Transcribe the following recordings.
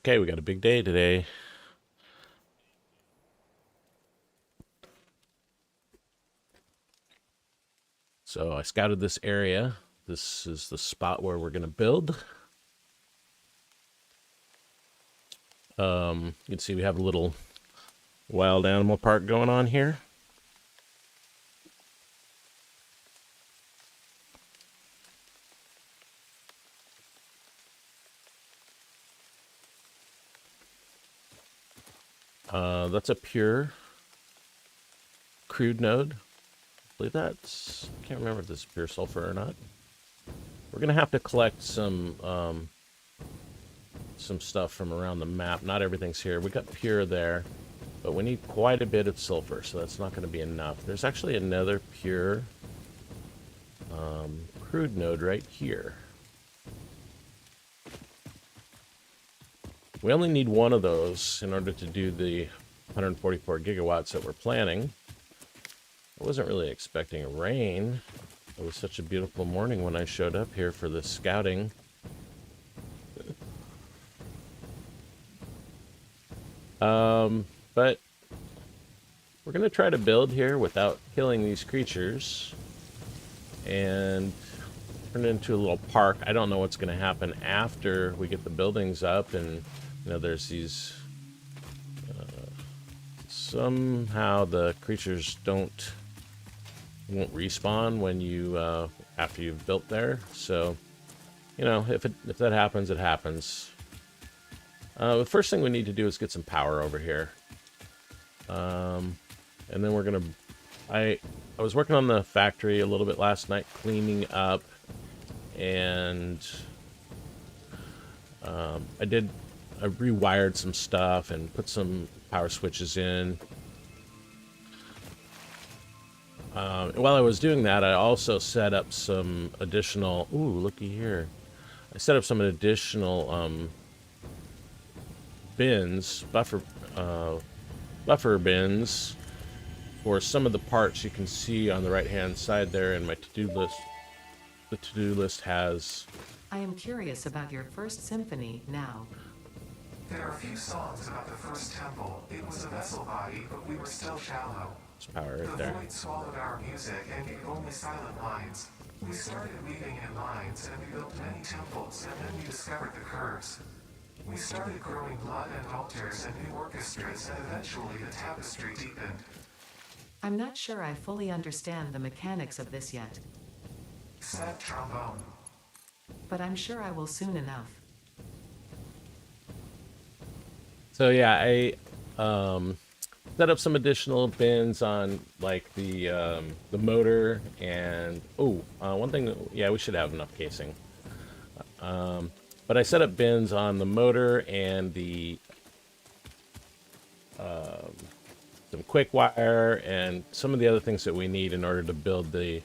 Okay, we got a big day today. So I scouted this area. This is the spot where we're going to build. You can see we have a little wild animal park going on here. That's a pure crude node. I believe that's, can't remember if this is pure sulfur or not. We're going to have to collect some stuff from around the map. Not everything's here. We got pure there, but we need quite a bit of sulfur, so that's not going to be enough. There's actually another pure crude node right here. We only need one of those in order to do the 144 gigawatts that we're planning. I wasn't really expecting rain. It was such a beautiful morning when I showed up here for the scouting. But we're going to try to build here without killing these creatures and turn it into a little park. I don't know what's going to happen after we get the buildings up, and there's these somehow the creatures won't respawn when you after you've built there. So if that happens, it happens. The first thing we need to do is get some power over here, and then we're gonna I was working on the factory a little bit last night, cleaning up, and I rewired some stuff and put some power switches in. While I was doing that, I also set up some additional... Ooh, looky here. I set up some additional bins, buffer bins, for some of the parts you can see on the right-hand side there in my to-do list. The to-do list has... I am curious about your first symphony now. There are a few songs about the first temple. It was a vessel body, but we were still shallow. There's power right there. The void swallowed our music and gave only silent lines. We started weaving in lines, and we built many temples, and then we discovered the curves. We started growing blood and altars and new orchestras, and eventually the tapestry deepened. I'm not sure I fully understand the mechanics of this yet, Said trombone. but I'm sure I will soon enough. So yeah, I set up some additional bins on like the motor, and one thing, yeah, we should have enough casing. But I set up bins on the motor and the some quick wire and some of the other things that we need in order to build the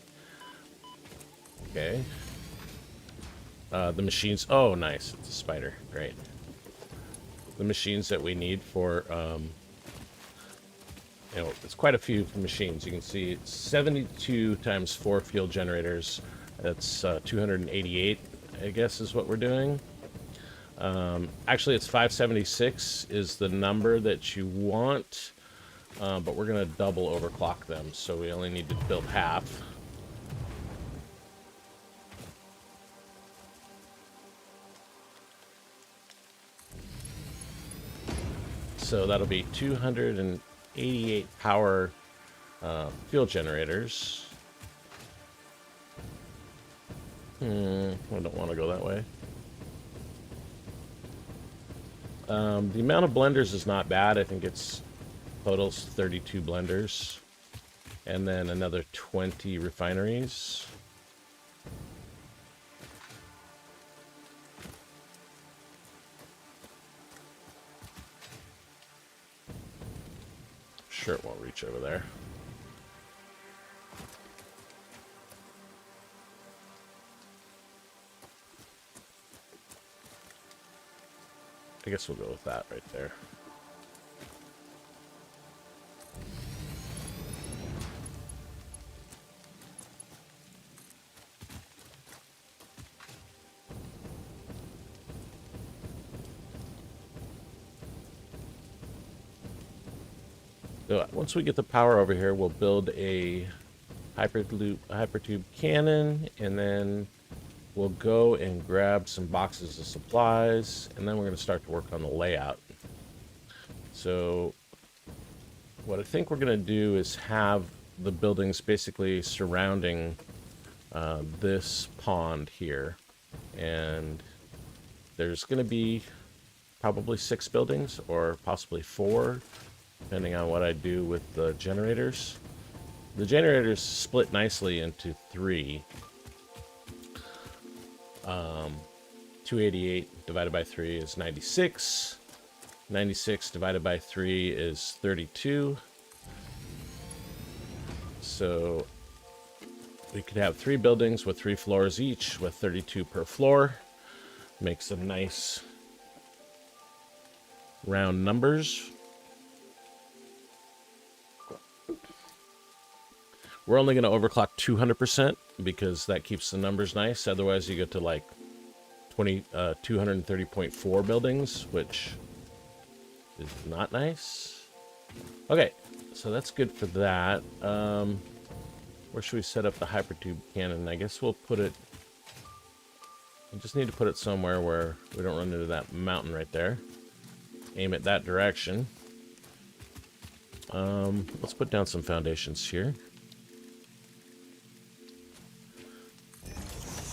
machines. Oh, nice, it's a spider. Great. The machines that we need for it's quite a few machines. You can see it's 72 times 4 fuel generators. That's 288, I guess, is what we're doing. Actually, it's 576 is the number that you want, but we're going to double overclock them, so we only need to build half. So that'll be 288 power fuel generators. I don't want to go that way. The amount of blenders is not bad. I think it's totals 32 blenders, and then another 20 refineries. Sure, it won't reach over there. I guess we'll go with that right there. So once we get the power over here, we'll build a hypertube cannon, and then we'll go and grab some boxes of supplies, and then we're going to start to work on the layout. So what I think we're going to do is have the buildings basically surrounding this pond here, and there's going to be probably 6 buildings or possibly 4, depending on what I do with the generators. The generators split nicely into 3. 288 divided by 3 is 96. 96 divided by 3 is 32. So we could have 3 buildings with 3 floors each, with 32 per floor. Make some nice round numbers. We're only going to overclock 200% because that keeps the numbers nice. Otherwise, you get to like 230.4 buildings, which is not nice. Okay, so that's good for that. Where should we set up the hypertube cannon? I guess we'll put it... We just need to put it somewhere where we don't run into that mountain right there. Aim it that direction. Let's put down some foundations here.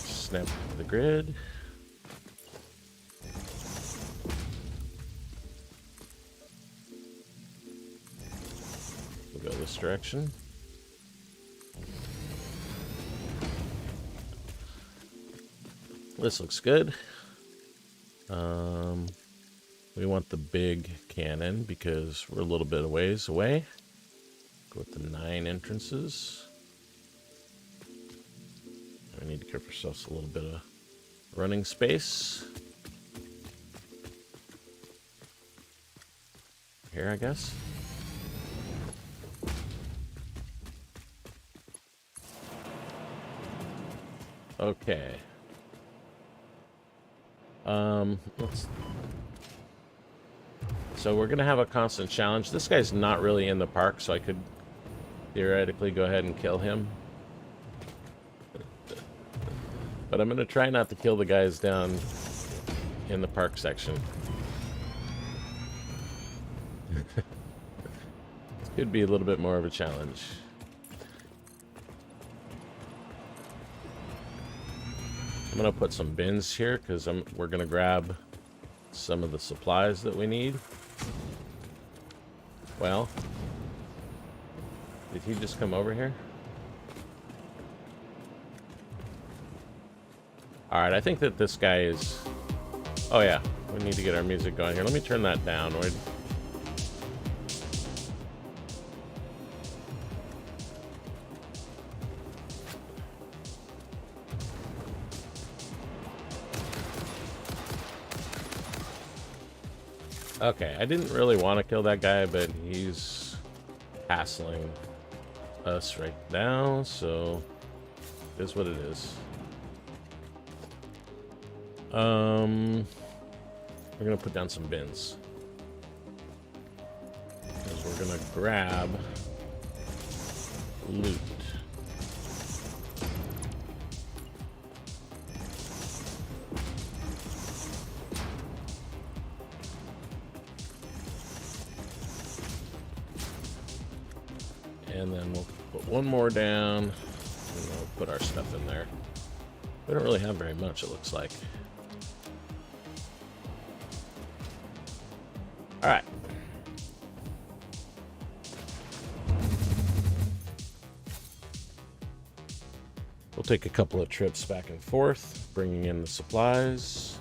Snap the grid. We'll go this direction. This looks good. We want the big cannon because we're a little bit of ways away. Go with the 9 entrances. We need to give ourselves a little bit of running space. Here, I guess. Okay. So we're gonna have a constant challenge. This guy's not really in the park, so I could theoretically go ahead and kill him. But I'm gonna try not to kill the guys down in the park section. Could be a little bit more of a challenge. I'm gonna put some bins here because we're gonna grab some of the supplies that we need. Well, did he just come over here? All right, I think that this guy is... Oh yeah, we need to get our music going here. Let me turn that down. Okay, I didn't really want to kill that guy, but he's hassling us right now, so it is what it is. We're gonna put down some bins because we're gonna grab loot. And then we'll put one more down, and we'll put our stuff in there. We don't really have very much, it looks like. All right. We'll take a couple of trips back and forth, bringing in the supplies.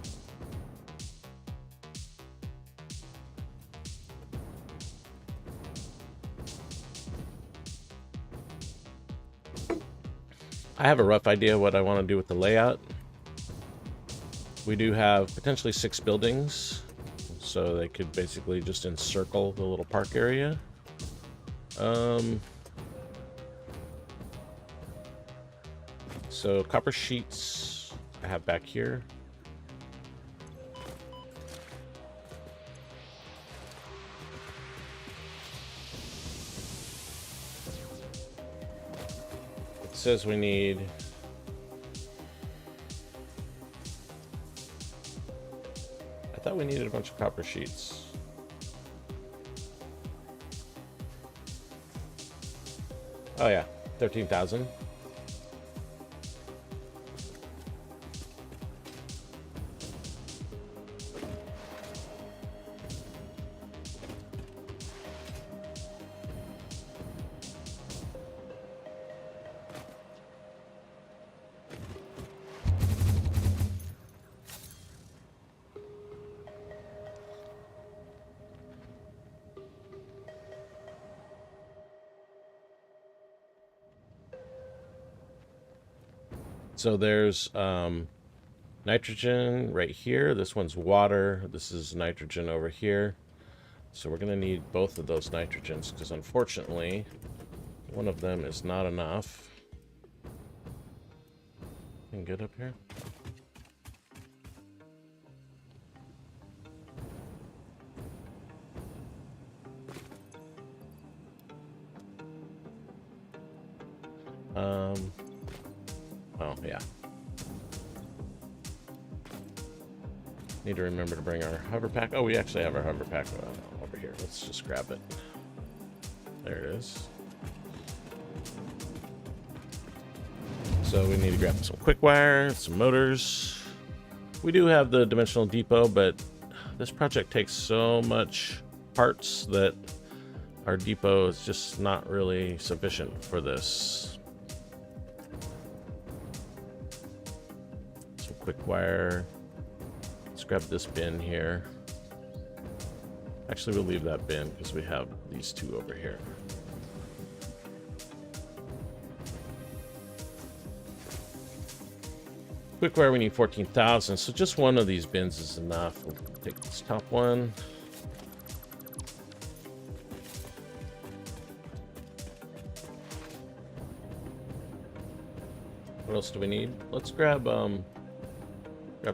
I have a rough idea what I want to do with the layout. We do have potentially 6 buildings, so they could basically just encircle the little park area. So copper sheets I have back here. says we need... I thought we needed a bunch of copper sheets. Oh yeah, 13,000. So there's nitrogen right here. This one's water. This is nitrogen over here. So we're going to need both of those nitrogens because unfortunately one of them is not enough. Can get up here? Oh, yeah. Need to remember to bring our hover pack. Oh, we actually have our hover pack over here. Let's just grab it. There it is. So we need to grab some quick wire, some motors. We do have the dimensional depot, but this project takes so much parts that our depot is just not really sufficient for this. Quick wire. Let's grab this bin here. Actually, we'll leave that bin because we have these two over here. Quick wire, we need 14,000, so just one of these bins is enough. We'll take this top one. What else do we need? Let's grab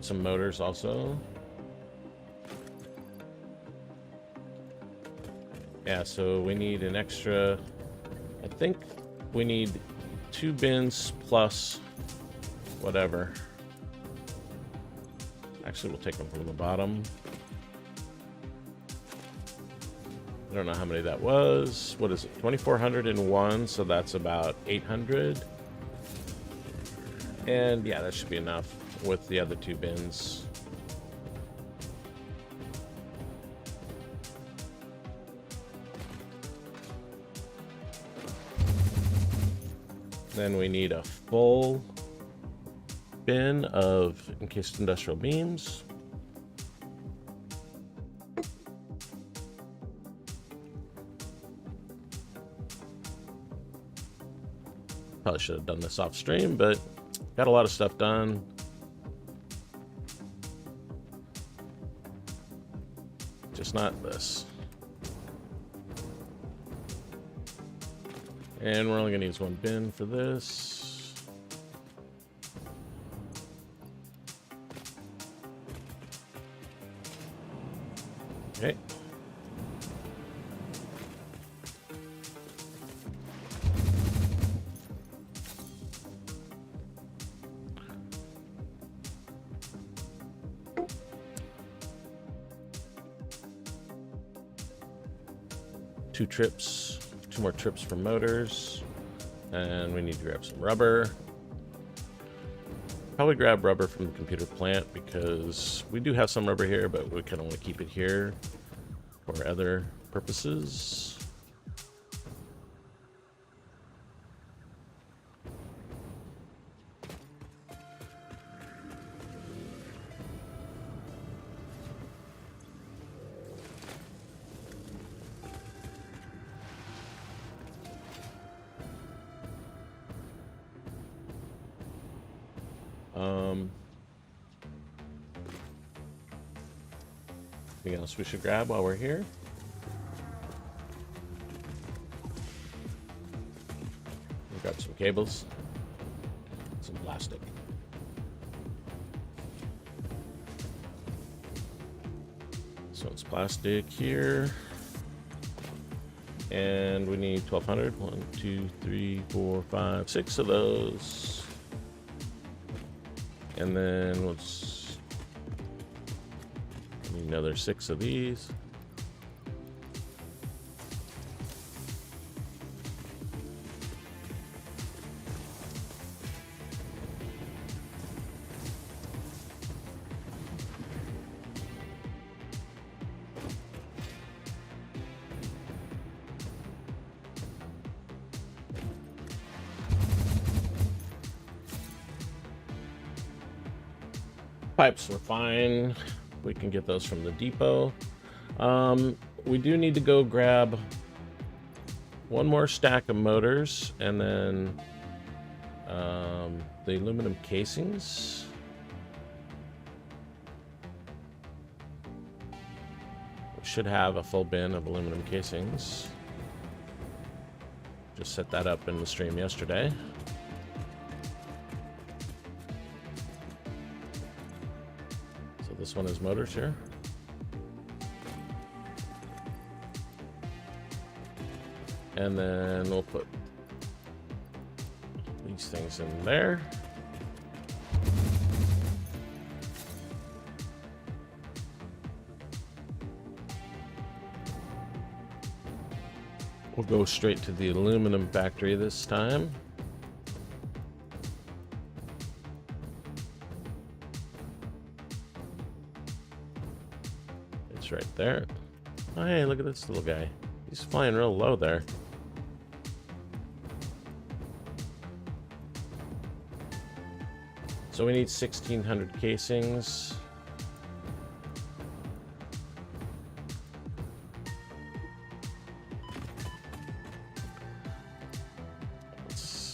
some motors also. Yeah, so we need an extra, I think we need 2 bins plus whatever. Actually, we'll take them from the bottom. I don't know how many that was. What is it? 2,401, so that's about 800. And yeah, that should be enough with the other 2 bins. Then we need a full bin of encased industrial beams. Probably should have done this off stream, but got a lot of stuff done. Just not this. And we're only gonna use 1 bin for this. Okay. Two more trips for motors, and we need to grab some rubber. Probably grab rubber from the computer plant because we do have some rubber here, but we kind of want to keep it here for other purposes. Anything else we should grab while we're here? We'll grab some cables, some plastic. So it's plastic here. And we need 1,200. 1, 2, 3, 4, 5, 6 of those. And then let's need another 6 of these. Pipes were fine. We can get those from the depot. We do need to go grab one more stack of motors and then the aluminum casings. We should have a full bin of aluminum casings. Just set that up in the stream yesterday. This one is motors here. And then we'll put these things in there. We'll go straight to the aluminum factory this time. Right there. Oh, hey, look at this little guy. He's flying real low there. So we need 1,600 casings.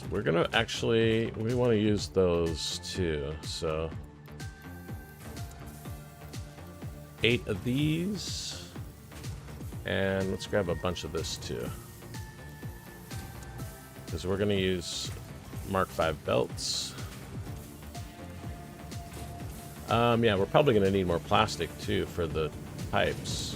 We're gonna actually, we want to use those too, so 8 of these, and let's grab a bunch of this too, because we're going to use Mark V belts. Yeah, we're probably going to need more plastic too for the pipes.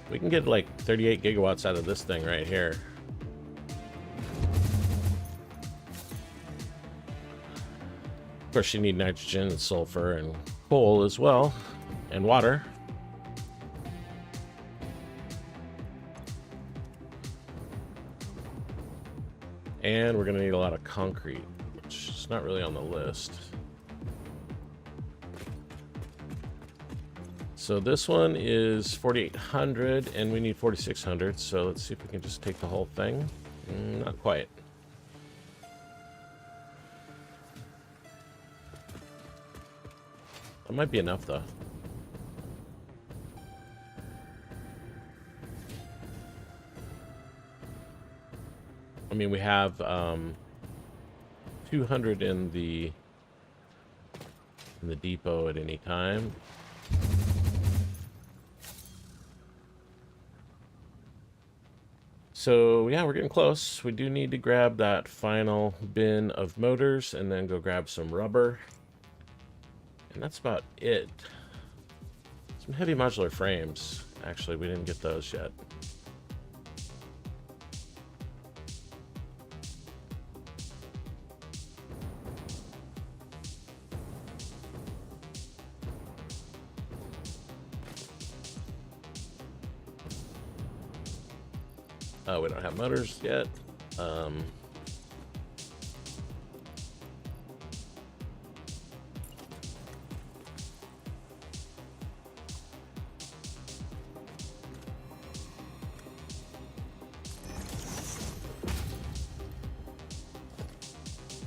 We can get like 38 gigawatts out of this thing right here. Of course, you need nitrogen and sulfur and coal as well, and water. And we're going to need a lot of concrete, which is not really on the list. So this one is 4,800 and we need 4,600. So let's see if we can just take the whole thing. Not quite. That might be enough though. I mean, we have 200 in the depot at any time. So yeah, we're getting close. We do need to grab that final bin of motors and then go grab some rubber. And that's about it. Some heavy modular frames. Actually, we didn't get those yet. We don't have motors yet.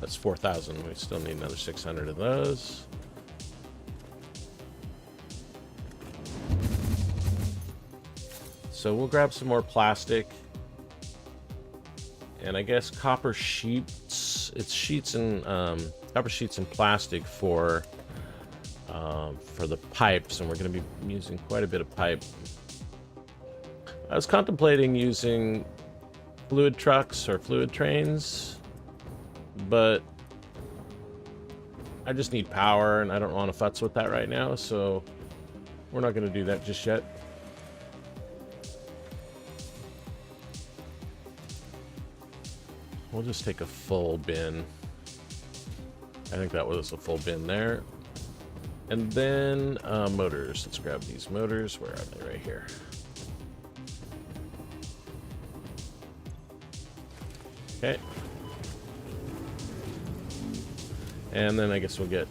That's 4,000. We still need another 600 of those. So we'll grab some more plastic. And I guess copper sheets. It's sheets and copper sheets and plastic for the pipes, and we're going to be using quite a bit of pipe. I was contemplating using fluid trucks or fluid trains, but I just need power, and I don't want to futz with that right now. So we're not going to do that just yet. We'll just take a full bin. I think that was a full bin there. And then motors. Let's grab these motors. Where are they? Right here. Okay. And then I guess we'll get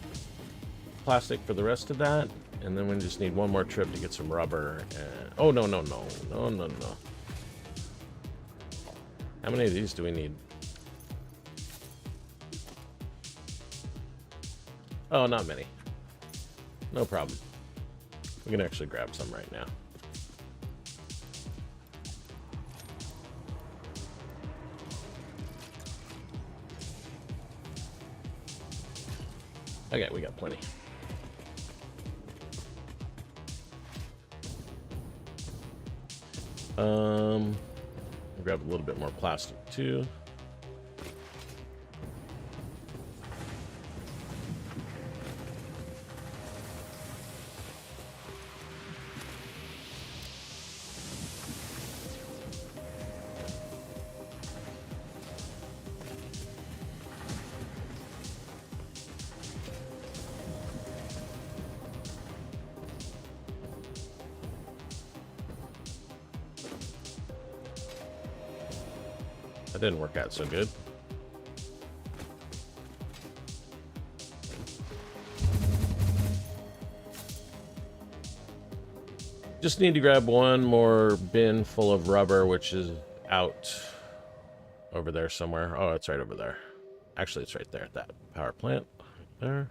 plastic for the rest of that. And then we just need one more trip to get some rubber. And oh, no. How many of these do we need? Oh, not many. No problem. We can actually grab some right now. Okay, we got plenty. Grab a little bit more plastic too. That didn't work out so good. Just need to grab one more bin full of rubber, which is out over there somewhere. Oh, it's right over there. Actually, it's right there at that power plant. There.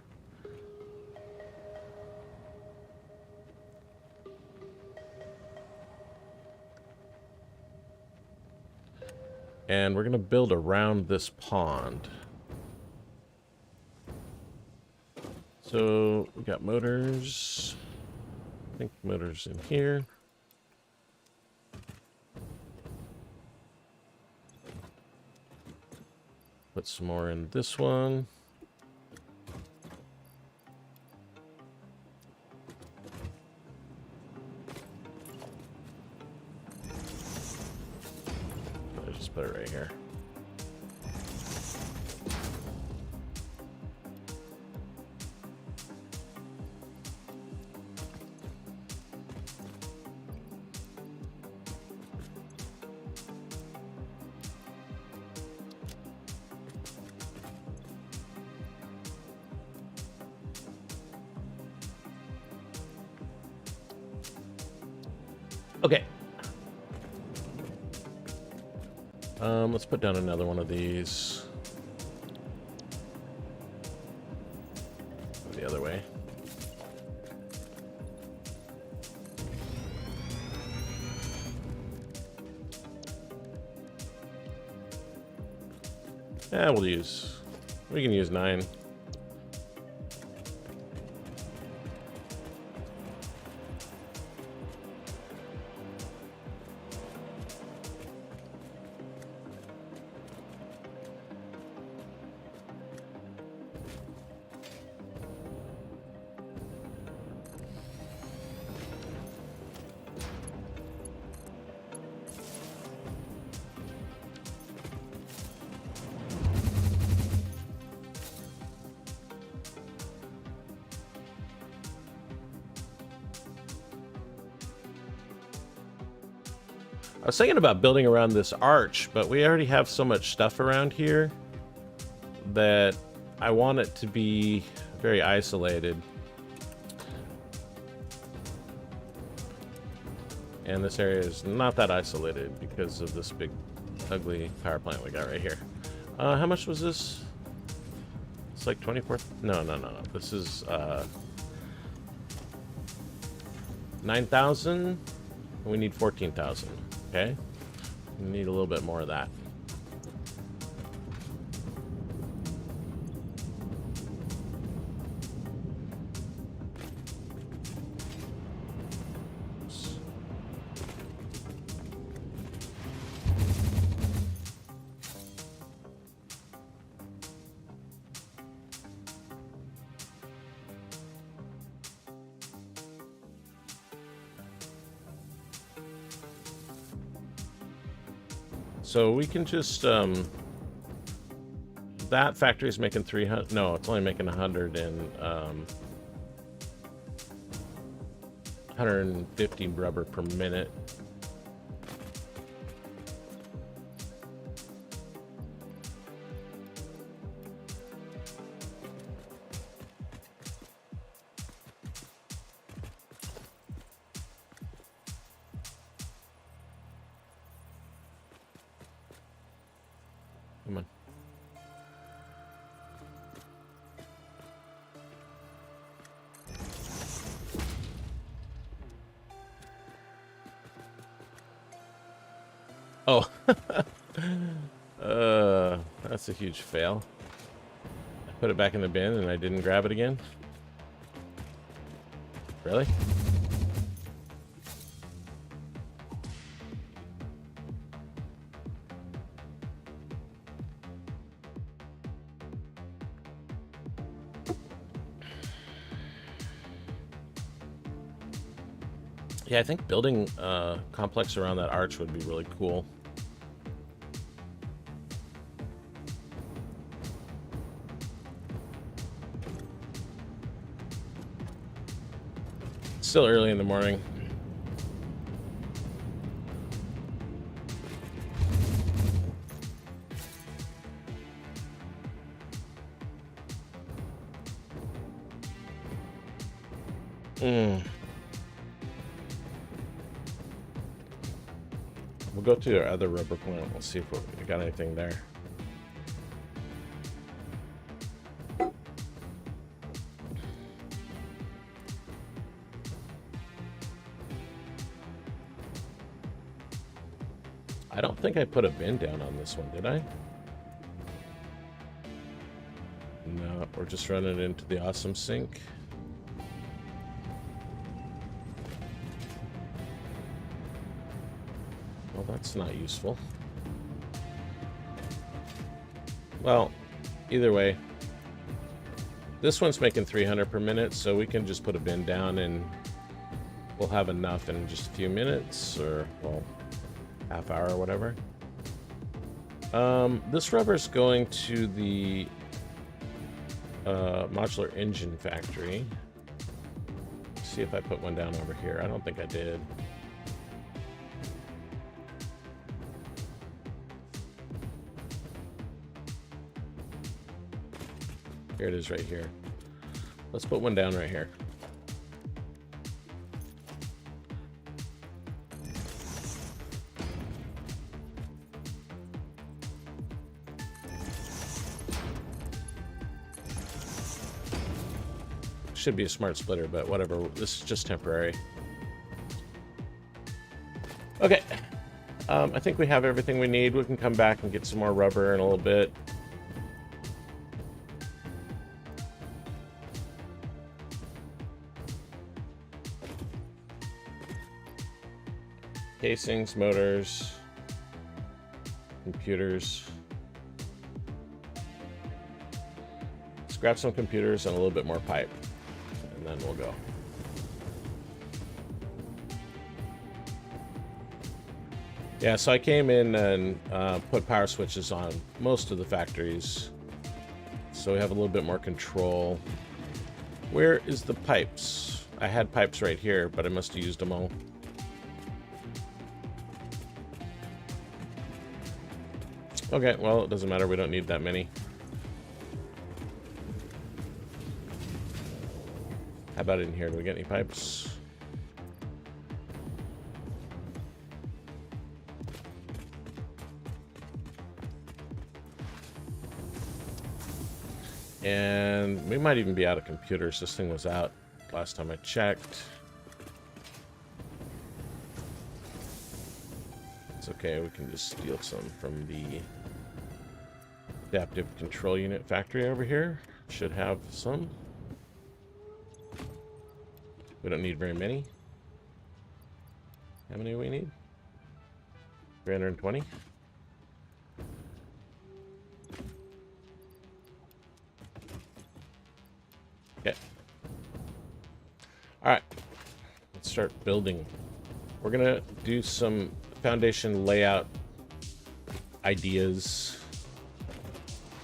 And we're going to build around this pond. So we got motors. I think motors in here. Put some more in this one. Let's just put it right here. Okay. Let's put down another one of these. The other way. Yeah, we can use 9. I was thinking about building around this arch, but we already have so much stuff around here that I want it to be very isolated. And this area is not that isolated because of this big, ugly power plant we got right here. How much was this? It's like 24. No. This is 9,000. We need 14,000. Okay, we need a little bit more of that. So we can just that factory is making 300. No, it's only making 100 and 150 rubber per minute. Come on. Oh, that's a huge fail. I put it back in the bin and I didn't grab it again. Really? Yeah, I think building a complex around that arch would be really cool. Still early in the morning. We'll go to our other rubber plant. We'll see if we got anything there. I don't think I put a bin down on this one, did I? No, we're just running into the awesome sink. Well, that's not useful. Well, either way, this one's making 300 per minute, so we can just put a bin down and we'll have enough in just a few minutes, or, well, half hour or whatever. This rubber's going to the modular engine factory. Let's see if I put one down over here. I don't think I did. Here it is right here. Let's put one down right here. Should be a smart splitter, but whatever. This is just temporary. Okay. I think we have everything we need. We can come back and get some more rubber in a little bit. Casings, motors, computers. Let's grab some computers and a little bit more pipe, and then we'll go. Yeah, so I came in and put power switches on most of the factories, so we have a little bit more control. Where is the pipes? I had pipes right here, but I must have used them all. Okay, well, it doesn't matter. We don't need that many. How about in here? Do we get any pipes? And we might even be out of computers. This thing was out last time I checked. It's okay. We can just steal some from the adaptive control unit factory over here. Should have some. We don't need very many. How many do we need? 320. Okay. All right. Let's start building. We're gonna do some foundation layout ideas.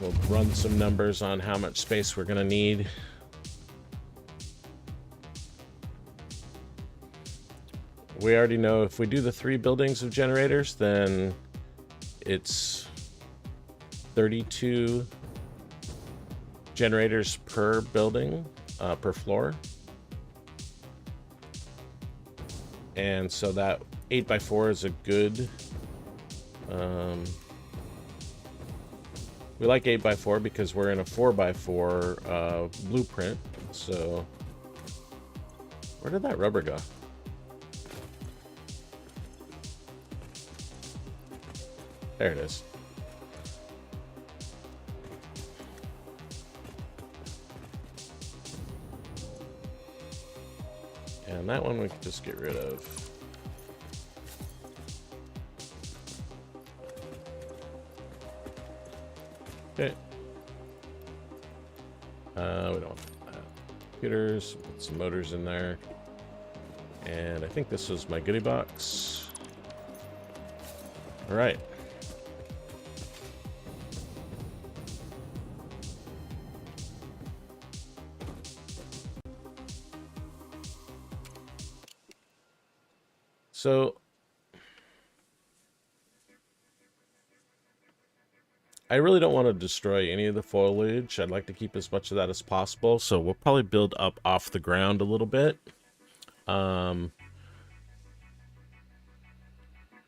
We'll run some numbers on how much space we're gonna need. We already know if we do the 3 buildings of generators, then it's 32 generators per building, per floor. And so that 8x4 is a good, we like 8x4 because we're in a 4x4 blueprint. So where did that rubber go? There it is. And that one we can just get rid of. Okay. We don't want that. Computers, put some motors in there. And I think this was my goodie box. All right. So I really don't want to destroy any of the foliage. I'd like to keep as much of that as possible. So we'll probably build up off the ground a little bit.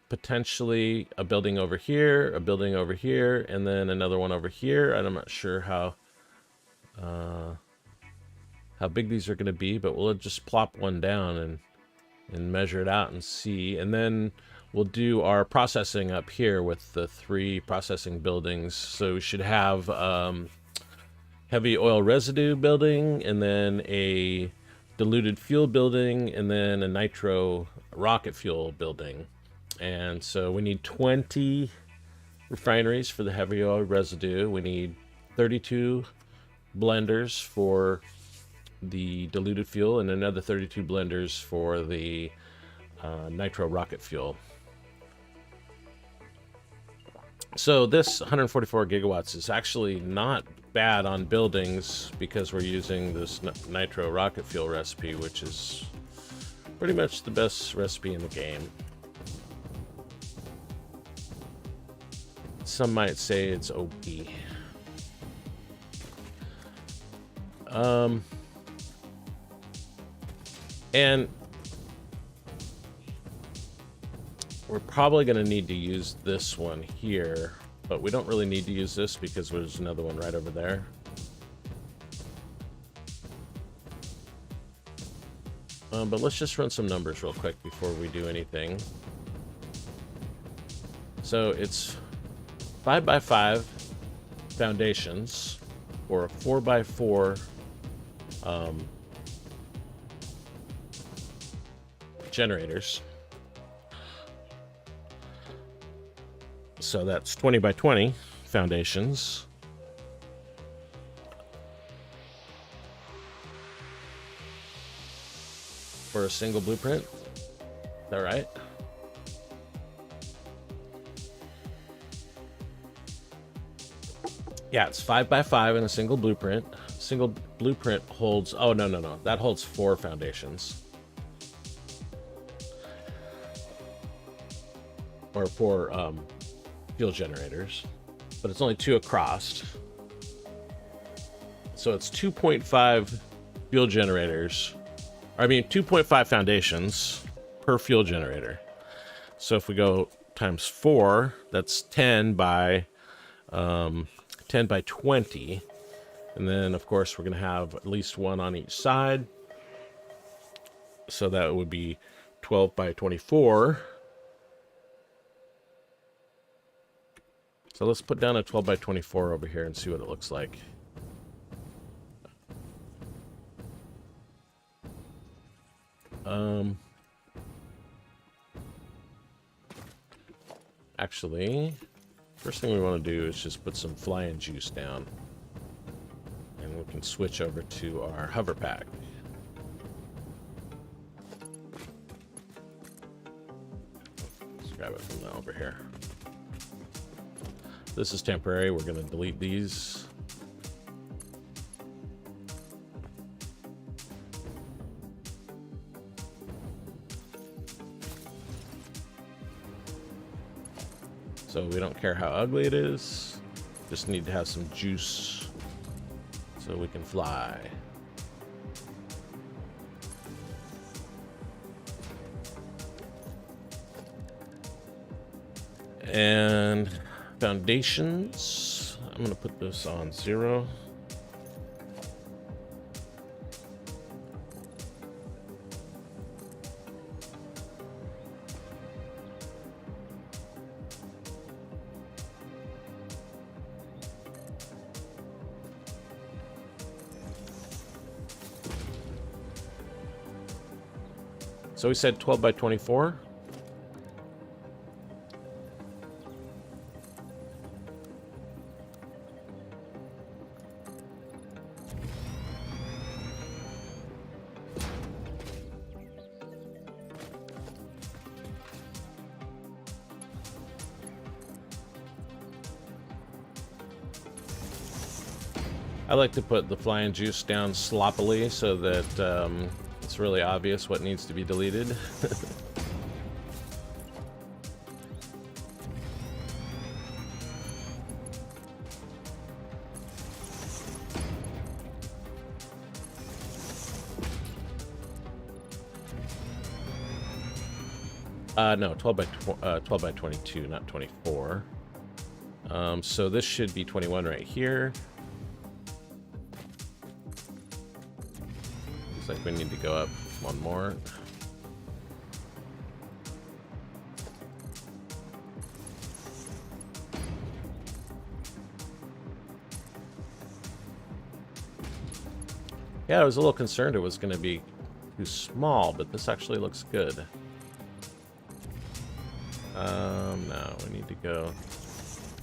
Potentially a building over here, a building over here, and then another one over here. And I'm not sure how big these are going to be, but we'll just plop one down and measure it out and see. And then we'll do our processing up here with the 3 processing buildings. So we should have heavy oil residue building, and then a diluted fuel building, and then a nitro rocket fuel building. And so we need 20 refineries for the heavy oil residue. We need 32 blenders for the diluted fuel, and another 32 blenders for the nitro rocket fuel. So this 144 gigawatts is actually not bad on buildings because we're using this nitro rocket fuel recipe, which is pretty much the best recipe in the game. Some might say it's OP. And we're probably going to need to use this one here, but we don't really need to use this because there's another one right over there. But let's just run some numbers real quick before we do anything. So it's 5x5 foundations or 4x4 generators. So that's 20x20 foundations. For a single blueprint. Is that right? Yeah, it's 5x5 in a single blueprint. Single blueprint holds, oh, no. That holds 4 foundations. Or 4 fuel generators. But it's only 2 across. So it's 2.5 fuel generators. I mean, 2.5 foundations per fuel generator. So if we go times 4, that's 10 by 20. And then, of course, we're going to have at least one on each side. So that would be 12 by 24. So let's put down a 12 by 24 over here and see what it looks like. Actually, first thing we want to do is just put some flying juice down. And we can switch over to our hover pack. Let's grab it from over here. This is temporary. We're going to delete these. So we don't care how ugly it is. Just need to have some juice so we can fly. And foundations, I'm gonna put this on 0. So we said 12 by 24. I like to put the flying juice down sloppily so that it's really obvious what needs to be deleted. No, 12 by 22, not 24. So this should be 21 right here. Looks like we need to go up one more. Yeah, I was a little concerned it was going to be too small, but this actually looks good. No, we need to go.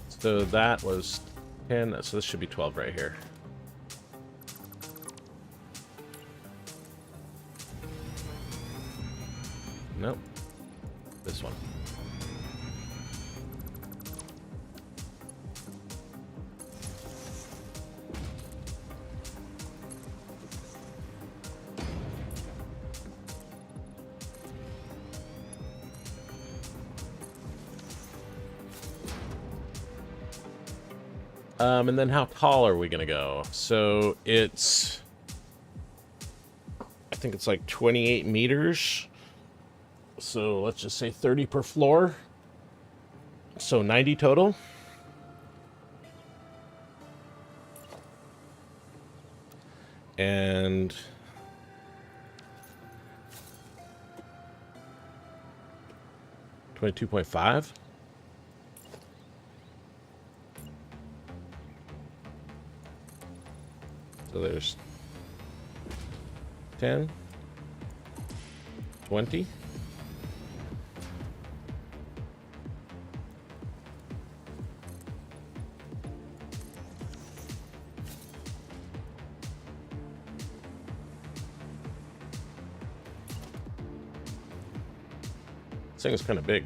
So that was 10, so this should be 12 right here. Nope. This one. And then how tall are we gonna go? So it's, I think it's like 28 meters. So let's just say 30 per floor. So 90 total. And $22.5. So there's 10, 20. This thing is kind of big.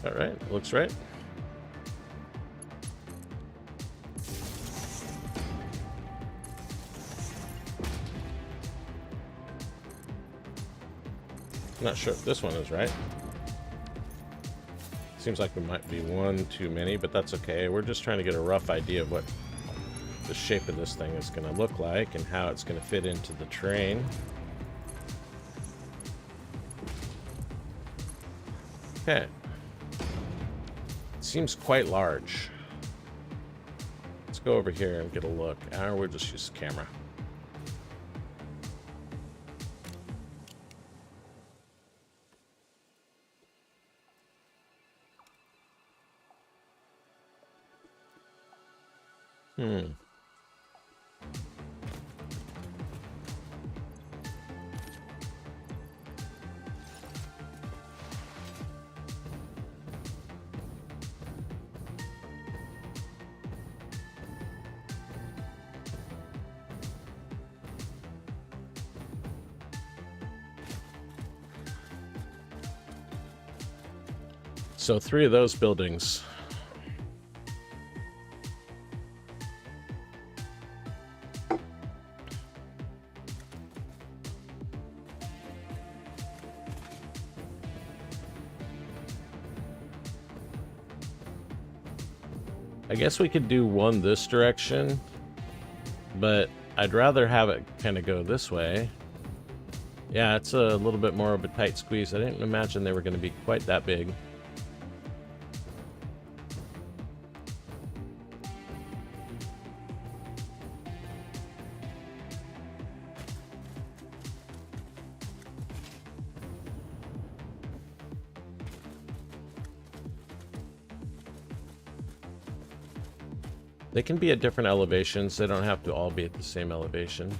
All right, looks right. Not sure if this one is right. Seems like there might be one too many, but that's okay. We're just trying to get a rough idea of what the shape of this thing is going to look like and how it's going to fit into the terrain. Okay. It seems quite large. Let's go over here and get a look. Or we'll just use the camera. So 3 of those buildings. I guess we could do one this direction, but I'd rather have it kind of go this way. Yeah, it's a little bit more of a tight squeeze. I didn't imagine they were going to be quite that big. They can be at different elevations. They don't have to all be at the same elevation.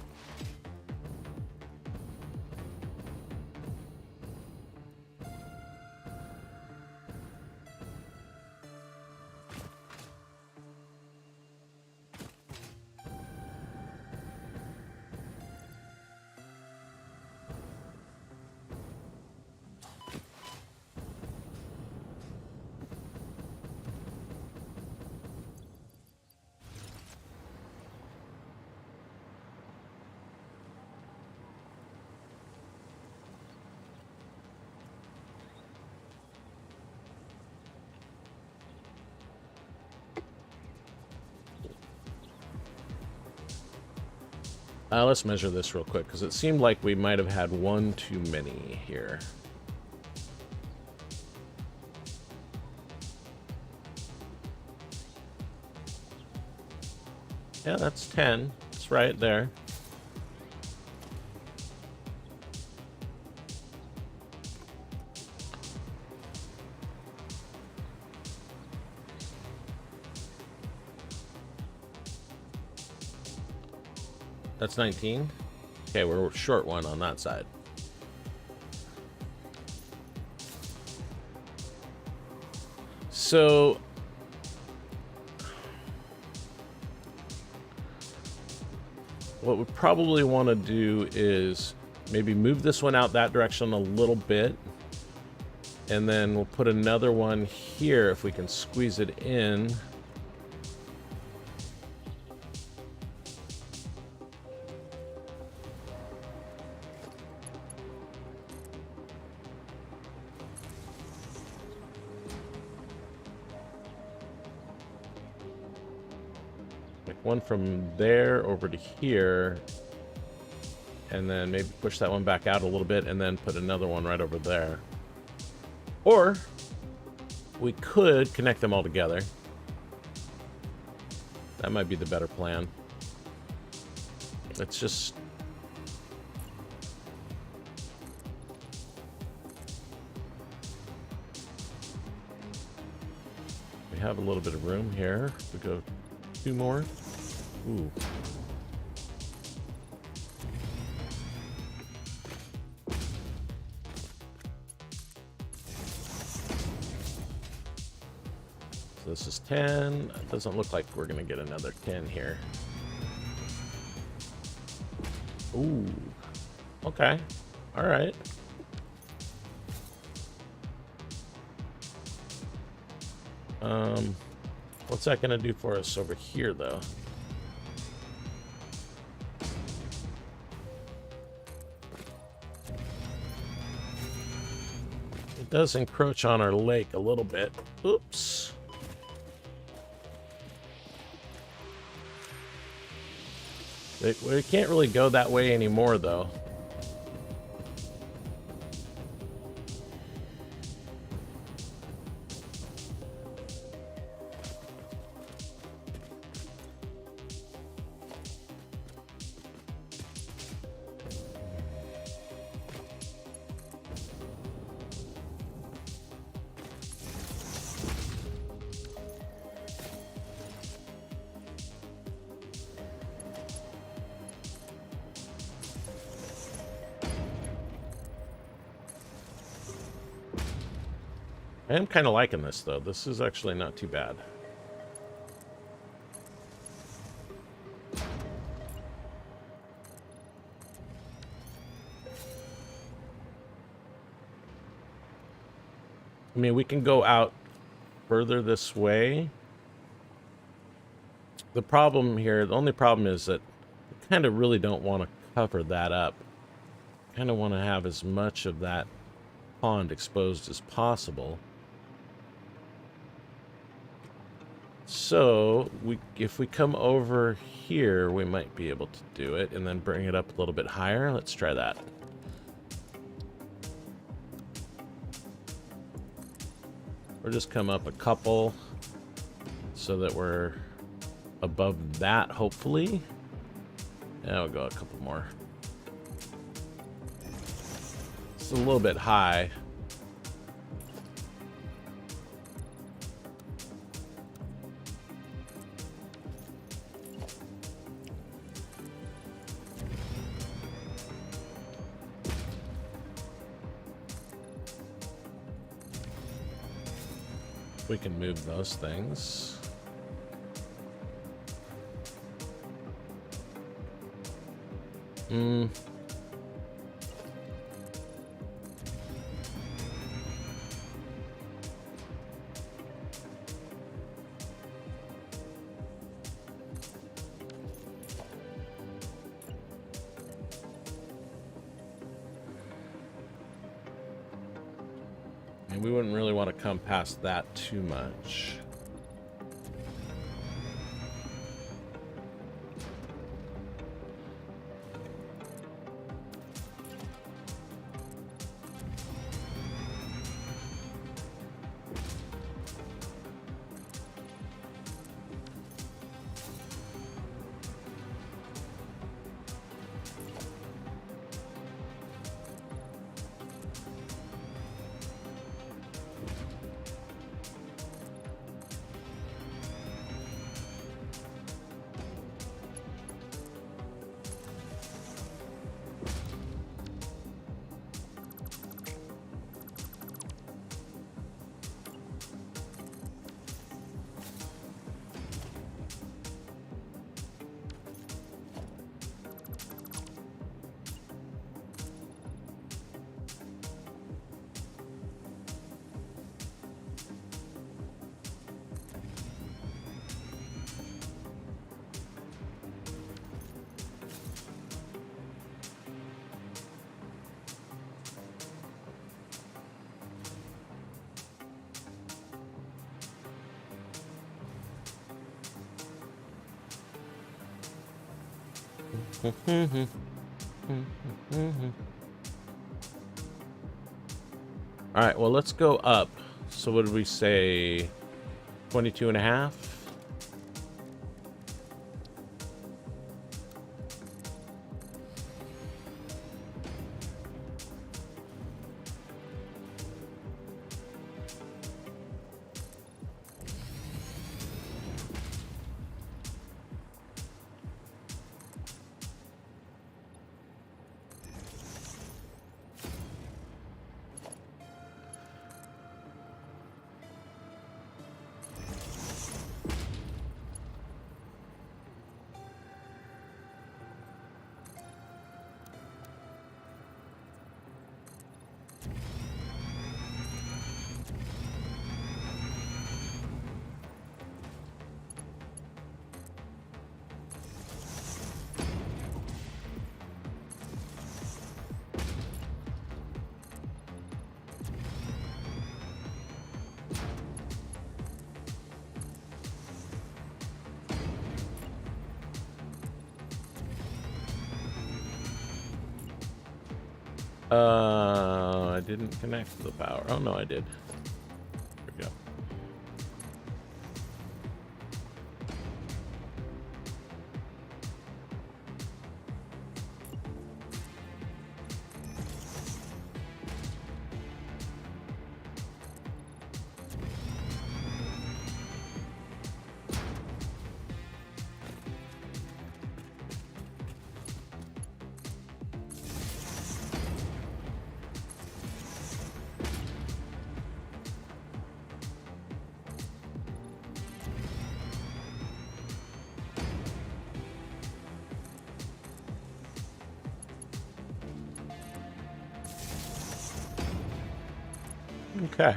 Let's measure this real quick, because it seemed like we might have had one too many here. Yeah, that's 10. It's right there. That's 19. Okay, we're short one on that side. So what we probably want to do is maybe move this one out that direction a little bit, and then we'll put another one here if we can squeeze it in. One from there over to here, and then maybe push that one back out a little bit, and then put another one right over there. Or we could connect them all together. That might be the better plan. Let's just... we have a little bit of room here. We go 2 more. Ooh. So this is 10. It doesn't look like we're going to get another 10 here. Ooh. Okay. All right. What's that going to do for us over here, though? does encroach on our lake a little bit. Oops. We can't really go that way anymore, though. I am kind of liking this, though. This is actually not too bad. I mean, we can go out further this way. The problem here, the only problem is that we kind of really don't want to cover that up. Kind of want to have as much of that pond exposed as possible. So, if we come over here, we might be able to do it and then bring it up a little bit higher. Let's try that. Or just come up a couple so that we're above that, hopefully. Yeah, we'll go a couple more. It's a little bit high. We can move those things. And we wouldn't really want to come past that too much. All right, well, let's go up. So what did we say? 22 and a half? I didn't connect to the power. Oh, no, I did. There we go. Okay.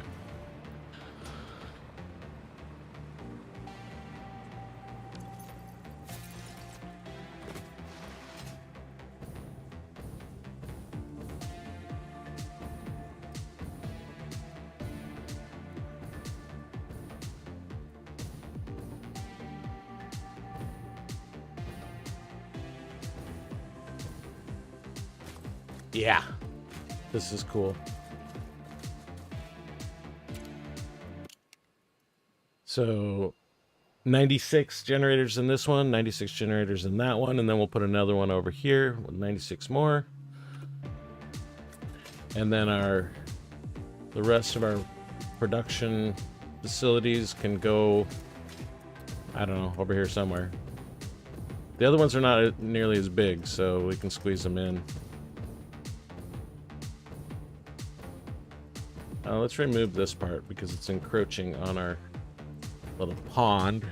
Yeah. This is cool. So 96 generators in this one, 96 generators in that one, and then we'll put another one over here with 96 more. And then the rest of our production facilities can go, I don't know, over here somewhere. The other ones are not nearly as big, so we can squeeze them in. Let's remove this part because it's encroaching on our little pond.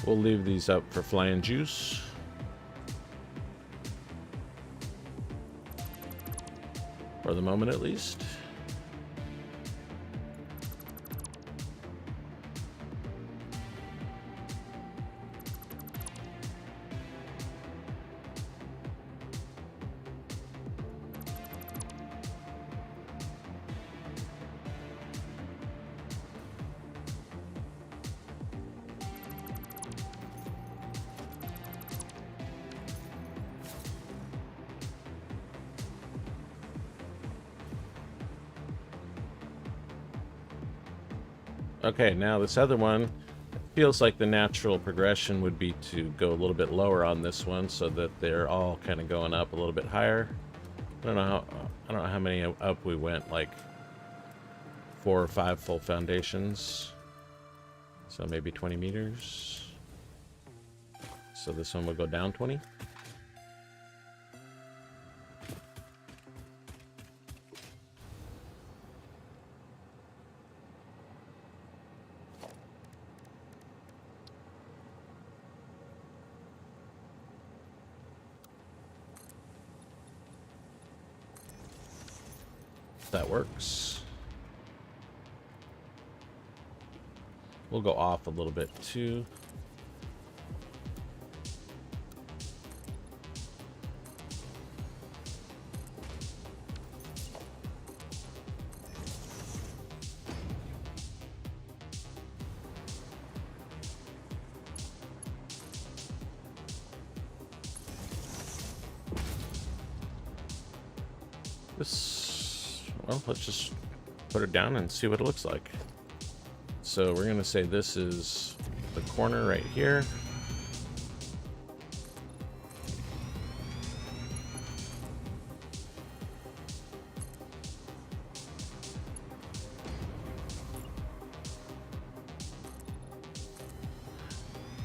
We'll leave these up for flying juice. For the moment, at least. Okay, now this other one feels like the natural progression would be to go a little bit lower on this one so that they're all kind of going up a little bit higher. I don't know how many up we went, like 4 or 5 full foundations. So maybe 20 meters. So this one will go down 20. That works. We'll go off a little bit too. Well, let's just put it down and see what it looks like. So we're going to say this is the corner right here.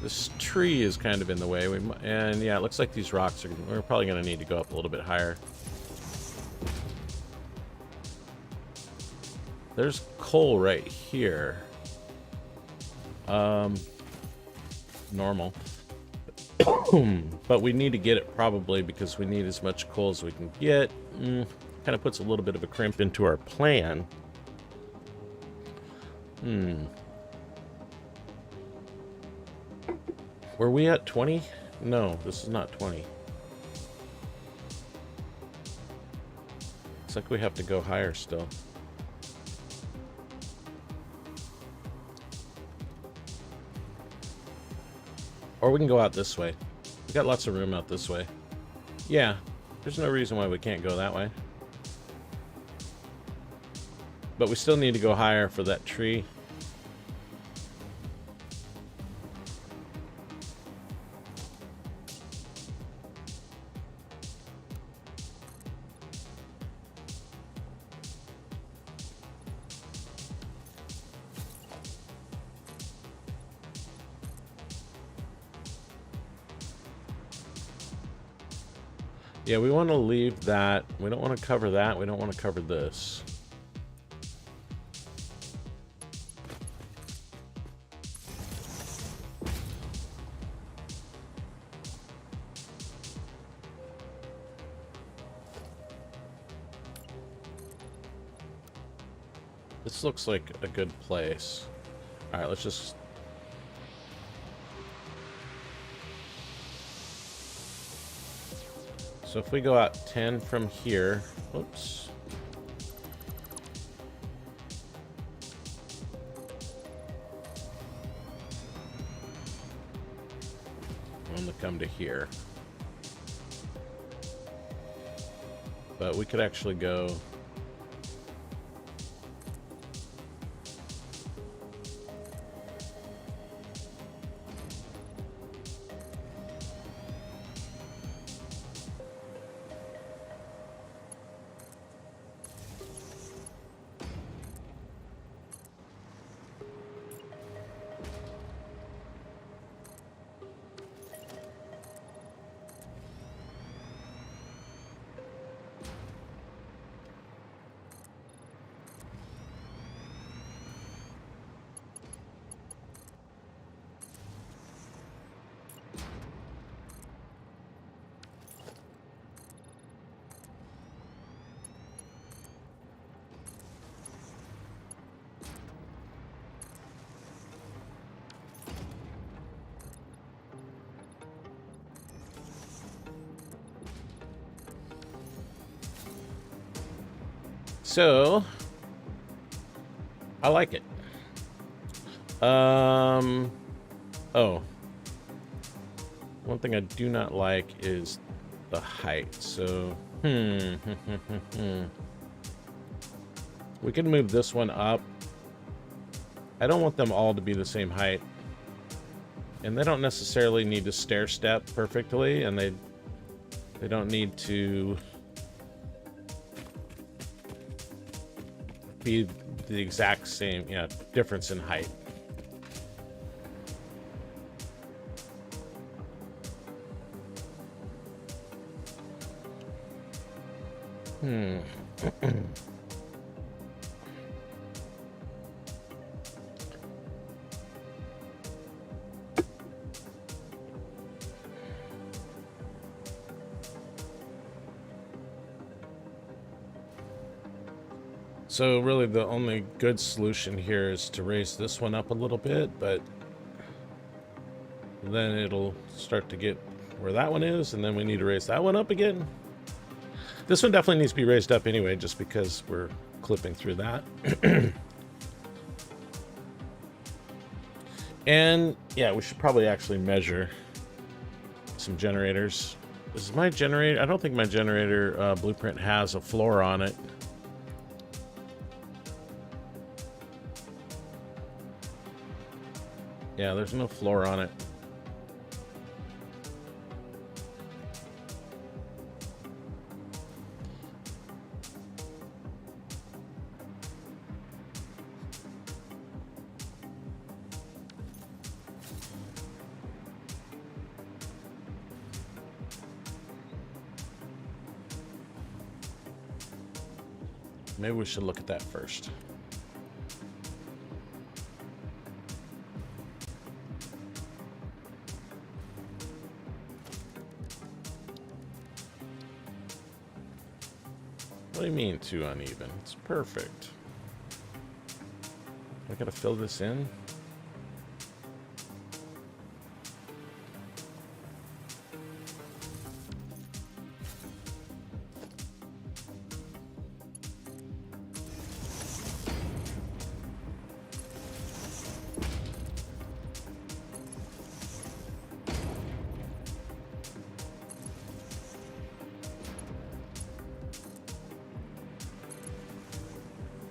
This tree is kind of in the way, and yeah, it looks like these rocks are, we're probably going to need to go up a little bit higher. There's coal right here. Normal. But we need to get it probably because we need as much coal as we can get. Kind kind of puts a little bit of a crimp into our plan. Were we at 20? No, this is not 20. Looks like we have to go higher still. Or we can go out this way. We got lots of room out this way. Yeah, there's no reason why we can't go that way. But we still need to go higher for that tree. Yeah, we want to leave that. We don't want to cover that. We don't want to cover this. This looks like a good place. All right, let's just... So if we go out 10 from here, oops. I'm gonna come to here. But we could actually go... So, I like it. Oh. One thing I do not like is the height. So, we can move this one up. I don't want them all to be the same height. And they don't necessarily need to stair step perfectly, and they don't need to be the exact same, difference in height. So really the only good solution here is to raise this one up a little bit, but then it'll start to get where that one is, and then we need to raise that one up again. This one definitely needs to be raised up anyway, just because we're clipping through that. And yeah, we should probably actually measure some generators. This is my generator. I don't think my generator blueprint has a floor on it. Yeah, there's no floor on it. Maybe we should look at that first. What do you mean too uneven? It's perfect. I gotta fill this in.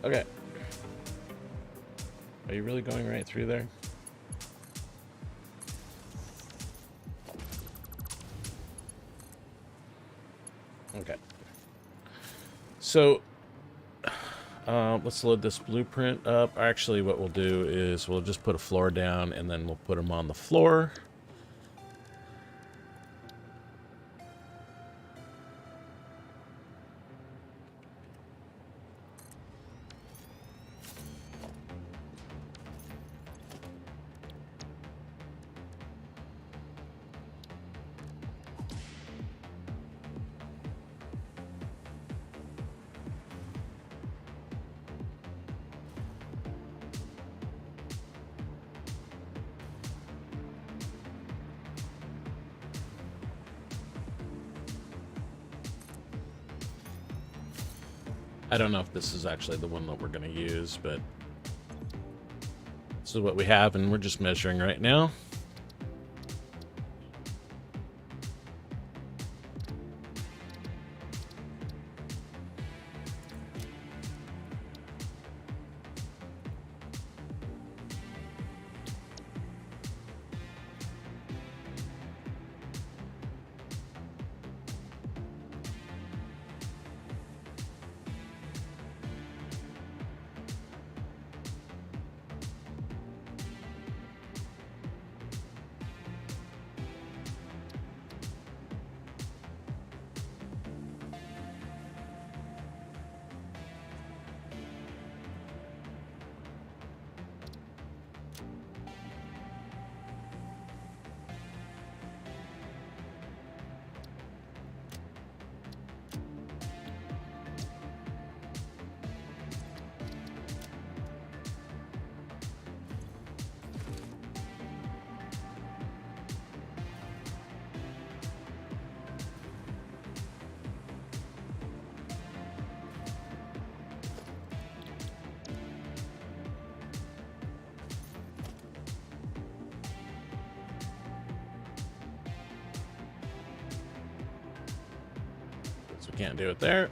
Okay. Are you really going right through there? Okay. So, let's load this blueprint up. Actually, what we'll do is we'll just put a floor down and then we'll put them on the floor. I don't know if this is actually the one that we're going to use, but this is what we have, and we're just measuring right now. So we can't do it there.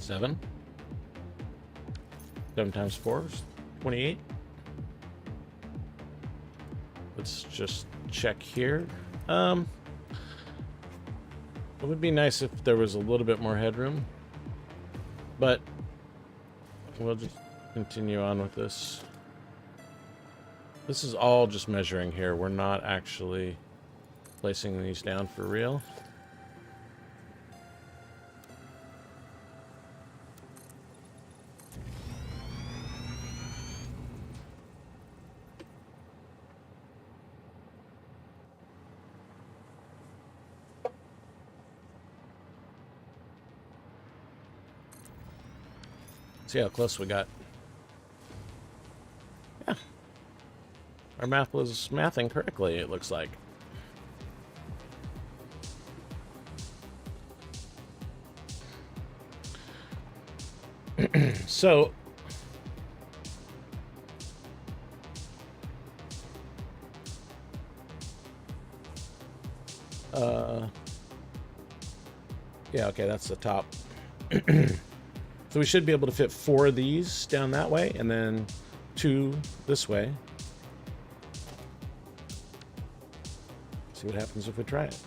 Seven. 7 times 4 is 28. Let's just check here. It would be nice if there was a little bit more headroom, but we'll just continue on with this. This is all just measuring here. We're not actually placing these down for real. See how close we got. Yeah. Our math was mathing correctly, it looks like. So, yeah, okay, that's the top. So we should be able to fit 4 of these down that way, and then 2 this way. See what happens if we try it.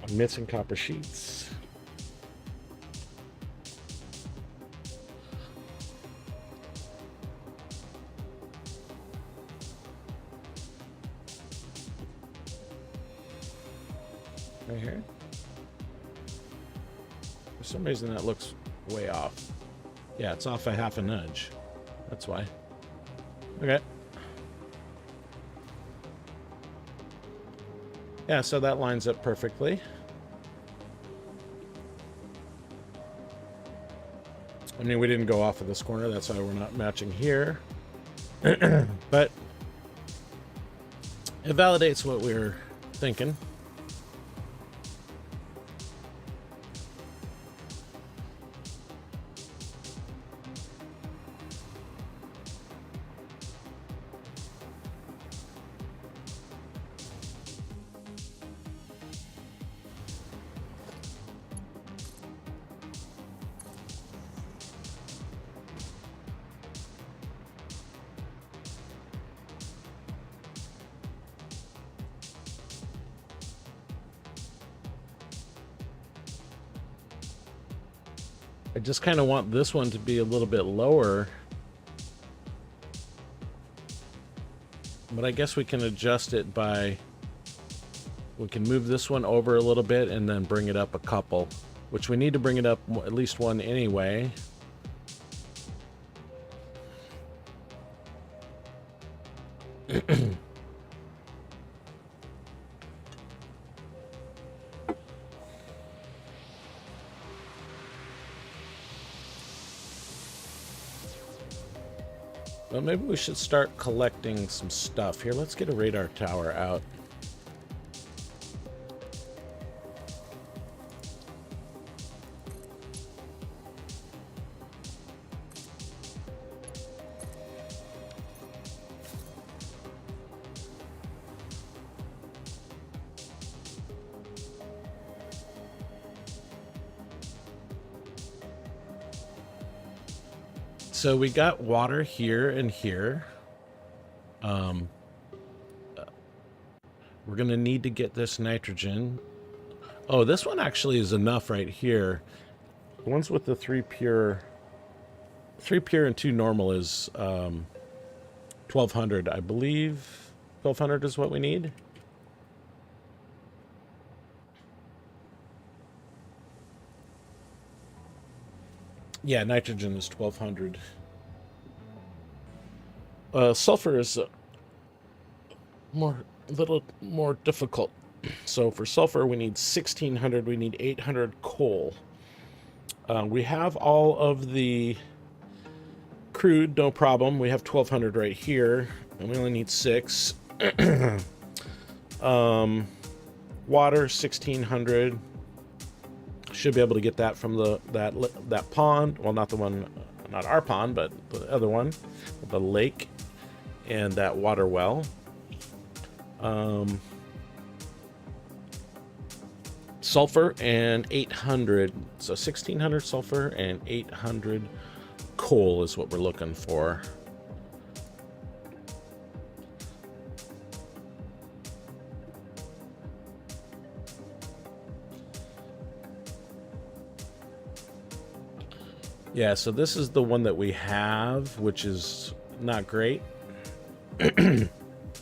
I'm missing copper sheets. Right here. For some reason that looks way off. Yeah, it's off a half a nudge. That's why. Okay. Yeah, so that lines up perfectly. I mean, we didn't go off of this corner, that's why we're not matching here. But it validates what we were thinking. I just kind of want this one to be a little bit lower. But I guess we can adjust it by... We can move this one over a little bit and then bring it up a couple. Which we need to bring it up at least one anyway. Well, maybe we should start collecting some stuff. Here, let's get a radar tower out. So we got water here and here. We're gonna need to get this nitrogen. Oh, this one actually is enough right here. The ones with the 3 pure and 2 normal is 1200, I believe. 1200 is what we need. Yeah, nitrogen is 1200. Sulfur is a little more difficult. So for sulfur, we need 1600. We need 800 coal. We have all of the crude, no problem. We have 1200 right here, and we only need 6. Water, 1600. Should be able to get that from that pond. Well, not the one, not our pond, but the other one, the lake, and that water well. Sulfur and 800. So 1600 sulfur and 800 coal is what we're looking for. Yeah, so this is the one that we have, which is not great.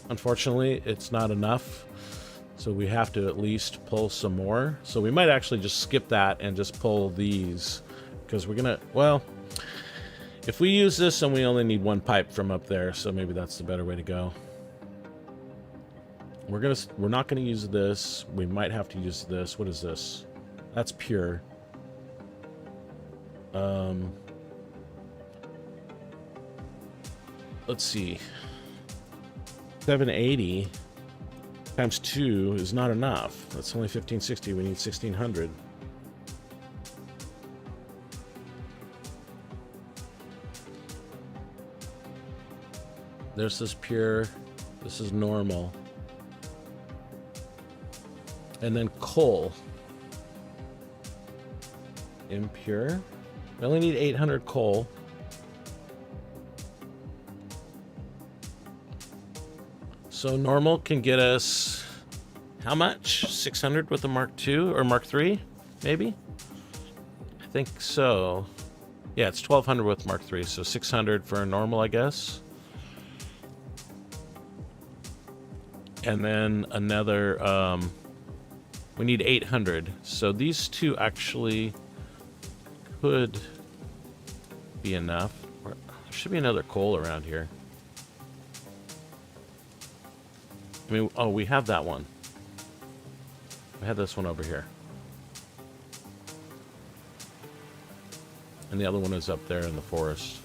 Unfortunately, it's not enough. So we have to at least pull some more. So we might actually just skip that and just pull these. Because we're gonna, well, if we use this and we only need 1 pipe from up there, so maybe that's the better way to go. We're not gonna use this. We might have to use this. What is this? That's pure. Let's see. 780 times 2 is not enough. That's only 1560. We need 1600. There's this pure. This is normal. And then coal. Impure. We only need 800 coal. So normal can get us how much? 600 with the Mark II or Mark III, maybe? I think so. Yeah, it's 1200 with Mark III, so 600 for a normal, I guess. And then another, we need 800. So these two actually could be enough. There should be another coal around here. I mean, oh, we have that one. We have this one over here. And the other one is up there in the forest.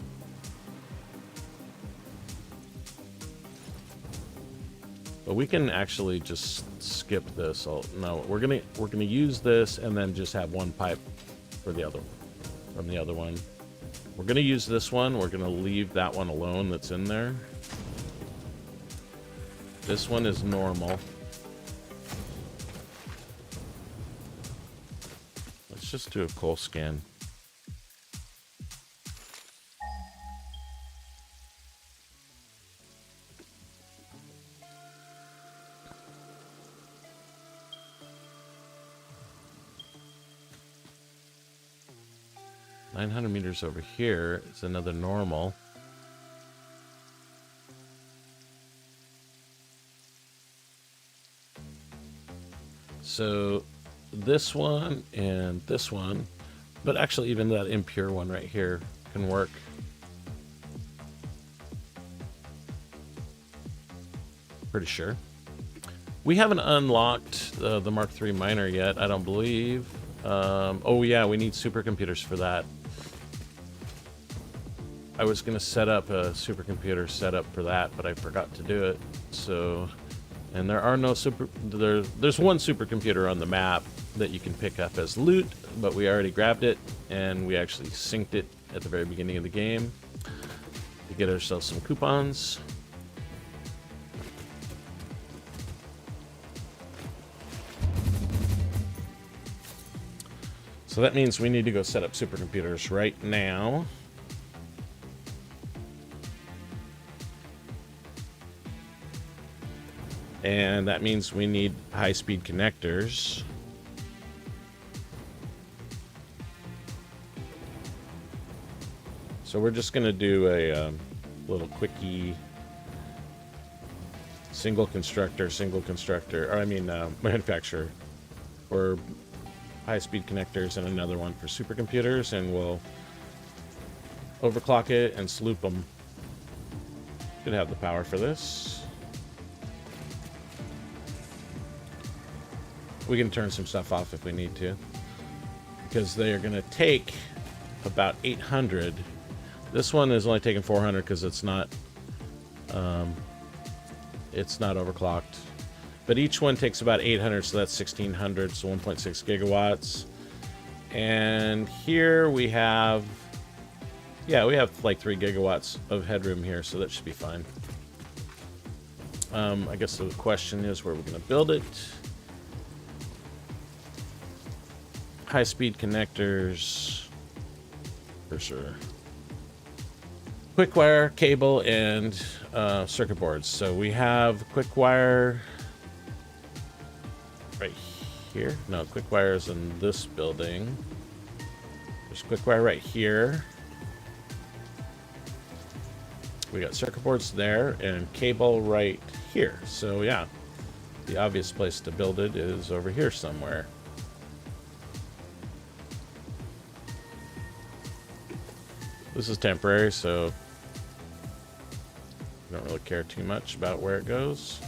But we can actually just skip this. No, we're gonna use this and then just have one pipe for the other from the other one. We're gonna use this one. We're gonna leave that one alone that's in there. This one is normal. Let's just do a coal scan. $900 over here is another normal. So this one and this one, but actually even that impure one right here can work. Pretty sure. We haven't unlocked the Mark III miner yet, I don't believe. Oh yeah, we need supercomputers for that. I was going to set up a supercomputer setup for that, but I forgot to do it. So, and there are no there's one supercomputer on the map that you can pick up as loot, but we already grabbed it and we actually synced it at the very beginning of the game to get ourselves some coupons. So that means we need to go set up supercomputers right now. And that means we need high-speed connectors. So we're just going to do a little quickie single constructor, or I mean manufacturer for high-speed connectors and another one for supercomputers, and we'll overclock it and sloop them. Should have the power for this. We can turn some stuff off if we need to, because they are going to take about 800. This one is only taking 400 because it's not overclocked. But each one takes about 800, so that's 1600, so 1.6 gigawatts. And here we have, yeah, we have like 3 gigawatts of headroom here, so that should be fine. I guess the question is where we're going to build it. High-speed connectors, for sure. Quick wire, cable, and circuit boards. So we have quick wire right here. No, quick wire is in this building. There's quick wire right here. We got circuit boards there and cable right here. So yeah, the obvious place to build it is over here somewhere. This is temporary, so I don't really care too much about where it goes.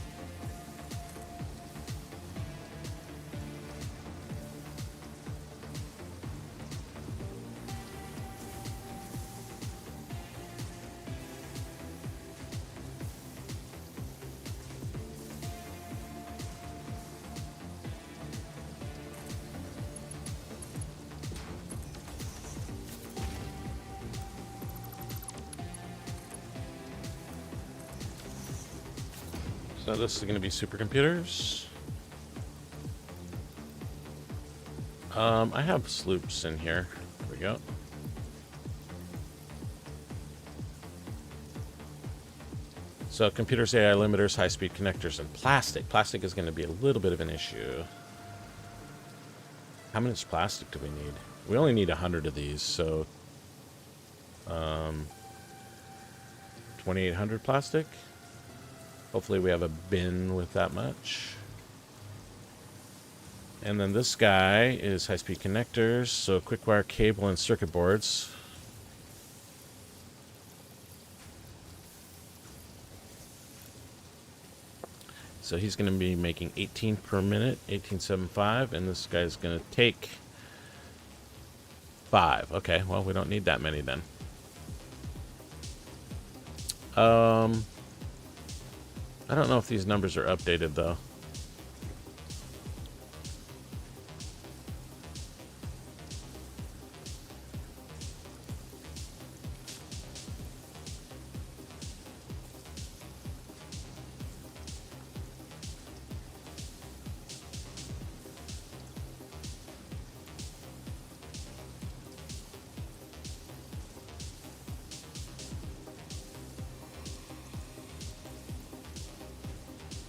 So this is going to be supercomputers. I have sloops in here. There we go. So computers, AI limiters, high-speed connectors, and plastic. Plastic is going to be a little bit of an issue. How much plastic do we need? We only need 100 of these, so 2,800 plastic. Hopefully we have a bin with that much. And then this guy is high-speed connectors, so quick wire cable and circuit boards. So he's going to be making 18 per minute, 1875, and this guy's going to take 5. Okay, well, we don't need that many then. I don't know if these numbers are updated, though.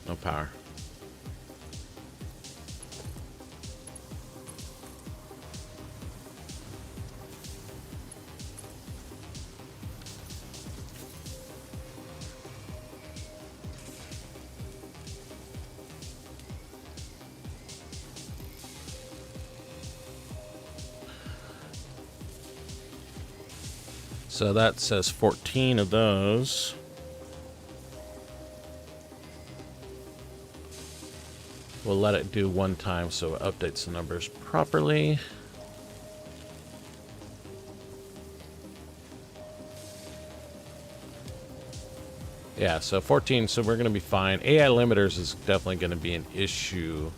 No power. So that says 14 of those. We'll let it do one time so it updates the numbers properly. Yeah, so 14, so we're going to be fine. AI limiters is definitely going to be an issue.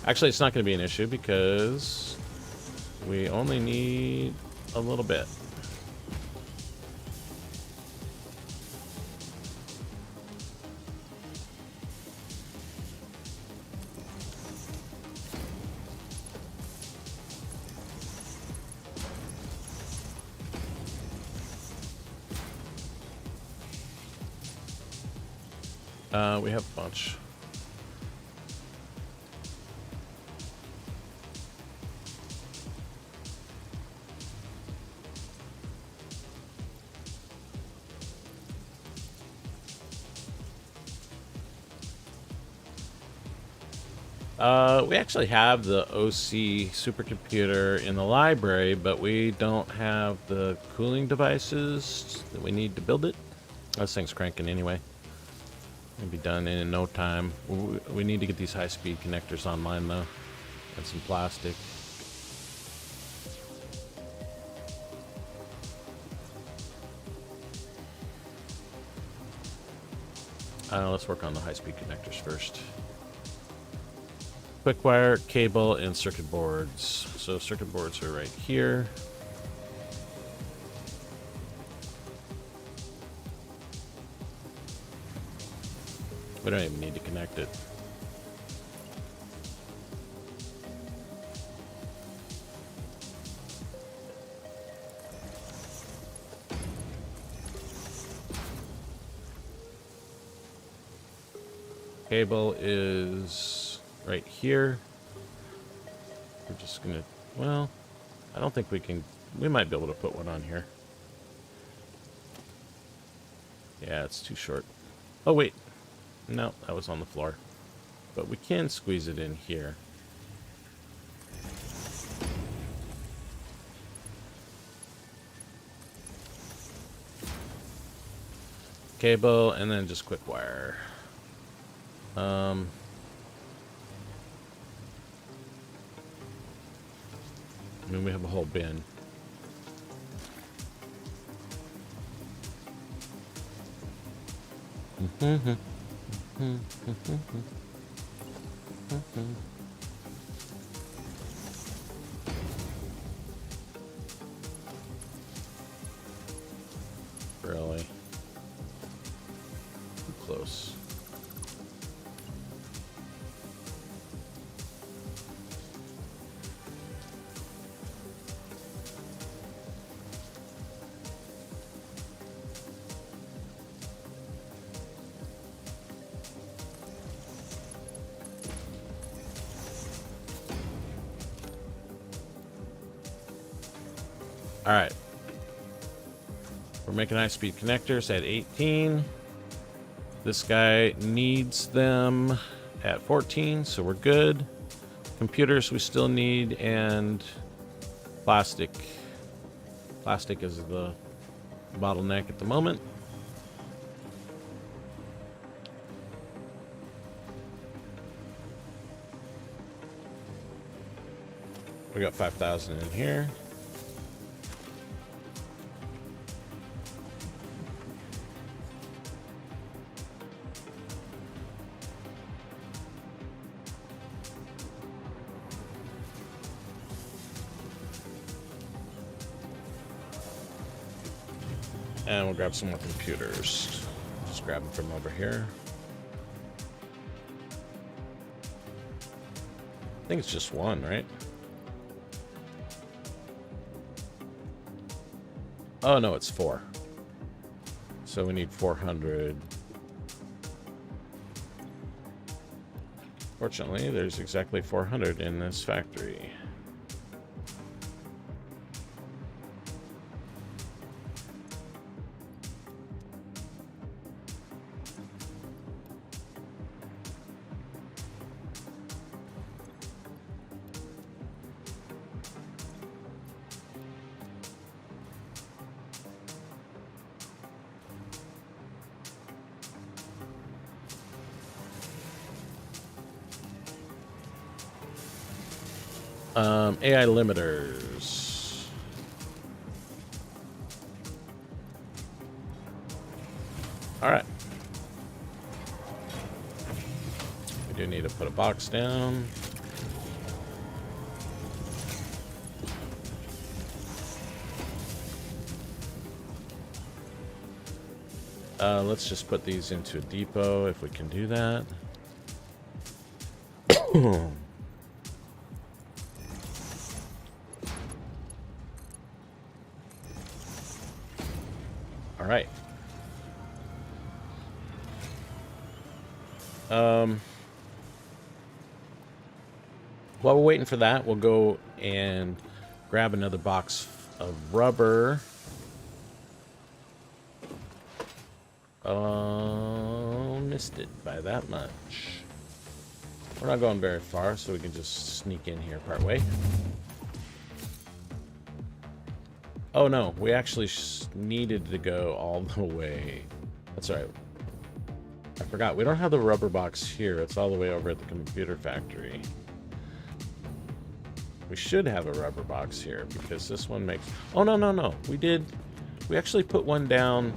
Actually, it's not going to be an issue because we only need a little bit. We have a bunch. We actually have the OC supercomputer in the library, but we don't have the cooling devices that we need to build it. This thing's cranking anyway. It'll be done in no time. We need to get these high-speed connectors online, though, and some plastic. Let's work on the high-speed connectors first. Quick wire, cable, and circuit boards. So circuit boards are right here. We don't even need to connect it. Cable is right here. We're just gonna, well, I don't think we can, we might be able to put one on here. Yeah, it's too short. Oh, wait. No, that was on the floor. But we can squeeze it in here. Cable, and then just quick wire. I mean, we have a whole bin. close. All right. We're making high-speed connectors at 18. This guy needs them at 14, so we're good. Computers we still need, and plastic. Plastic is the bottleneck at the moment. We got 5,000 in here. And we'll grab some more computers. Just grab them from over here. I think it's just one, right? Oh, no, it's 4. So we need 400. Fortunately, there's exactly 400 in this factory. AI limiters. All right. We do need to put a box down. Let's just put these into a depot if we can do that. All right. While we're waiting for that, we'll go and grab another box of rubber. Missed it by that much. We're not going very far, so we can just sneak in here part way. Oh no, we actually needed to go all the way. That's all right. I forgot, we don't have the rubber box here. It's all the way over at the computer factory. We should have a rubber box here because this one makes... Oh, no, no, no. We did... We actually put one down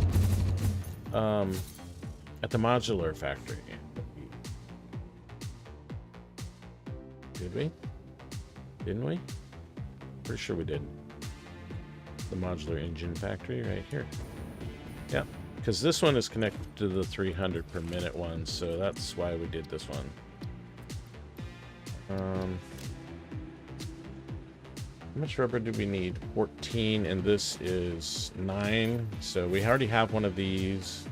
at the modular factory. Did we? Didn't we? Pretty sure we did. The modular engine factory right here. Yeah, because this one is connected to the 300 per minute one, so that's why we did this one. How much rubber do we need? 14, and this is 9. So we already have one of these.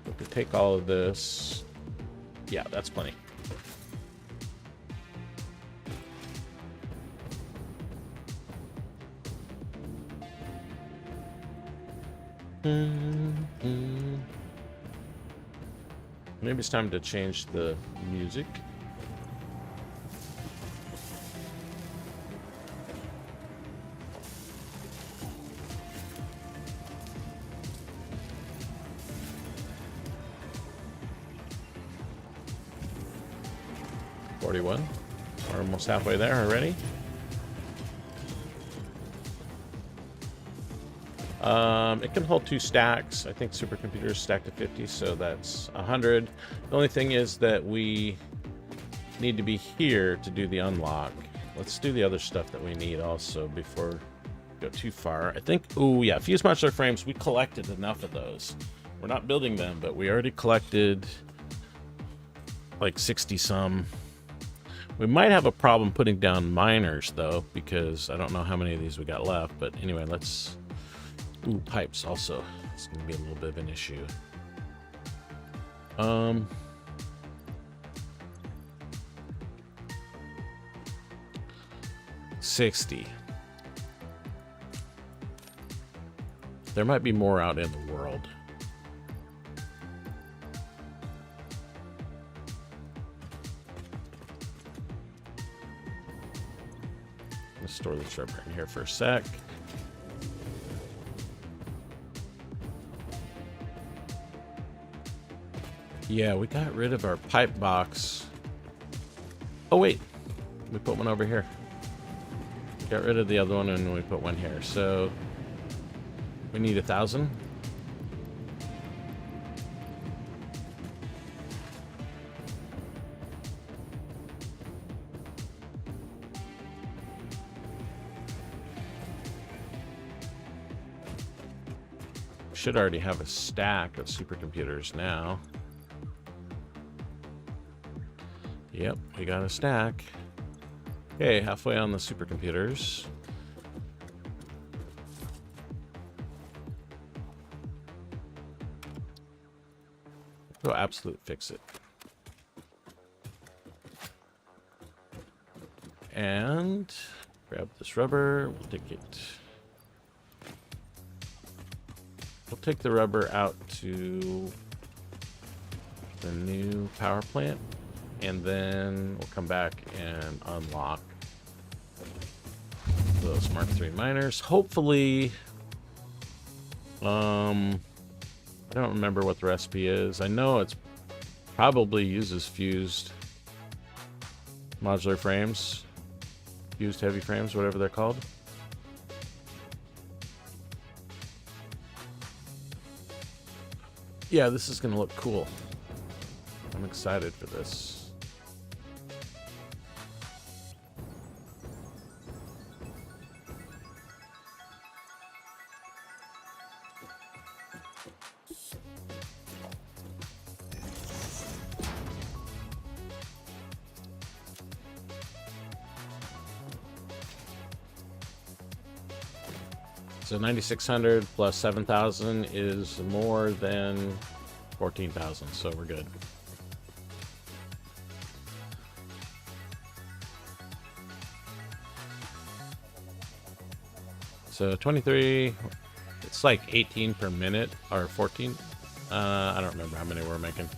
We could take all of this. Yeah, that's plenty. Maybe it's time to change the music. We're almost halfway there already. It can hold 2 stacks. I think supercomputer is stacked to 50, so that's 100. The only thing is that we need to be here to do the unlock. Let's do the other stuff that we need also before we go too far. I think, oh yeah, fuse modular frames, we collected enough of those. We're not building them, but we already collected like 60 some. We might have a problem putting down miners though, because I don't know how many of these we got left. But anyway, let's... Ooh, pipes also. It's gonna be a little bit of an issue. 60. There might be more out in the world. Let's store this rubber in here for a sec. Yeah, we got rid of our pipe box. Oh wait, we put one over here. Got rid of the other one and we put one here. So we need 1,000. Should already have a stack of supercomputers now. Yep, we got a stack. Okay, halfway on the supercomputers. Go absolute fix it. And grab this rubber, we'll take it. We'll take the rubber out to the new power plant, and then we'll come back and unlock those Mark III miners. Hopefully, I don't remember what the recipe is. I know it's probably uses fused modular frames, fused heavy frames, whatever they're called. Yeah, this is gonna look cool. I'm excited for this. So 9,600 plus 7,000 is more than 14,000, so we're good. So 23, it's like 18 per minute, or 14. I don't remember how many we're making.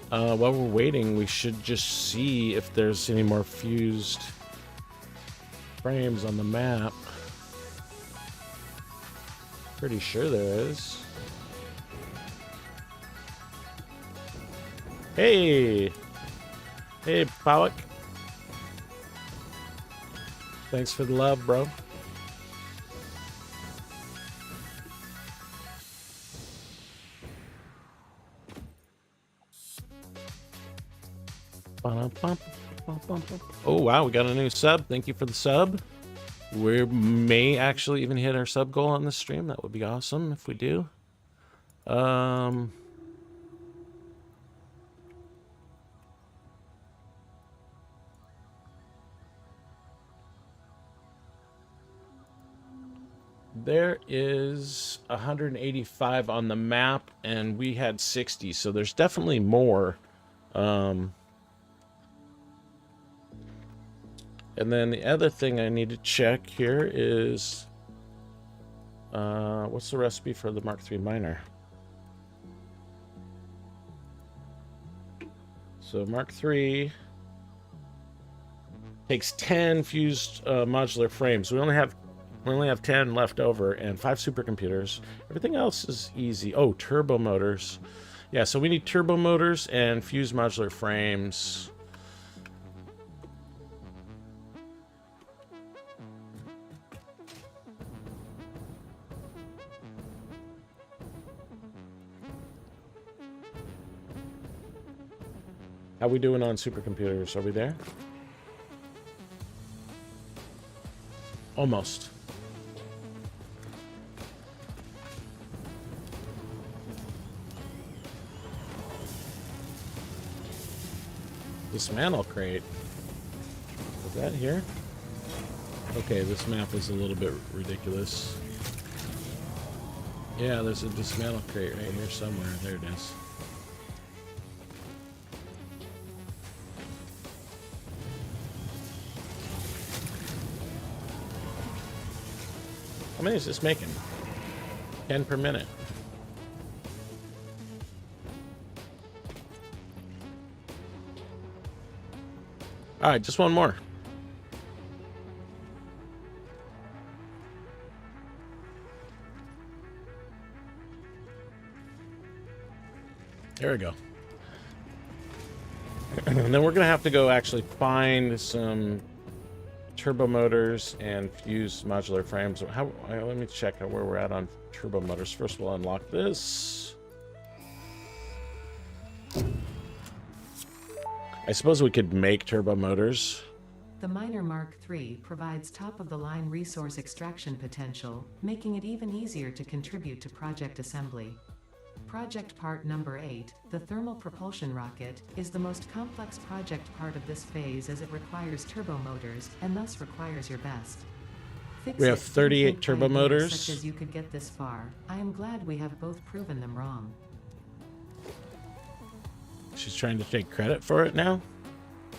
While we're waiting, we should just see if there's any more fused frames on the map. Pretty sure there is. Hey! Hey, Pollock. Thanks for the love, bro. Oh wow, we got a new sub. Thank you for the sub. We may actually even hit our sub goal on this stream. That would be awesome if we do. There is 185 on the map, and we had 60, so there's definitely more. And then the other thing I need to check here is, what's the recipe for the Mark III miner? So Mark III takes 10 fused modular frames. We only have 10 left over and 5 supercomputers. Everything else is easy. Oh, turbo motors. Yeah, so we need turbo motors and fused modular frames. How we doing on supercomputers? Are we there? Almost. Dismantle crate. Is that here? Okay, this map is a little bit ridiculous. Yeah, there's a dismantle crate right here somewhere. There it is. How many is this making? 10 per minute. Alright, just one more. There we go. And then we're going to have to go actually find some turbo motors and fuse modular frames. Let me check where we're at on turbo motors. First, we'll unlock this. I suppose we could make turbo motors. The Miner Mark III provides top-of-the-line resource extraction potential, making it even easier to contribute to project assembly. Project part number 8, the thermal propulsion rocket, is the most complex project part of this phase as it requires turbo motors, and thus requires your best. Fix We have it, 38 think turbo ideas motors. Such as you could get this far. I am glad we have both proven them wrong. She's trying to take credit for it now.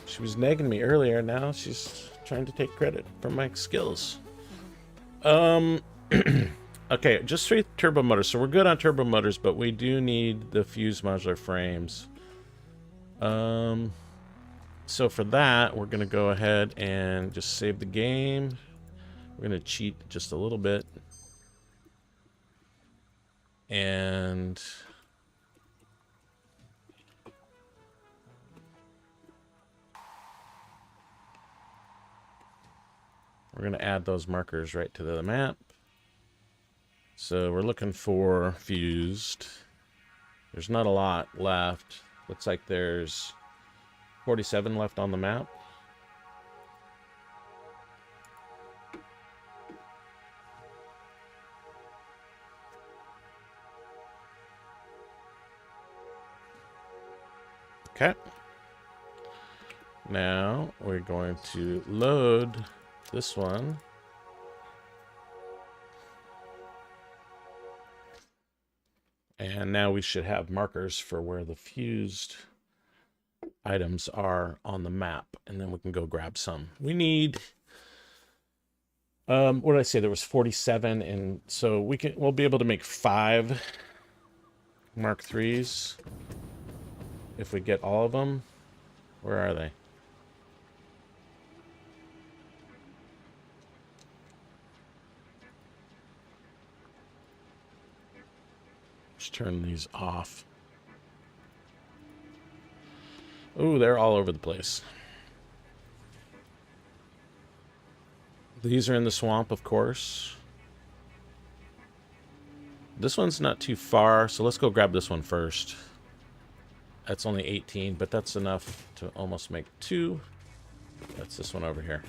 She was nagging me earlier. Now she's trying to take credit for my skills. Okay, just 3 turbo motors. So we're good on turbo motors, but we do need the fuse modular frames. So for that, we're going to go ahead and just save the game. We're going to cheat just a little bit. And we're going to add those markers right to the map. So we're looking for fused. There's not a lot left. Looks like there's 47 left on the map. Okay. Now we're going to load this one. And now we should have markers for where the fused items are on the map. And then we can go grab some. We need, what did I say? There was 47. And so we'll be able to make 5 Mark IIIs if we get all of them. Where are they? Just turn these off. Ooh, they're all over the place. These are in the swamp, of course. This one's not too far, so let's go grab this one first. That's only 18, but that's enough to almost make 2. That's this one over here.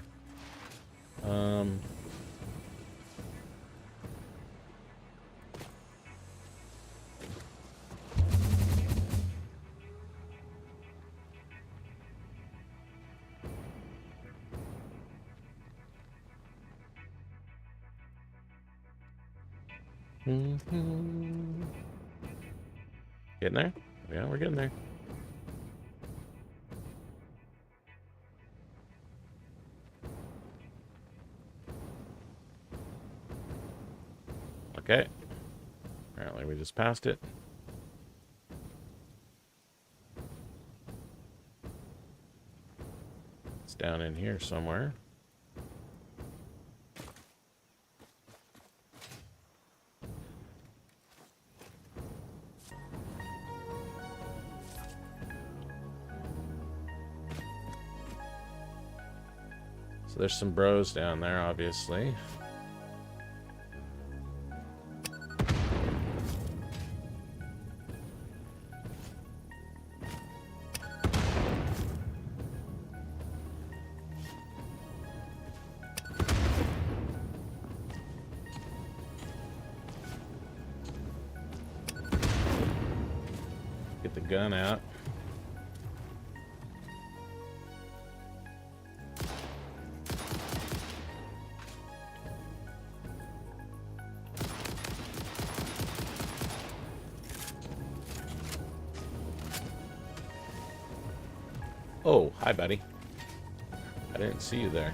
Getting there? Yeah, we're getting there. Okay. Apparently we just passed it. It's down in here somewhere. So there's some bros down there, obviously. the gun out. Oh, hi, buddy. I didn't see you there.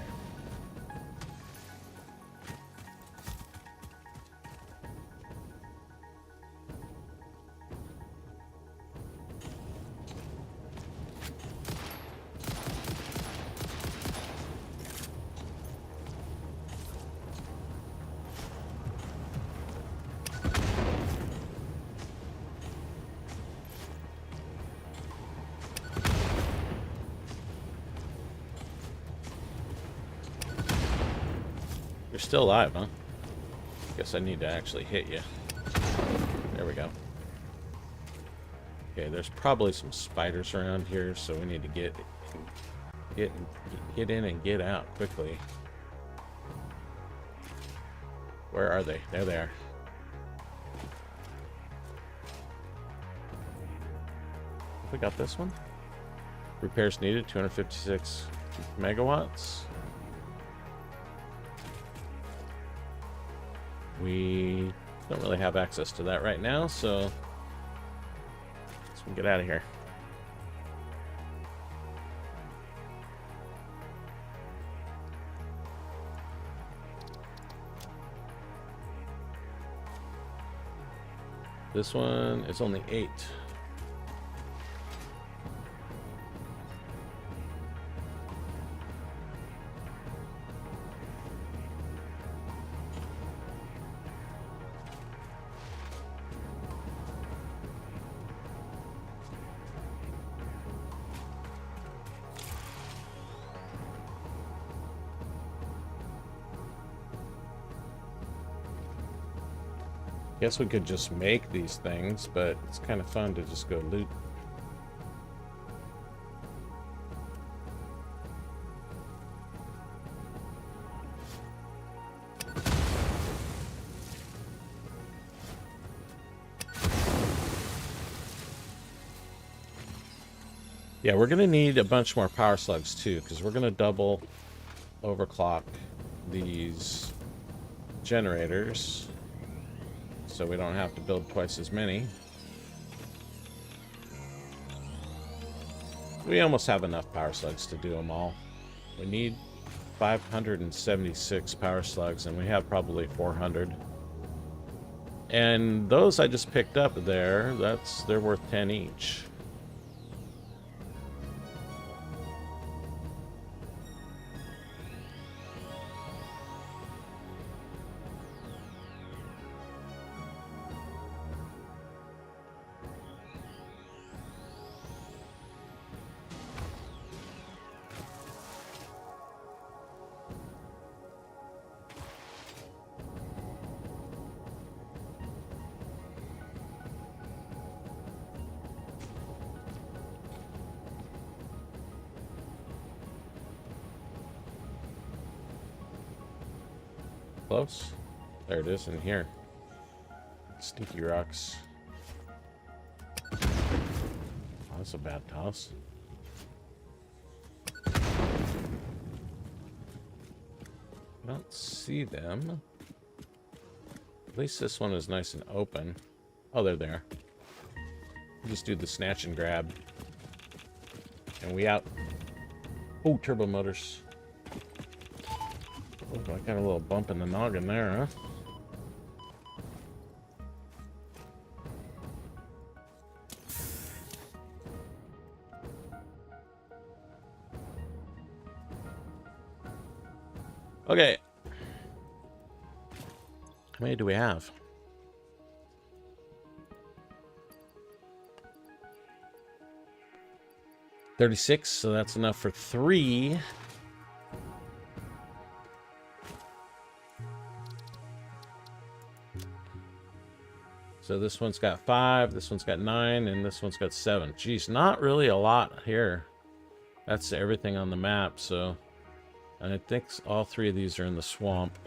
You're still alive, huh? Guess I need to actually hit you. There we go. Okay, there's probably some spiders around here, so we need to get in and get out quickly. Where are they? There they are. We got this one. Repairs needed, 256 megawatts. We don't really have access to that right now, so let's get out of here. This one is only 8. Guess we could just make these things, but it's kind of fun to just go loot. Yeah, we're going to need a bunch more power slugs too, because we're going to double overclock these generators, so we don't have to build twice as many. We almost have enough power slugs to do them all. We need 576 power slugs, and we have probably 400. And those I just picked up there, they're worth 10 each. Close. There it is in here. Stinky rocks. Oh, that's a bad toss. I don't see them. At least this one is nice and open. Oh, they're there. Just do the snatch and grab. And we out. Oh, turbo motors. Oh, I got a little bump in the noggin there, huh? Okay. How many do we have? 36, so that's enough for 3. So this one's got 5, this one's got 9, and this one's got 7. Geez, not really a lot here. That's everything on the map, so... And I think all 3 of these are in the swamp.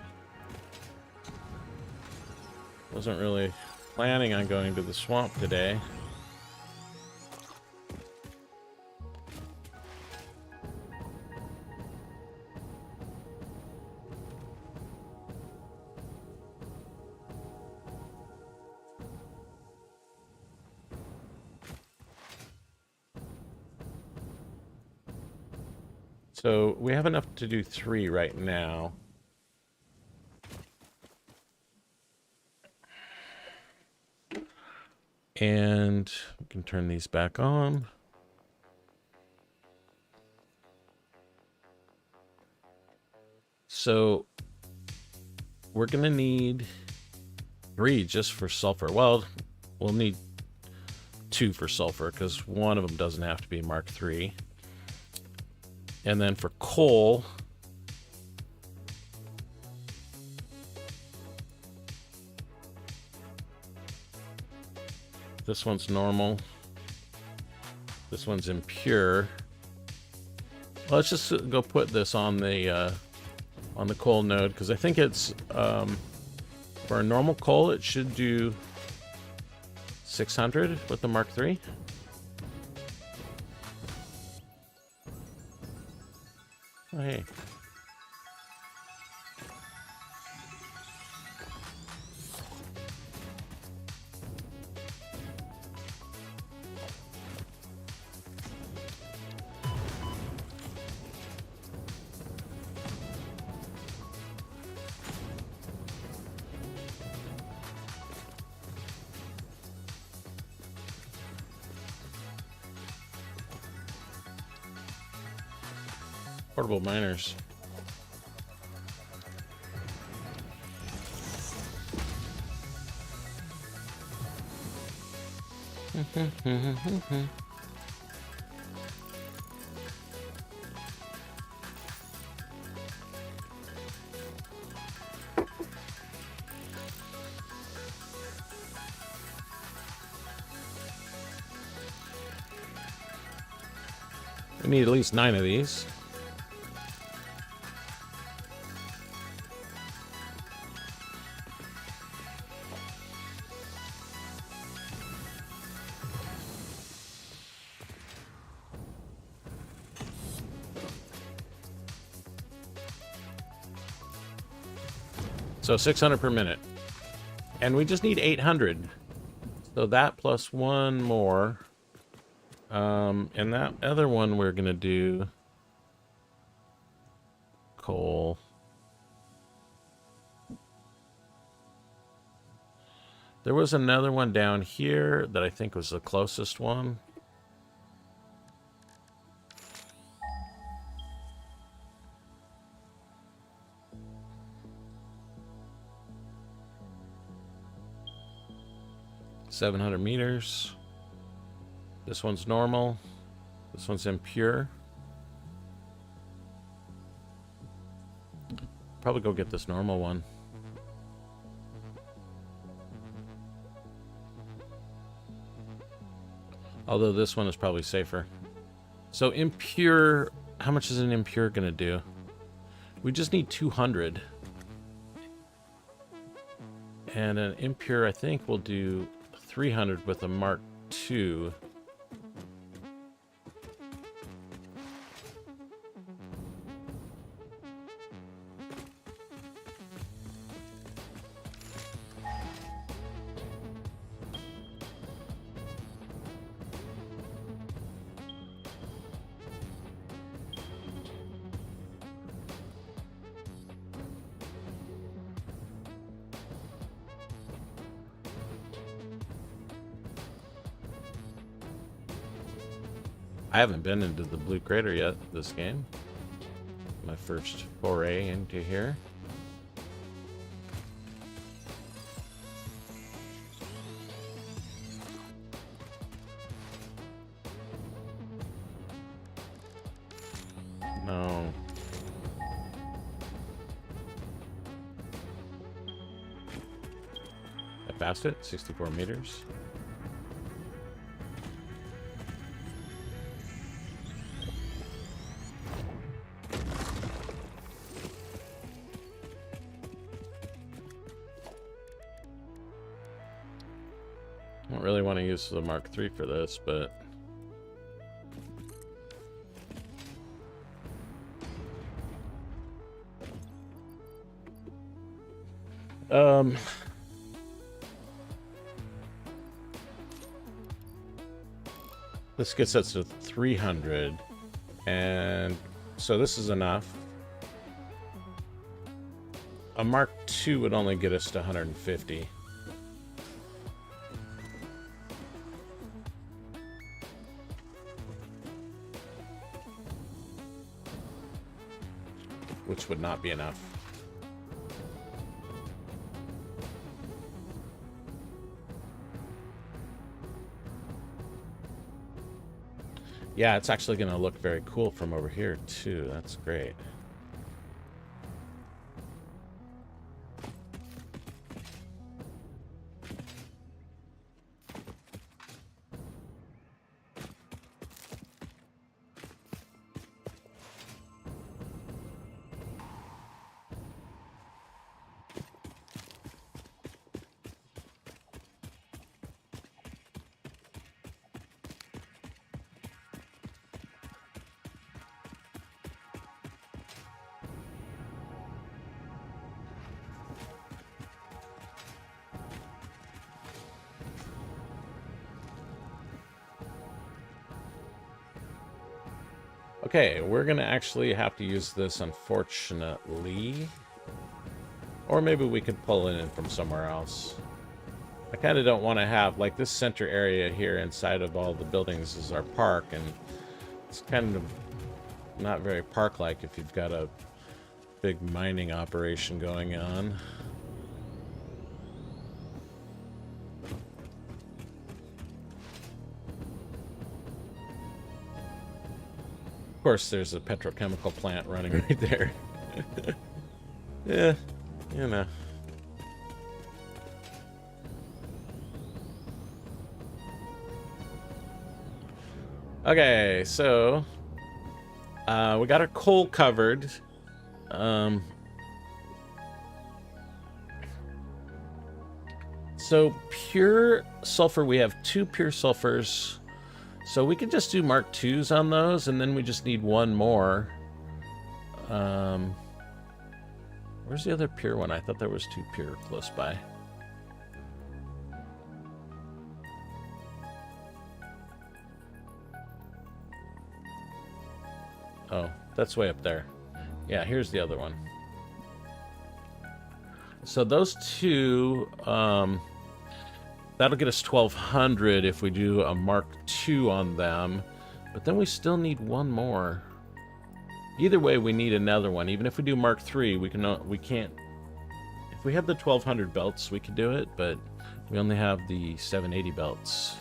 Wasn't really planning on going to the swamp today. So we have enough to do 3 right now. And we can turn these back on. So we're going to need 3 just for sulfur. Well, we'll need 2 for sulfur because one of them doesn't have to be Mark III. And then for coal, this one's normal. This one's impure. Let's just go put this on the coal node because I think it's for a normal coal it should do 600 with the Mark III. Oh, hey. Portable miners. We need at least 9 of these. So 600 per minute. And we just need 800. So that plus 1 more. And that other one we're going to do coal. There was another one down here that I think was the closest one. $700 meters. This one's normal. This one's impure. Probably go get this normal one. Although this one is probably safer. So impure, how much is an impure gonna do? We just need 200. And an impure, I think, will do 300 with a Mark II. I haven't been into the Blue Crater yet this game. My first foray into here. No. I passed it, 64 meters. I don't really want to use the Mark III for this, but this gets us to 300, and So this is enough. A Mark II would only get us to 150. Which would not be enough. Yeah, it's actually going to look very cool from over here, too. That's great. Okay, we're gonna actually have to use this, unfortunately. Or maybe we could pull it in from somewhere else. I kind of don't want to have, like, this center area here inside of all the buildings is our park, and it's kind of not very park-like if you've got a big mining operation going on. Of course, there's a petrochemical plant running right there. Yeah, you know. Okay, so we got our coal covered. So pure sulfur, we have 2 pure sulfurs. So we could just do Mark IIs on those, and then we just need 1 more. Where's the other pure one? I thought there was 2 pure close by. Oh, that's way up there. Yeah, here's the other one. So those 2, that'll get us 1200 if we do a Mark II on them. But then we still need 1 more. Either way, we need another one. Even if we do Mark III, we can't. If we had the 1200 belts, we could do it, but we only have the 780 belts.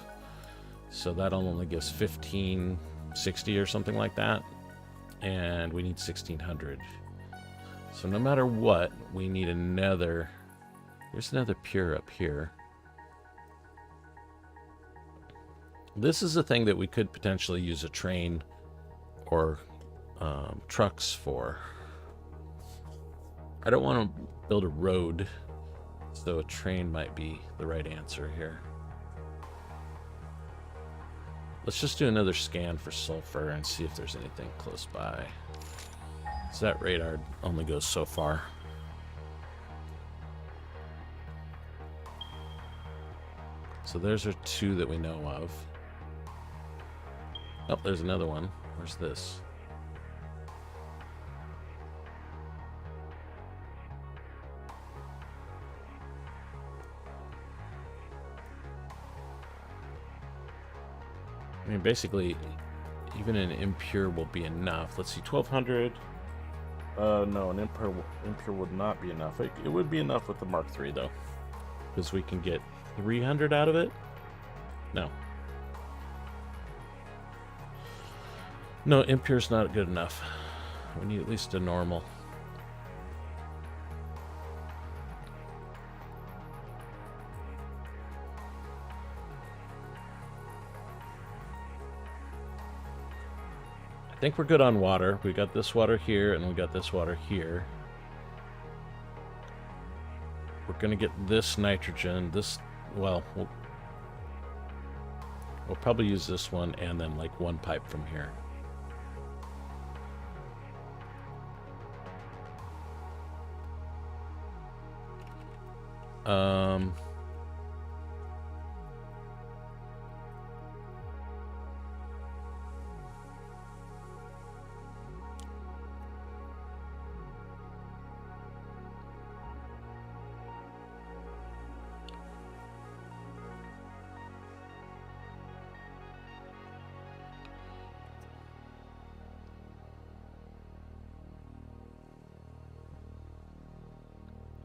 So that'll only give us 1560 or something like that. And we need 1600. So no matter what, we need another. There's another pure up here. This is a thing that we could potentially use a train or trucks for. I don't want to build a road, so a train might be the right answer here. Let's just do another scan for sulfur and see if there's anything close by. So that radar only goes so far. So there's our 2 that we know of. Oh, there's another one. Where's this? I mean, basically, even an impure will be enough. Let's see, 1200. No, an impure would not be enough. It would be enough with the Mark III, though. Because we can get 300 out of it? No. No, impure's not good enough. We need at least a normal. I think we're good on water. We got this water here, and we got this water here. We're gonna get this nitrogen. Well, we'll probably use this one, and then like 1 pipe from here.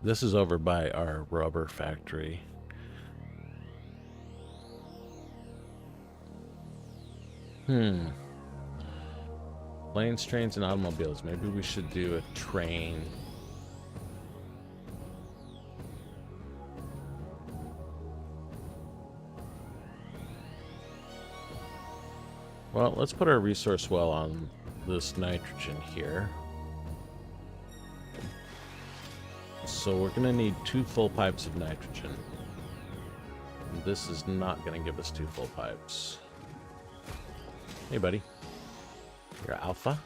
This is over by our rubber factory. Planes, trains, and automobiles. Maybe we should do a train. Well, let's put our resource well on this nitrogen here. So we're going to need 2 full pipes of nitrogen. And this is not going to give us 2 full pipes. Hey, buddy. You're alpha?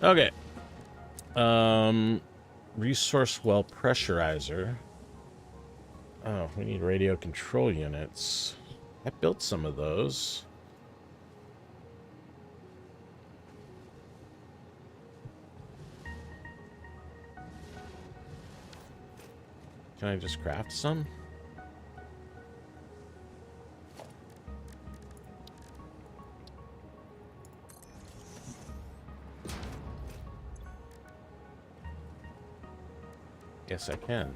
Okay. Resource well pressurizer. Oh, we need radio control units. I built some of those. Can I just craft some? Yes, I can.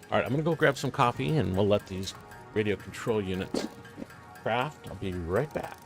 All right, I'm gonna go grab some coffee and we'll let these radio control units craft. I'll be right back.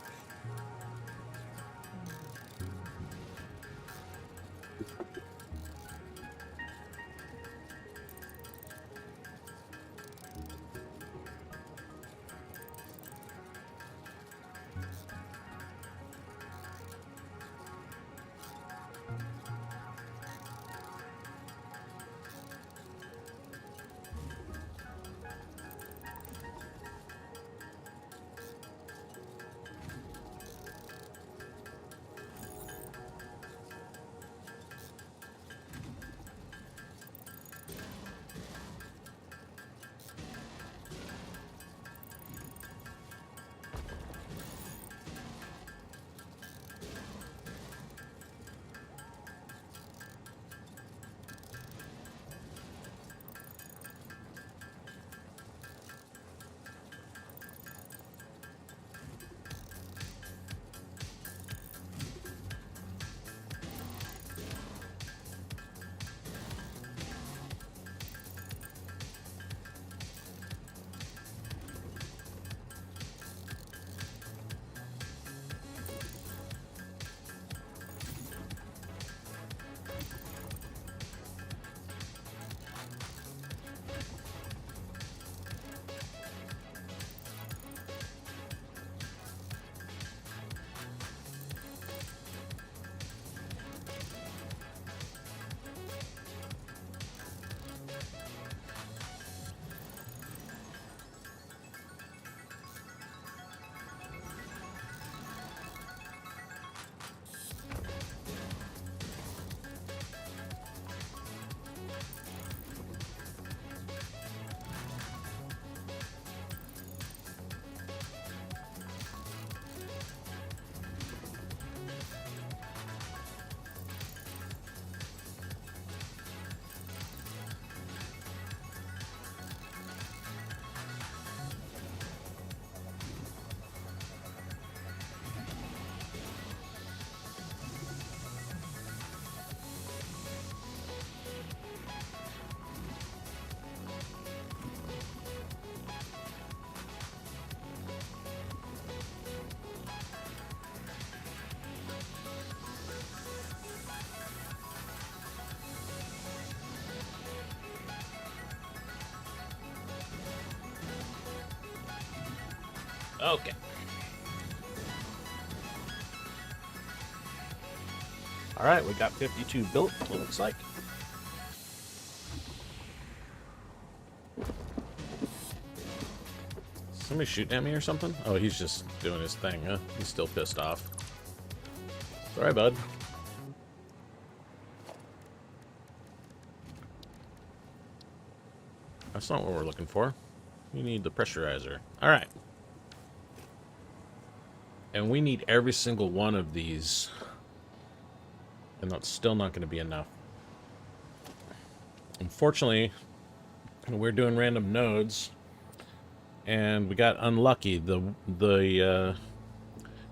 Okay. All right, we got 52 built, it looks like. Somebody shooting at me or something? Oh, he's just doing his thing, huh? He's still pissed off. Sorry, bud. That's not what we're looking for. We need the pressurizer. Alright. And we need every single one of these. And that's still not going to be enough. Unfortunately, we're doing random nodes. And we got unlucky. The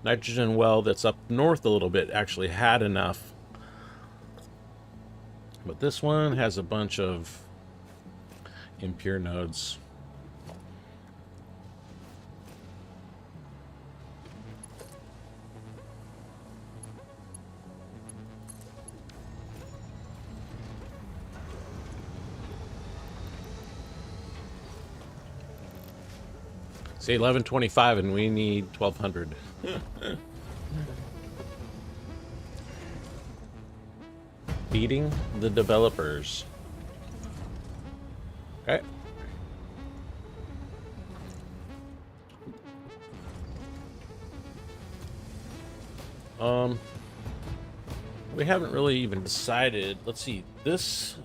nitrogen well that's up north a little bit actually had enough. But this one has a bunch of impure nodes. Say 1125 and we need 1200. Beating the developers. Okay. We haven't really even decided. Let's see. The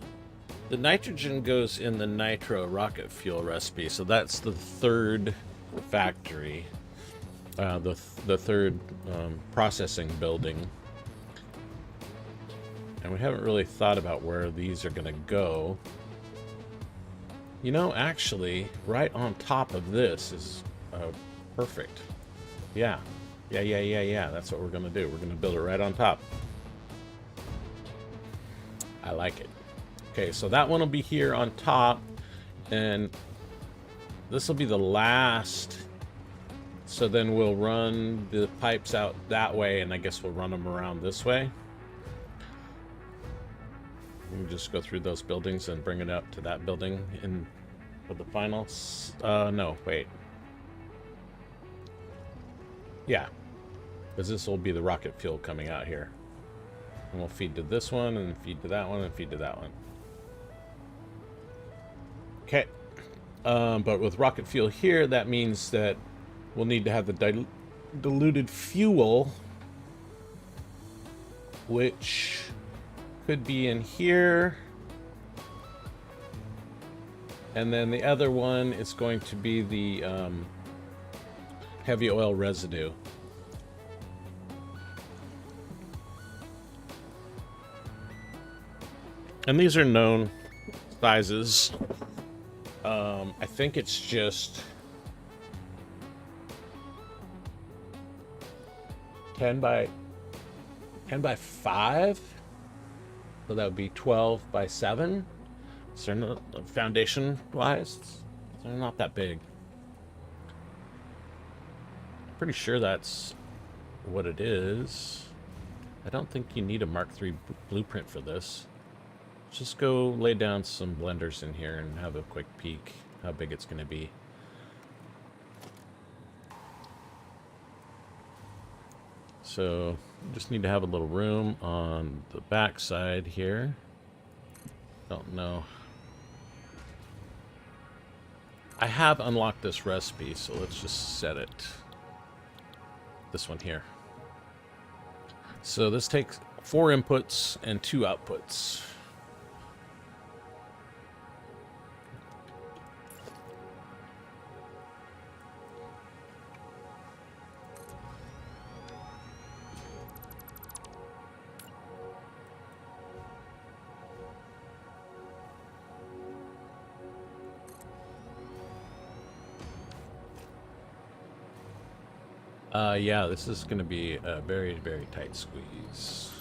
nitrogen goes in the nitro rocket fuel recipe, so that's the third factory, the third processing building. And we haven't really thought about where these are going to go. You know, actually, right on top of this is perfect. Yeah. That's what we're going to do. We're going to build it right on top. I like it. Okay, so that one will be here on top. And this will be the last. So then we'll run the pipes out that way, and I guess we'll run them around this way. We can just go through those buildings and bring it up to that building in for the finals. No, wait. Yeah, because this will be the rocket fuel coming out here. And we'll feed to this one, and feed to that one, and feed to that one. Okay. But with rocket fuel here, that means that we'll need to have the diluted fuel, which could be in here. And then the other one is going to be the heavy oil residue. And these are known sizes. I think it's just 10 by 5. So that would be 12 by 7. So they're not, foundation-wise, they're not that big. Pretty sure that's what it is. I don't think you need a Mark III blueprint for this. Just go lay down some blenders in here and have a quick peek how big it's going to be. So just need to have a little room on the back side here. Don't know. I have unlocked this recipe, so let's just set it. This one here. So this takes 4 inputs and 2 outputs. Yeah, this is going to be a very, very tight squeeze.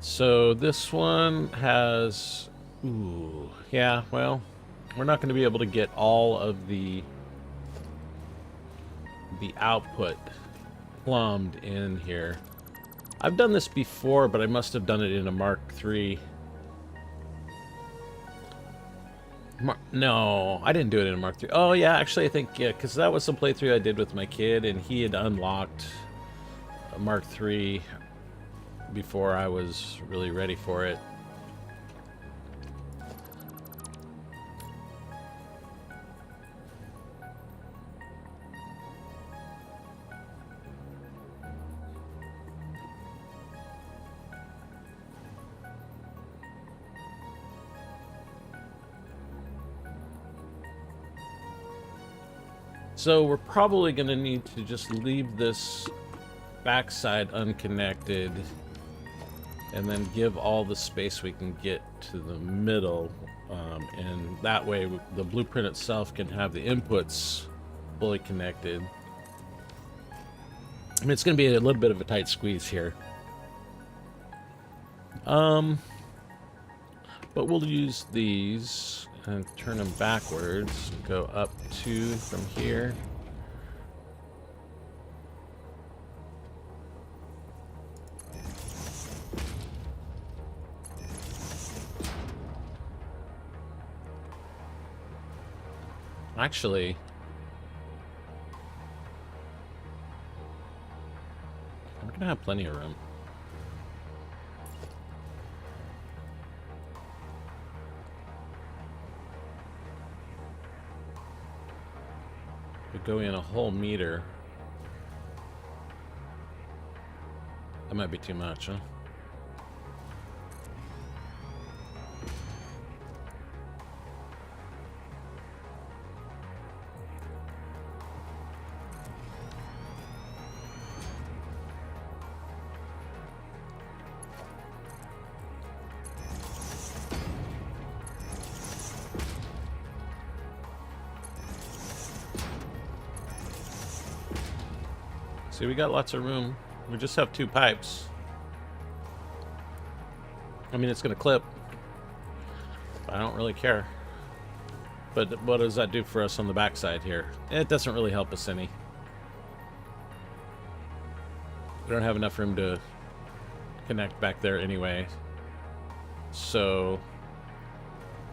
So this one has... Ooh, yeah, well, we're not going to be able to get all of the output plumbed in here. I've done this before, but I must have done it in a Mark III. No, I didn't do it in a Mark III. Oh, yeah, actually, I think, yeah, because that was some playthrough I did with my kid, and he had unlocked Mark III before I was really ready for it. So we're probably going to need to just leave this backside unconnected and then give all the space we can get to the middle, and that way the blueprint itself can have the inputs fully connected. I mean, it's going to be a little bit of a tight squeeze here, but we'll use these and turn them backwards, go up 2 from here. Actually, I'm gonna have plenty of room. Go in a whole meter. That might be too much, huh? See, we got lots of room. We just have 2 pipes. I mean, it's gonna clip. I don't really care. But what does that do for us on the backside here? It doesn't really help us any. We don't have enough room to connect back there anyway. So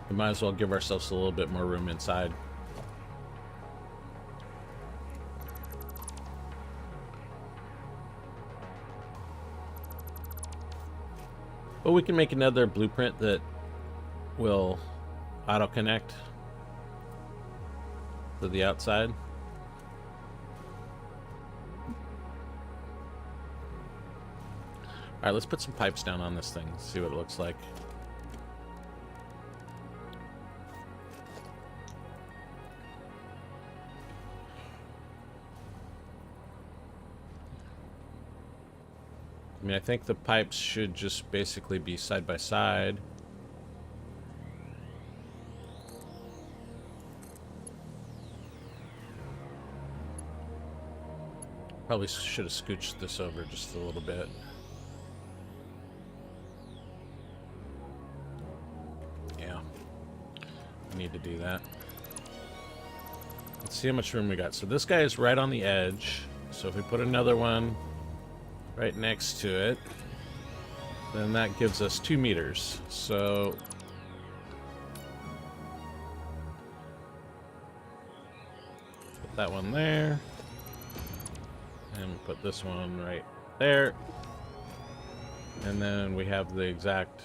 we might as well give ourselves a little bit more room inside. But we can make another blueprint that will auto-connect to the outside. Alright, let's put some pipes down on this thing, see what it looks like. I mean, I think the pipes should just basically be side by side. Probably should have scooched this over just a little bit. Yeah, I need to do that. Let's see how much room we got. So this guy is right on the edge. So if we put another one right next to it, then that gives us 2 meters. So put that one there, and put this one right there, and then we have the exact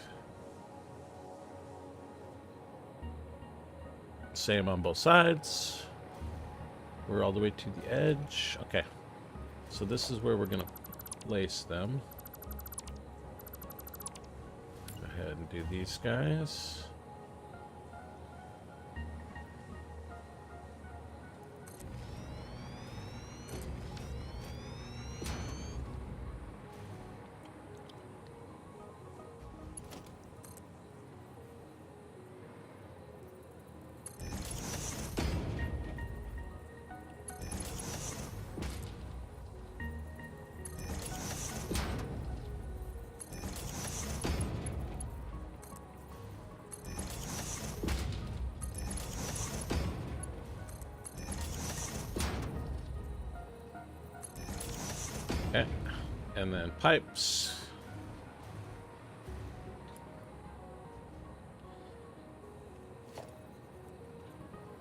same on both sides. We're all the way to the edge. Okay, so this is where we're gonna place them. Go ahead and do these guys. Okay, and then pipes.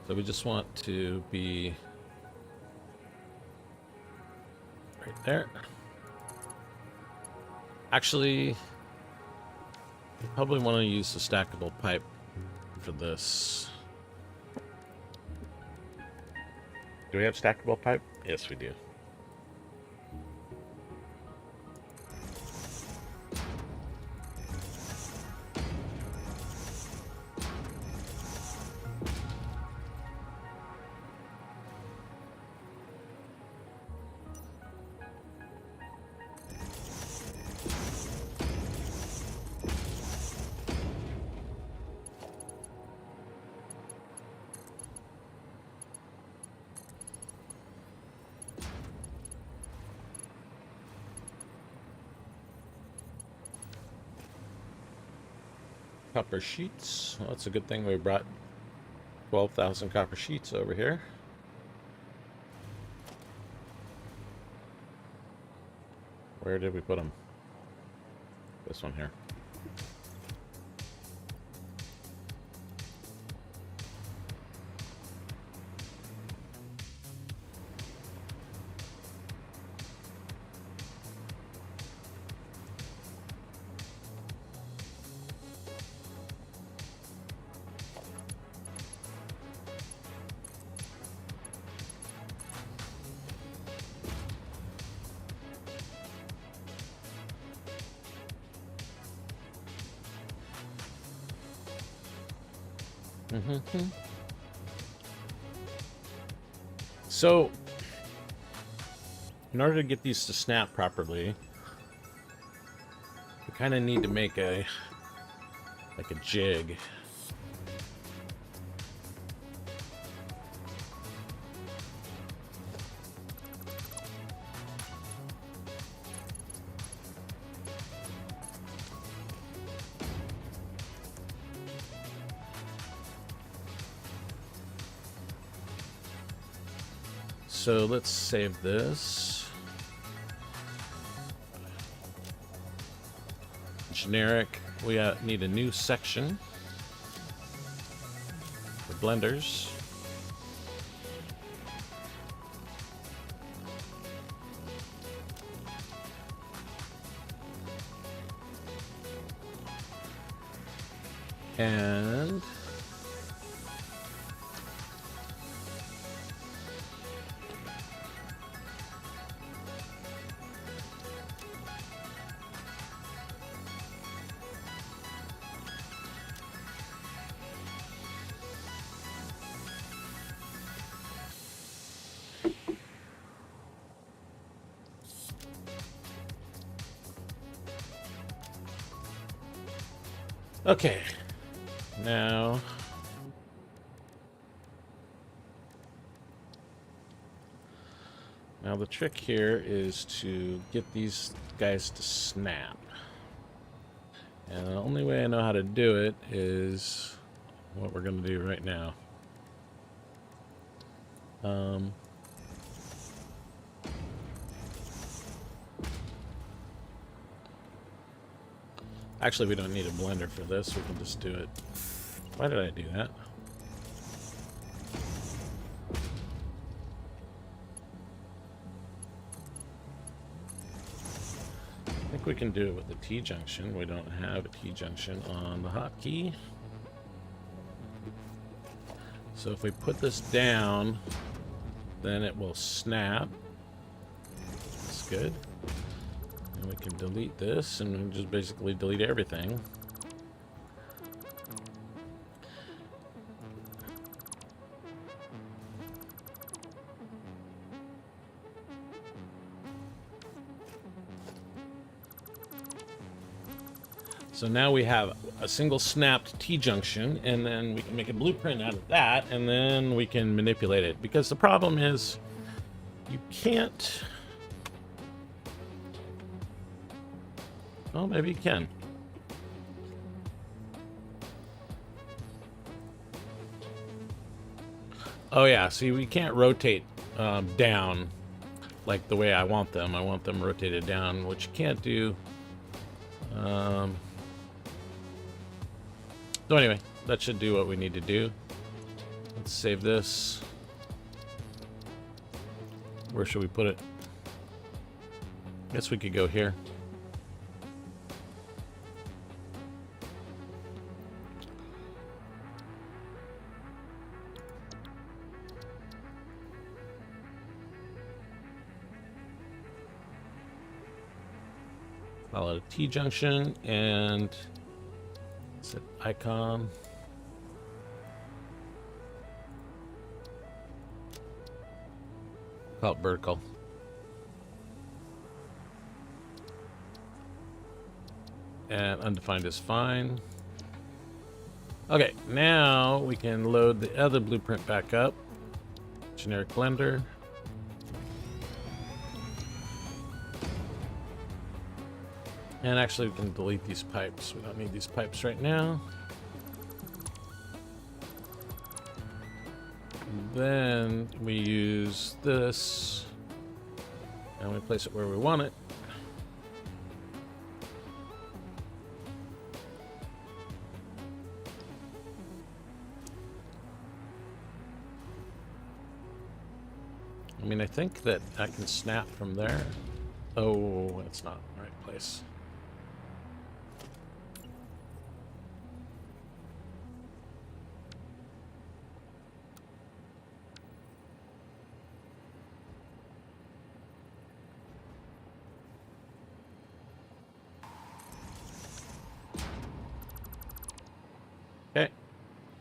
So we just want to be right there. Actually, you probably want to use the stackable pipe for this. Do we have stackable pipe? Yes, we do. Copper sheets. Well, that's a good thing we brought 12,000 copper sheets over here. Where did we put them? This one here. So, in order to get these to snap properly, we kind of need to make a jig. So let's save this. Generic. We need a new section for blenders. And okay, now the trick here is to get these guys to snap. And the only way I know how to do it is what we're going to do right now. Actually, we don't need a blender for this. We can just do it. Why did I do that? I think we can do it with the T-junction. We don't have a T-junction on the hotkey. So if we put this down, then it will snap. That's good. And we can delete this and we can just basically delete everything. So now we have a single snapped T-junction, and then we can make a blueprint out of that, and then we can manipulate it. Because the problem is, you can't... Well, maybe you can. Oh yeah, see, we can't rotate down like the way I want them. I want them rotated down, which you can't do. So anyway, that should do what we need to do. Let's save this. Where should we put it? Guess we could go here. Call it a T-junction and set icon. Call it vertical. And undefined is fine. Okay, now we can load the other blueprint back up. Generic blender. And actually we can delete these pipes. We don't need these pipes right now. Then we use this and we place it where we want it. I mean, I think that I can snap from there. Oh, that's not the right place. Okay,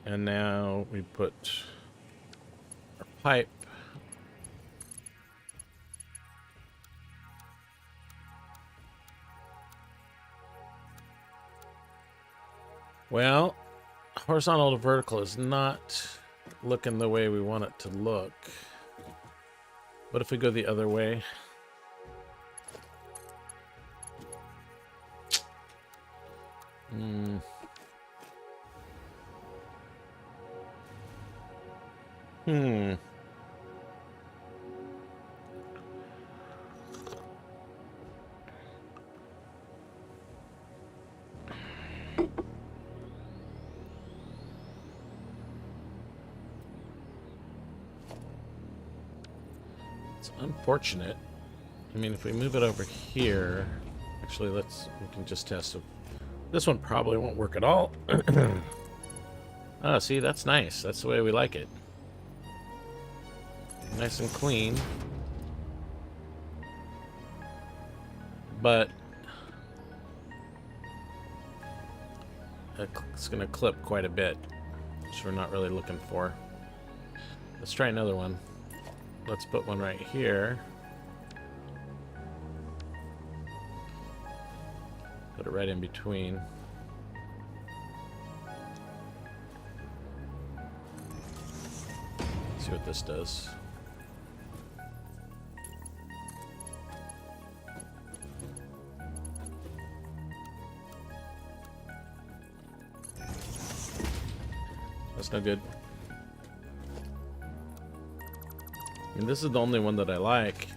and now we put our pipe. Well, horizontal to vertical is not looking the way we want it to look. What if we go the other way? Hmm. It's unfortunate. I mean, if we move it over here, actually, we can just test it. This one probably won't work at all. Oh, see, that's nice. That's the way we like it. Nice and clean. But it's going to clip quite a bit, which we're not really looking for. Let's try another one. Let's put one right here. Put it right in between. See what this does. That's no good. I mean, this is the only one that I like.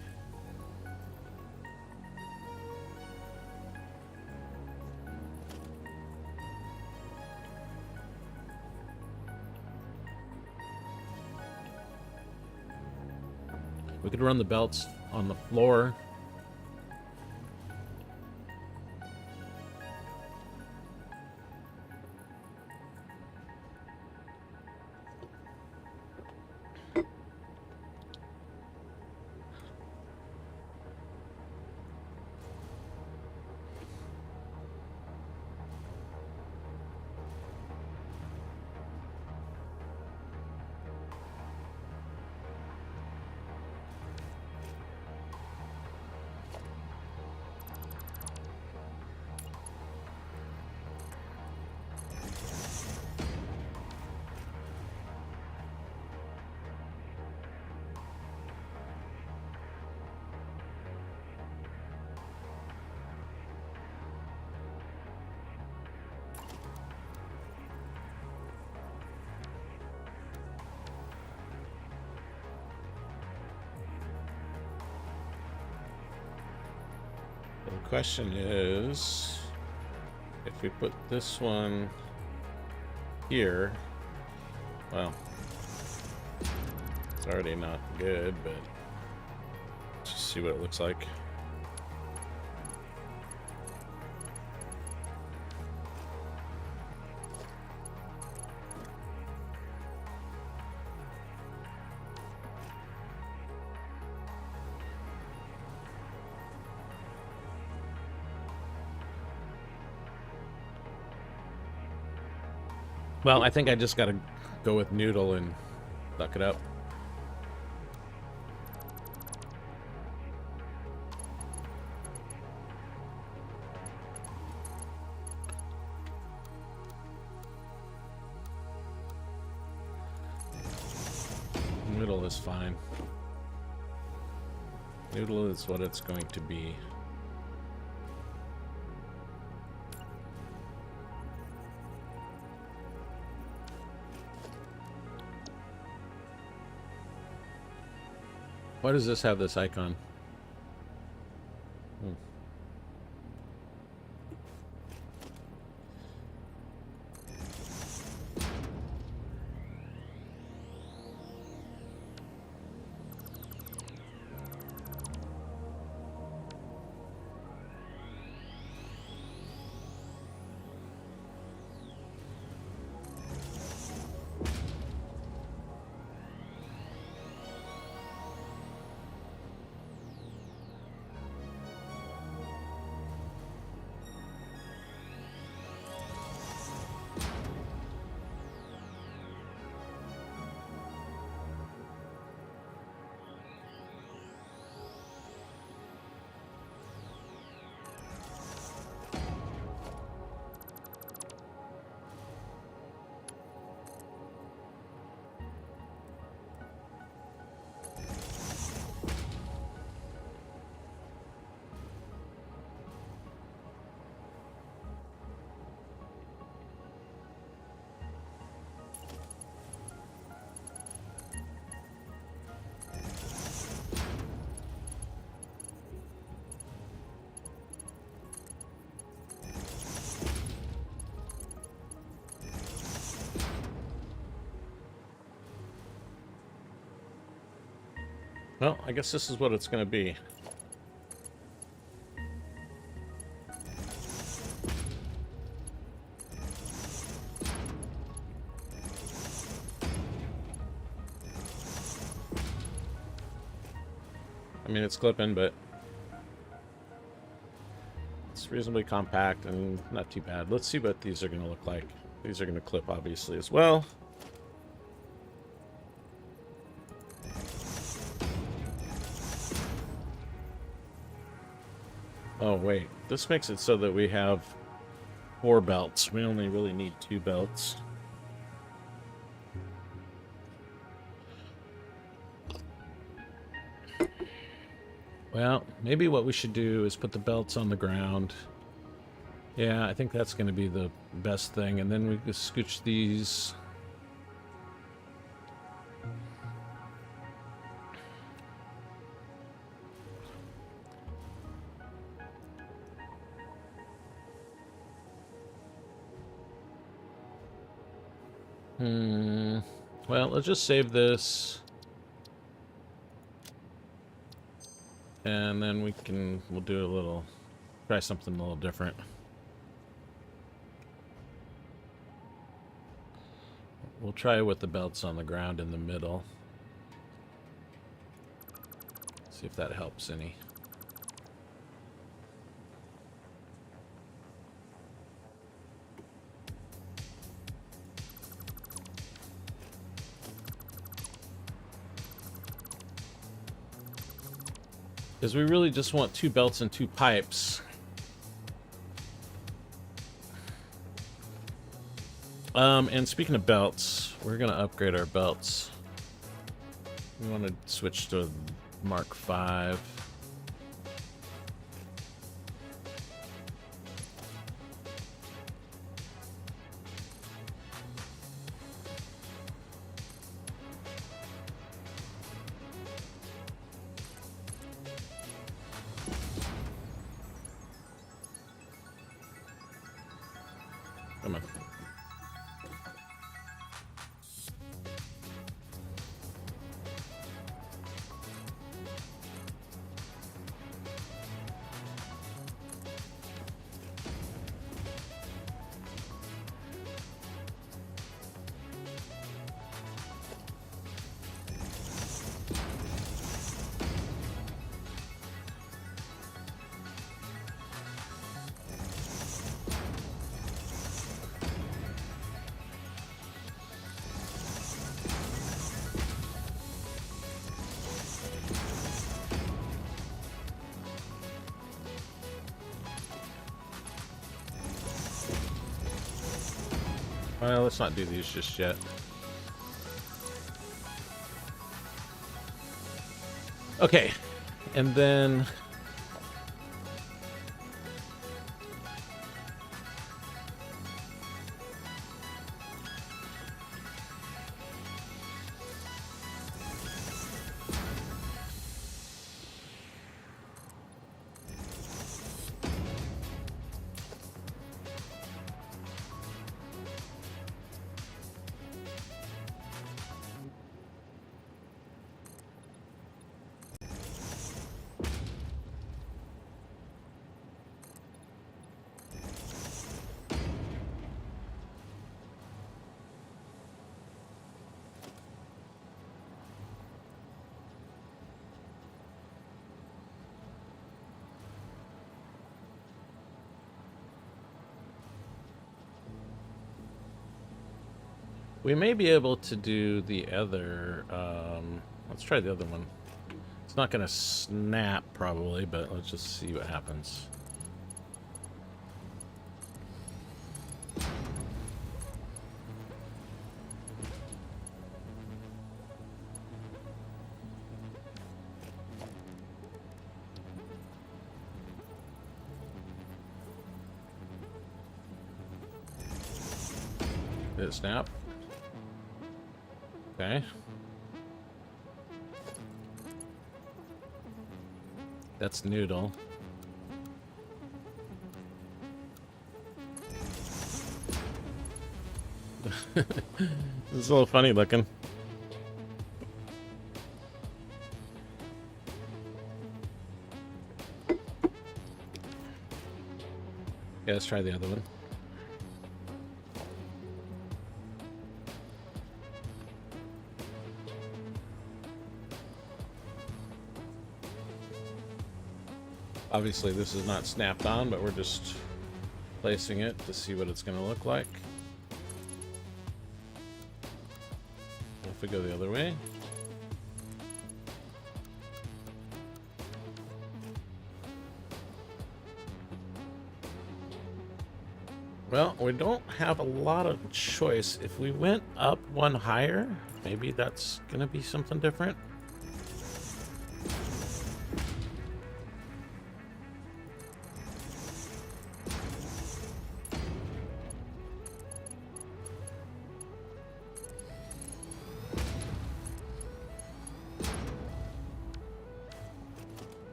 We could run the belts on the floor. The question is, if we put this one here, well, it's already not good, but let's just see what it looks like. Well, I think I just gotta go with Noodle and suck it up. Noodle is fine. Noodle is what it's going to be. Why does this have this icon? Well, I guess this is what it's going to be. I mean, it's clipping, but it's reasonably compact and not too bad. Let's see what these are going to look like. These are going to clip, obviously, as well. Oh, wait. This makes it so that we have 4 belts. We only really need 2 belts. Well, maybe what we should do is put the belts on the ground. Yeah, I think that's going to be the best thing. And then we can scooch these. Well, let's just save this. And then we'll do try something a little different. We'll try with the belts on the ground in the middle. See if that helps any. Because we really just want 2 belts and 2 pipes. And speaking of belts, we're going to upgrade our belts. We want to switch to Mark 5. Come on. Well, let's not do these just yet. Okay, and then we may be able to do the other. Let's try the other one. It's not going to snap probably, but let's just see what happens. Did it snap? Okay. That's Noodle. This is a little funny looking. Yeah, let's try the other one. Obviously this is not snapped on, but we're just placing it to see what it's going to look like. If we go the other way. Well, we don't have a lot of choice. If we went up one higher, maybe that's going to be something different.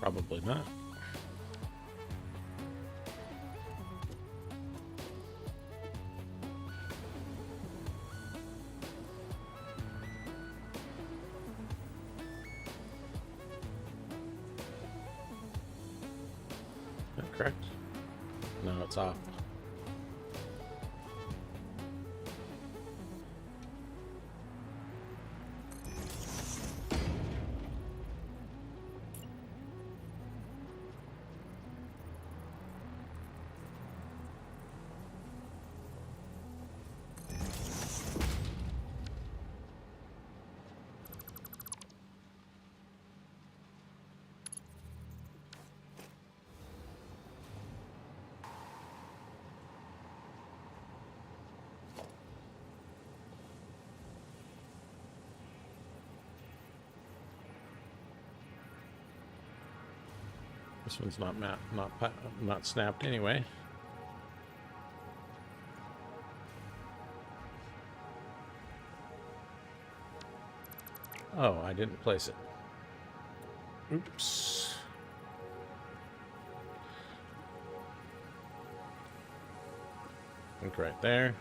Probably not. Is that correct? No, it's off. This one's not snapped anyway. Oh, I didn't place it. Oops. I think right there.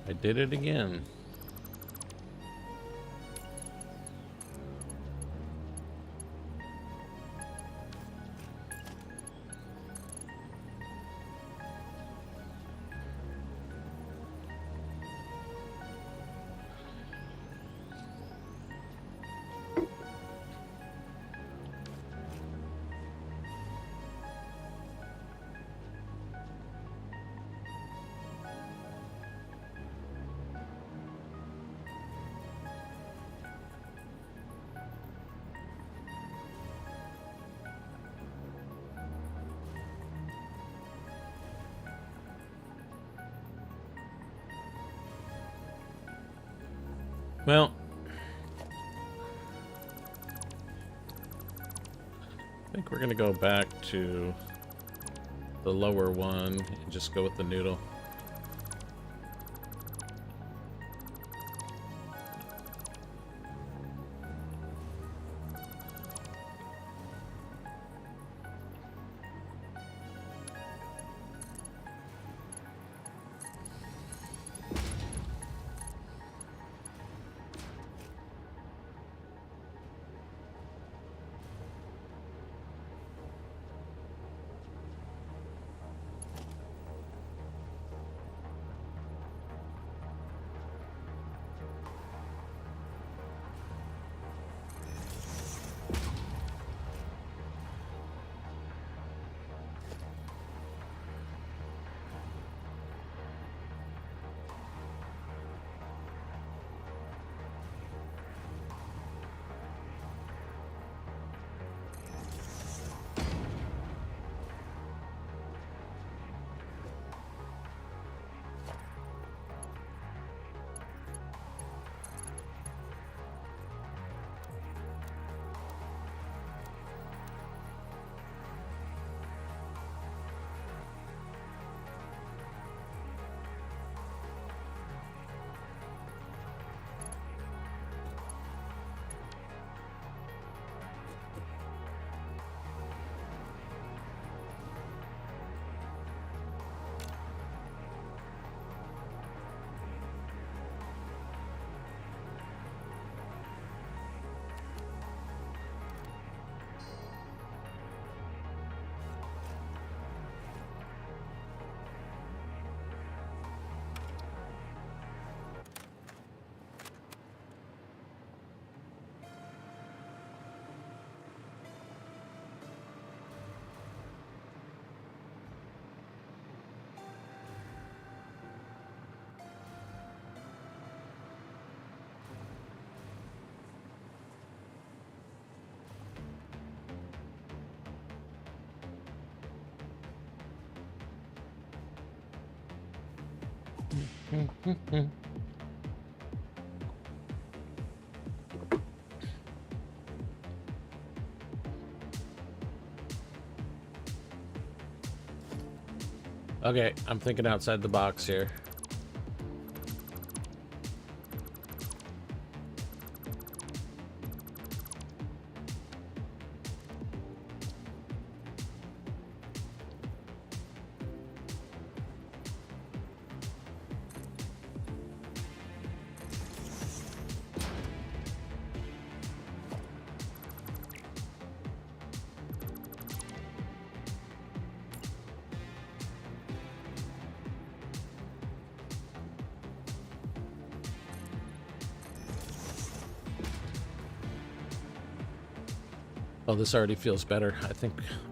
I did it again. Well, I think we're gonna go back to the lower one and just go with the noodle. Okay, I'm thinking outside the box here. Oh, this already feels better. I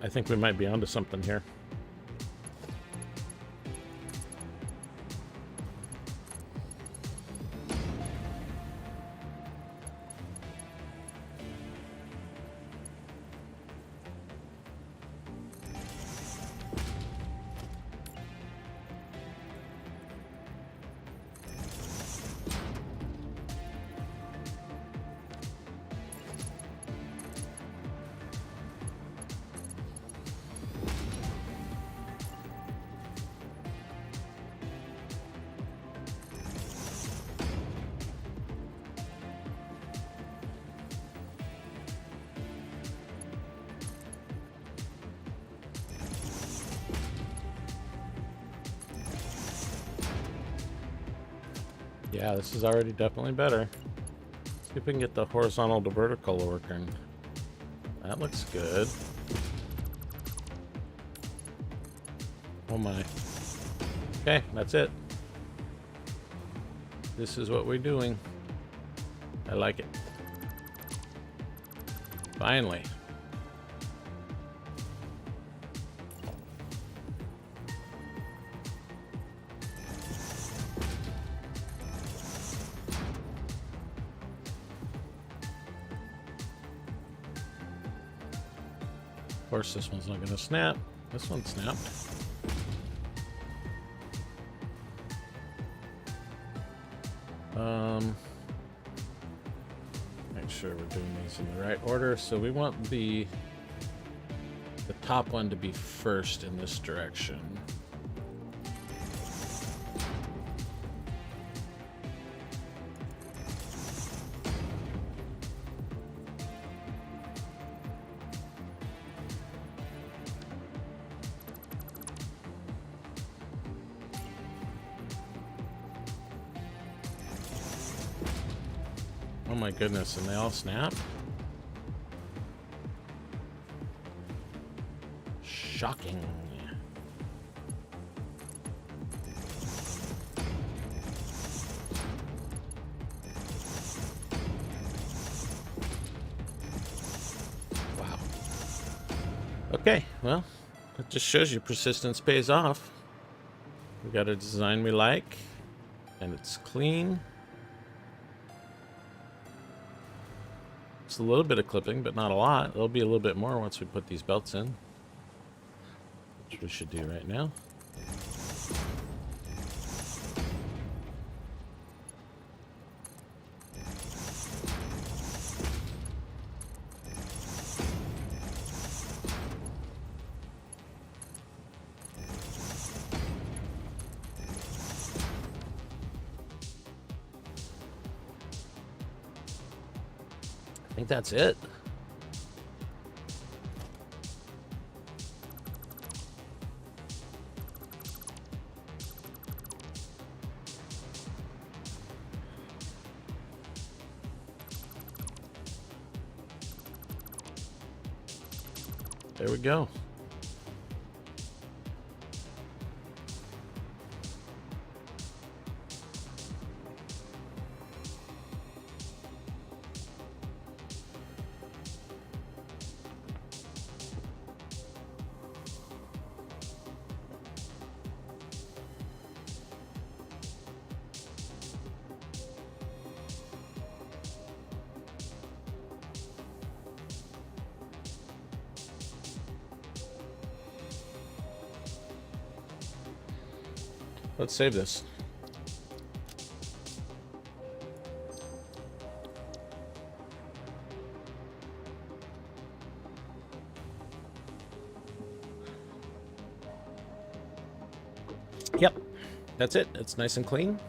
think we might be onto something here. Yeah, this is already definitely better. See if we can get the horizontal to vertical working. That looks good. Oh my. Okay, that's it. This is what we're doing. I like it. Finally. Of course, this one's not going to snap. This one snapped. Make sure we're doing these in the right order. So we want the top one to be first in this direction. Oh my goodness, and they all snap? Shocking. Wow. Okay, well, that just shows you persistence pays off. We got a design we like, and it's clean. It's a little bit of clipping, but not a lot. There'll be a little bit more once we put these belts in, which we should do right now. I think that's it. There we go. Let's save this. Yep, that's it. It's nice and clean.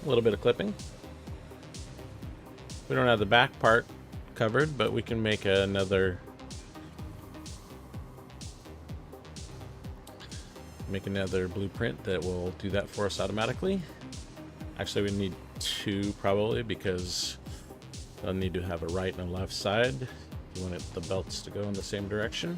A little bit of clipping. We don't have the back part covered, but we can make another blueprint that will do that for us automatically. Actually, we need two probably, because they'll need to have a right and a left side. You want the belts to go in the same direction.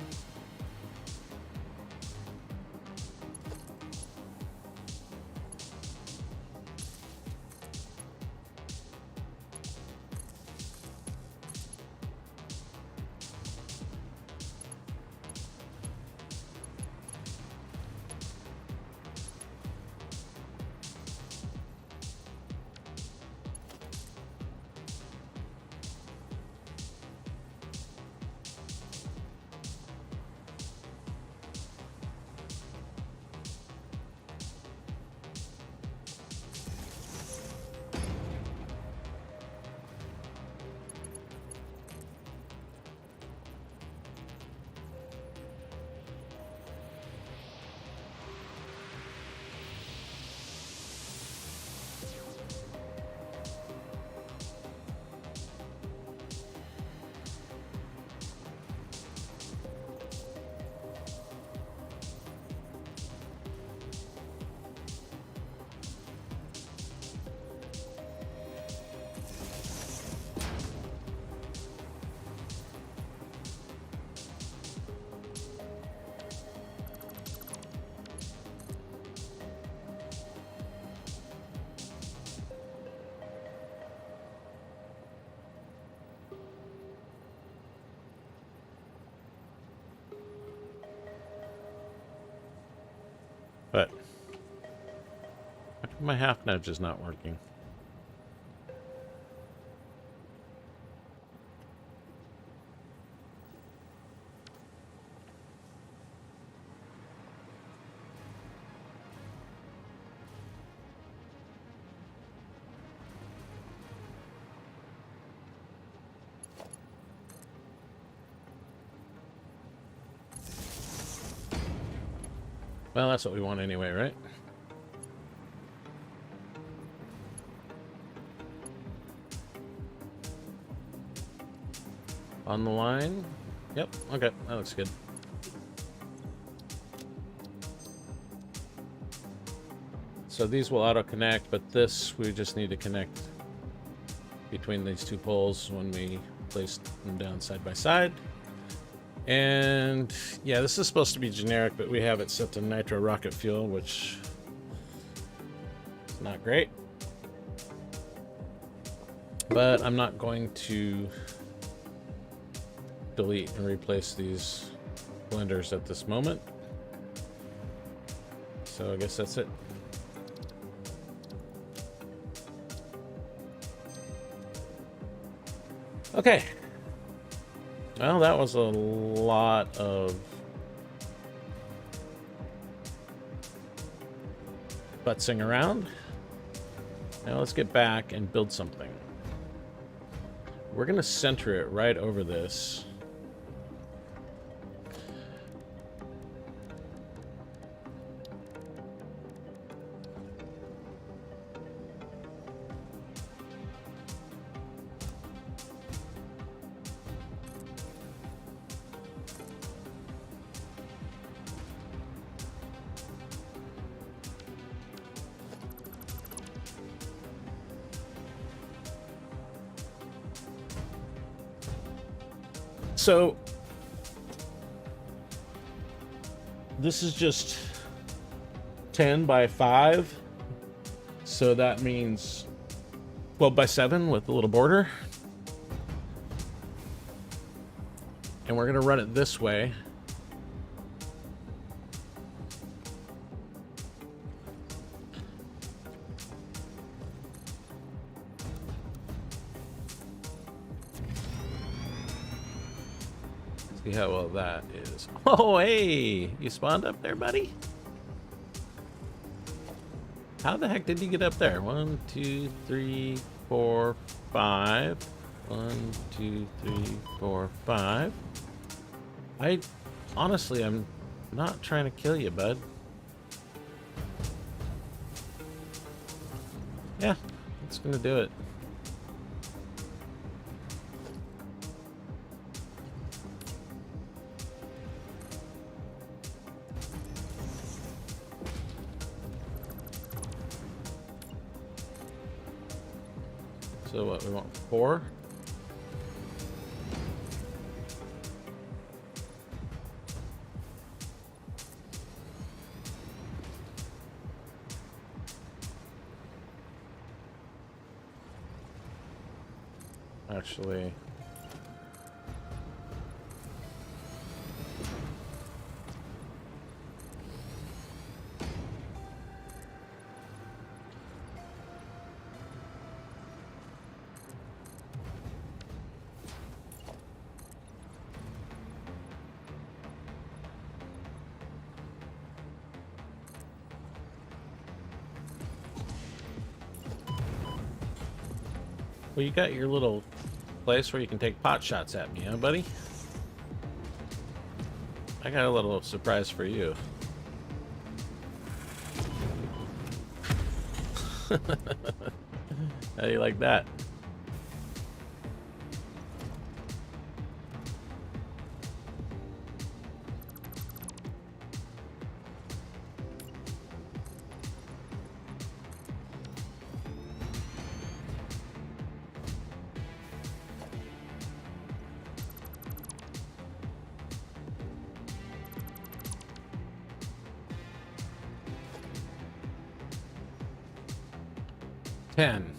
My half nudge is not working. Well, that's what we want anyway, right? On the line. Yep, okay, that looks good. So these will auto-connect, but this we just need to connect between these two poles when we place them down side by side. And yeah, this is supposed to be generic, but we have it set to nitro rocket fuel, which is not great. But I'm not going to delete and replace these blenders at this moment. So I guess that's it. Okay. Well, that was a lot of futzing around. Now let's get back and build something. We're going to center it right over this. So this is just 10 by 5. So that means 12 by 7 with a little border. And we're going to run it this way. See how well that is. Oh, hey! You spawned up there, buddy? How the heck did you get up there? 1, 2, 3, 4, 5. 1, 2, 3, 4, 5. Honestly, I'm not trying to kill you, bud. Yeah, that's gonna do it. So what, we want 4? Actually, well, you got your little place where you can take pot shots at me, huh, buddy? I got a little surprise for you. How do you like that? Ten.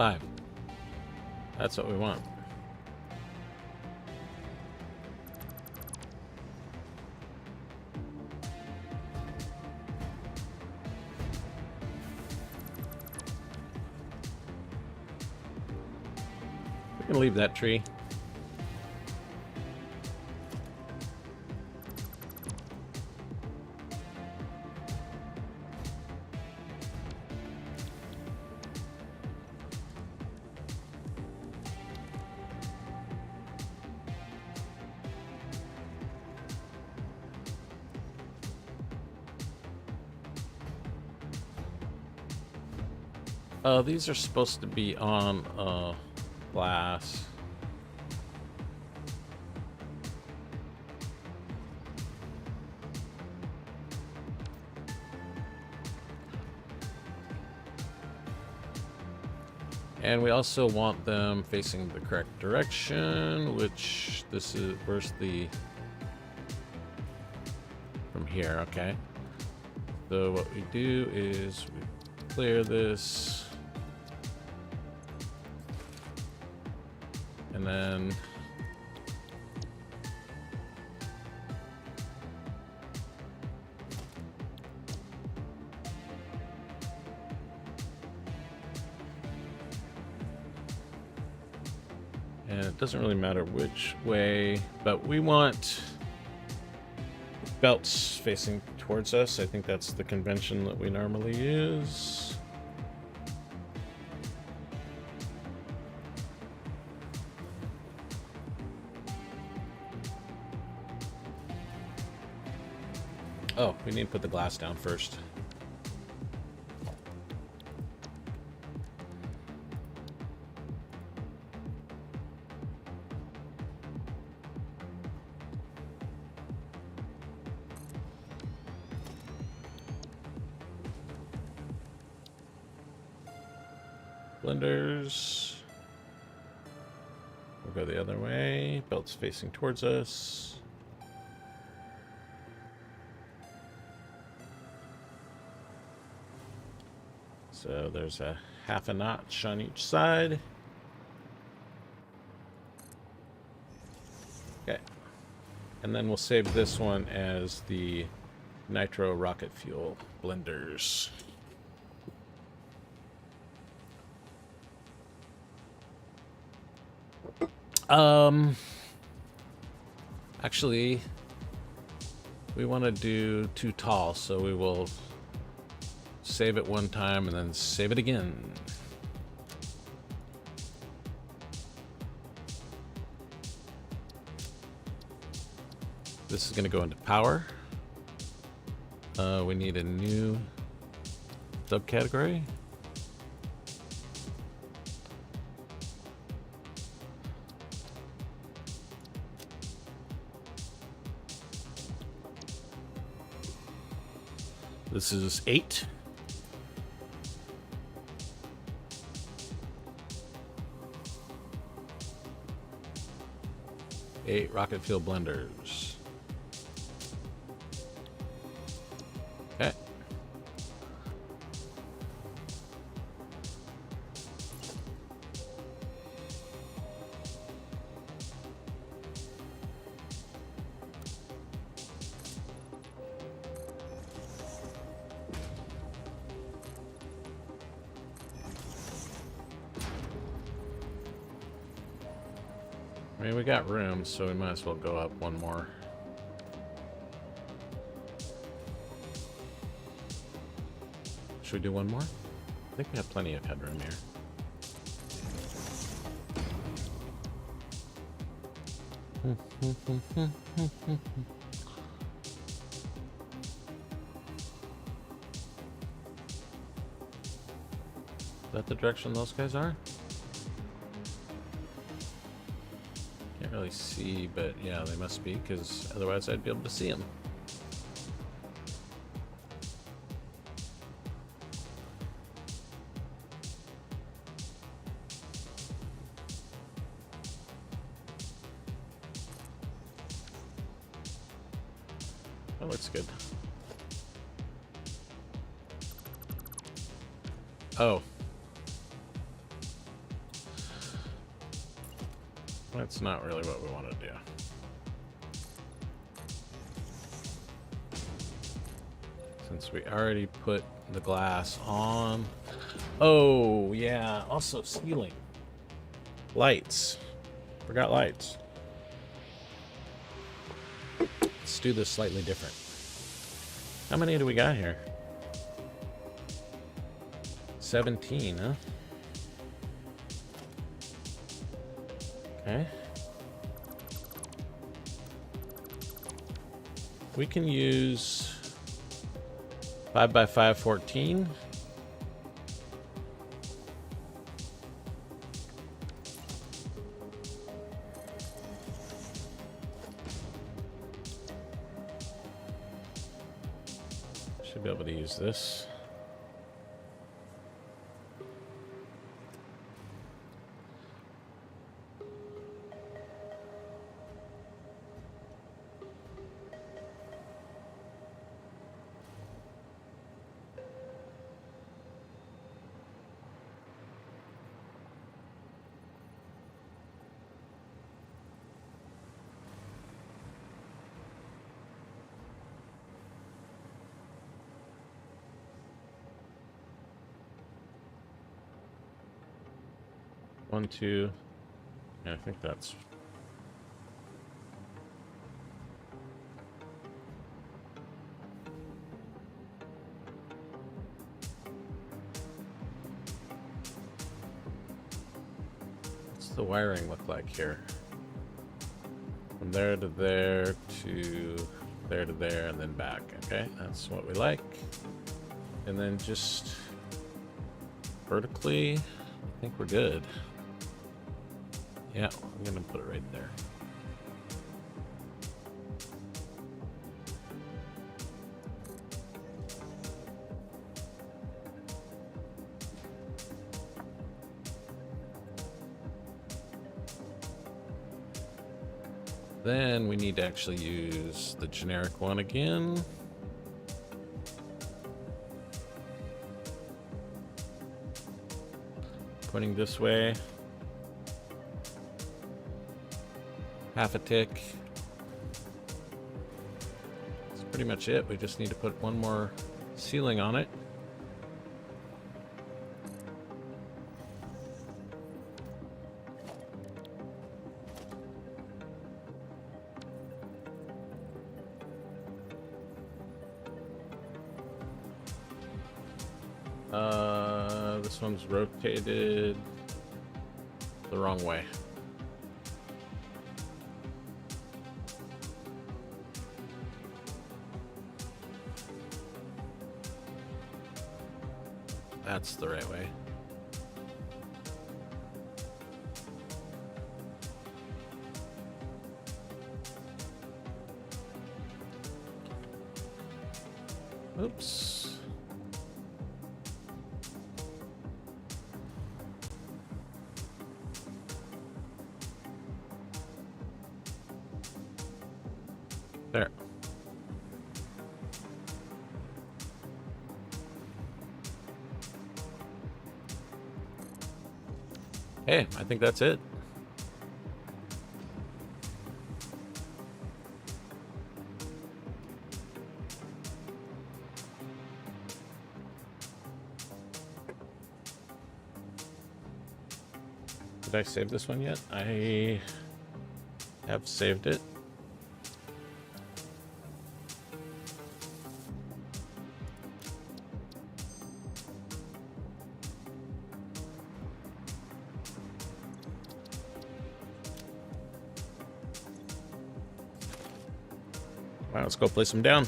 5. That's what we want. We can leave that tree. These are supposed to be on glass. And we also want them facing the correct direction, which this is, where's the, from here, okay. So what we do is we clear this. And then it doesn't really matter which way, but we want belts facing towards us. I think that's the convention that we normally use. Oh, we need to put the glass down first. Blenders. We'll go the other way. Belts facing towards us. So there's a half a notch on each side. Okay. And then we'll save this one as the nitro rocket fuel blenders. Actually, we want to do too tall, so we will save it one time and then save it again. This is going to go into power. We need a new subcategory. This is 8. Eight rocket fuel blenders. Okay. I mean, we got room, so we might as well go up one more. Should we do one more? I think we have plenty of headroom here. Is that the direction those guys are? Can't really see, but yeah, they must be, because otherwise I'd be able to see them. That looks good. Oh. That's not really what we want to do. Since we already put the glass on. Oh, yeah. Also, ceiling. Lights. Forgot lights. Let's do this slightly different. How many do we got here? 17, huh? Okay. We can use 5 by 5, 14. Should be able to use this. One, two. Yeah, I think that's. What's the wiring look like here? From there to there to there to there and then back. Okay, that's what we like. And then just vertically, I think we're good. Yeah, I'm gonna put it right there. Then we need to actually use the generic one again. Pointing this way. Half a tick. That's pretty much it. We just need to put one more ceiling on it. This one's rotated the wrong way. That's the right way. Oops. There. Hey, I think that's it. Did I save this one yet? I have saved it. Wow, let's go place them down.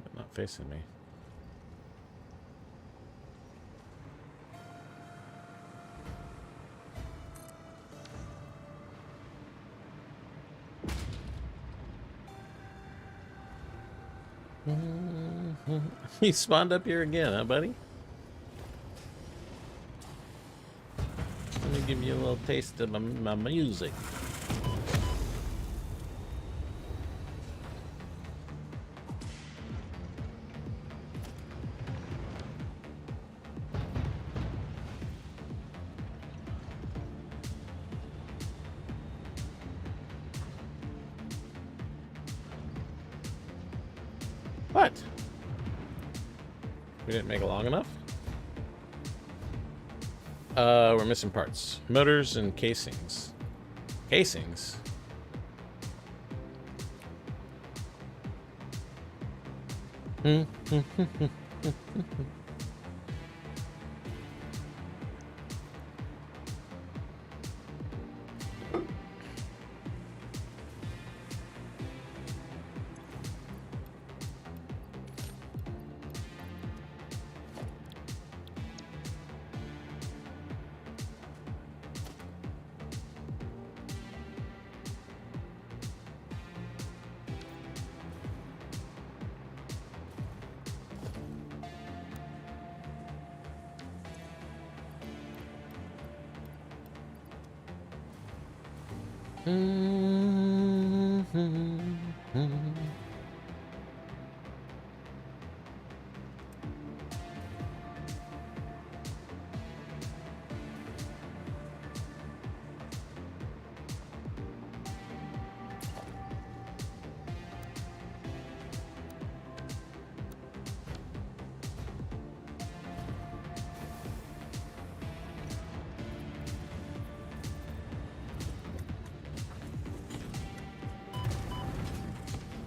They're not facing me. He spawned up here again, huh, buddy? Let me give you a little taste of my music. What? We didn't make it long enough? We're missing parts. Motors and casings. Casings?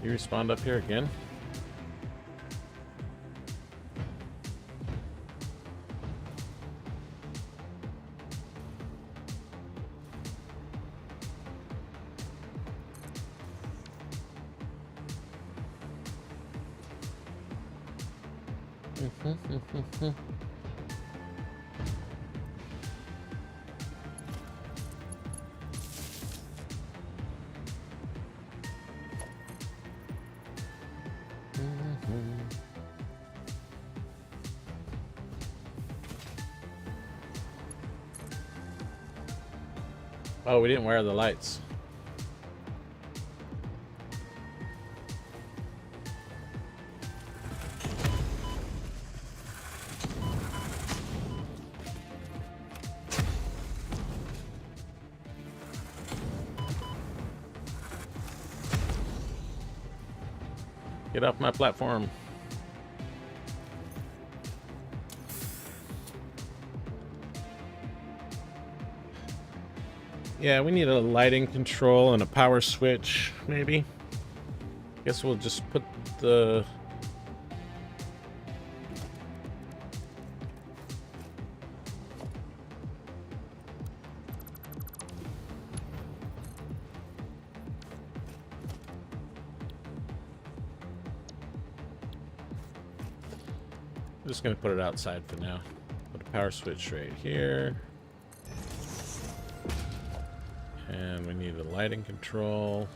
You respawned up here again? Oh, we didn't wire the lights. Get off my platform. Yeah, we need a lighting control and a power switch, maybe. Guess we'll just put the... I'm just gonna put it outside for now. Put a power switch right here. And we need a lighting control.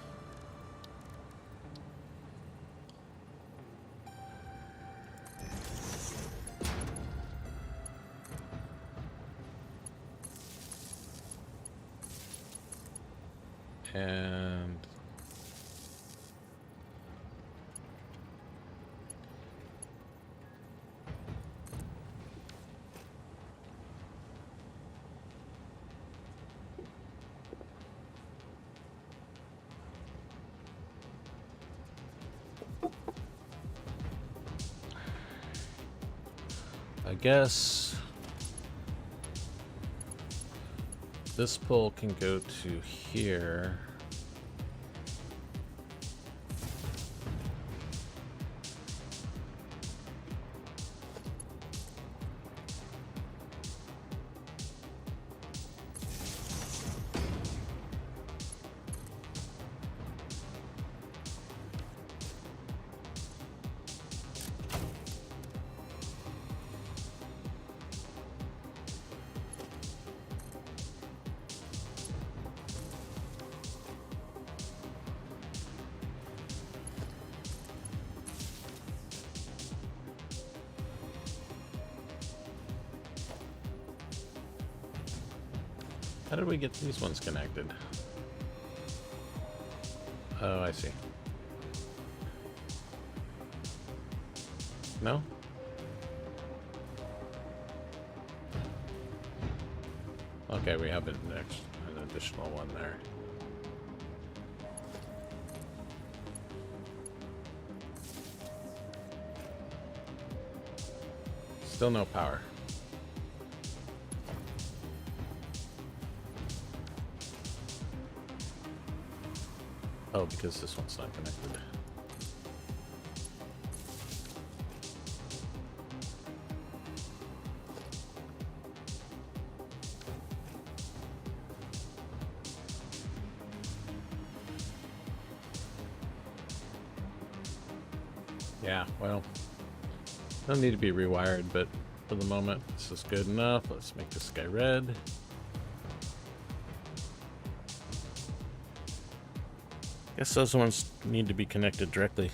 And I guess this pole can go to here. How did we get these ones connected? Oh, I see. No? Okay, we have an additional one there. Still no power. Oh, because this one's not connected. Yeah, well, don't need to be rewired, but for the moment, this is good enough. Let's make this guy red. Guess those ones need to be connected directly.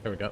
There we go.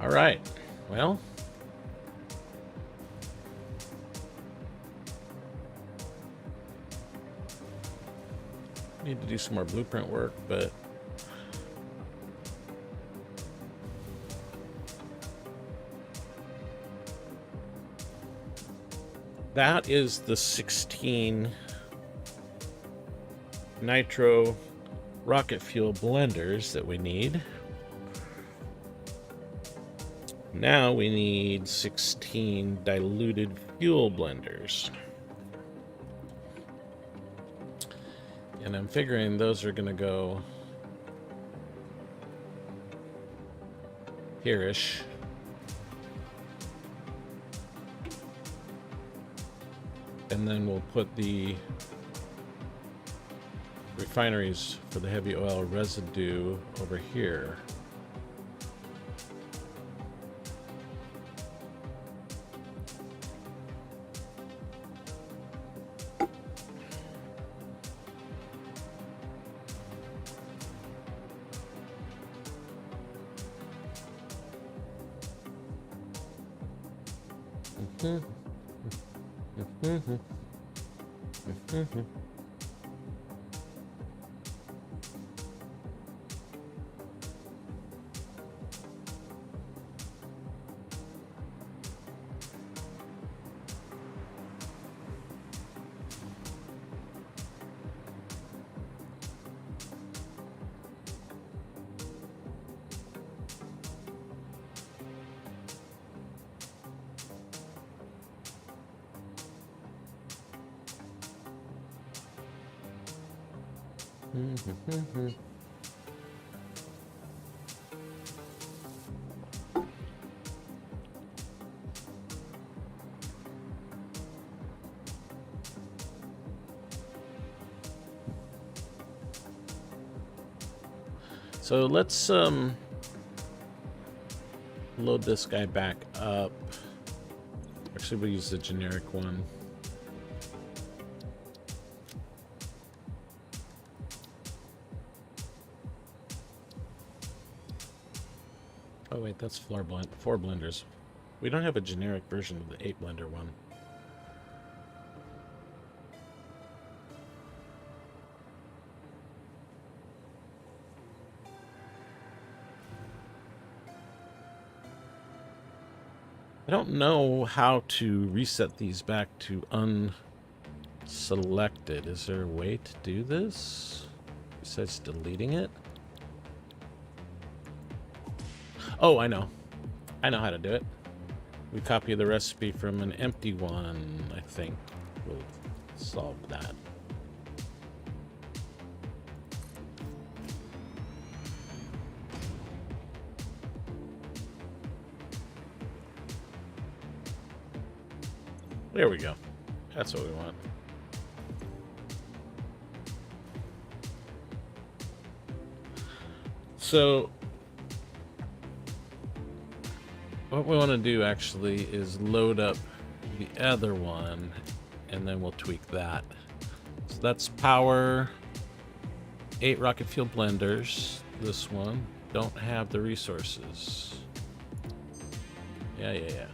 All right. Well, need to do some more blueprint work, but that is the 16 nitro rocket fuel blenders that we need. Now we need 16 diluted fuel blenders. And I'm figuring those are going to go here-ish. And then we'll put the refineries for the heavy oil residue over here. So let's load this guy back up. Actually, we'll use the generic one. Oh wait, that's four blenders. We don't have a generic version of the 8 blender one. I don't know how to reset these back to unselected. Is there a way to do this besides deleting it? Oh, I know. I know how to do it. We copy the recipe from an empty one, I think. We'll solve that. There we go. That's what we want. So what we want to do actually is load up the other one and then we'll tweak that. So that's power 8 rocket fuel blenders. This one don't have the resources. Yeah.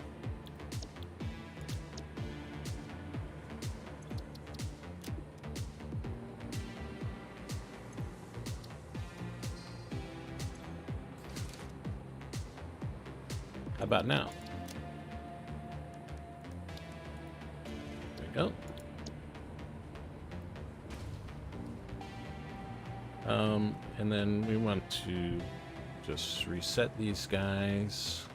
How about now? There we go. And then we want to just reset these guys.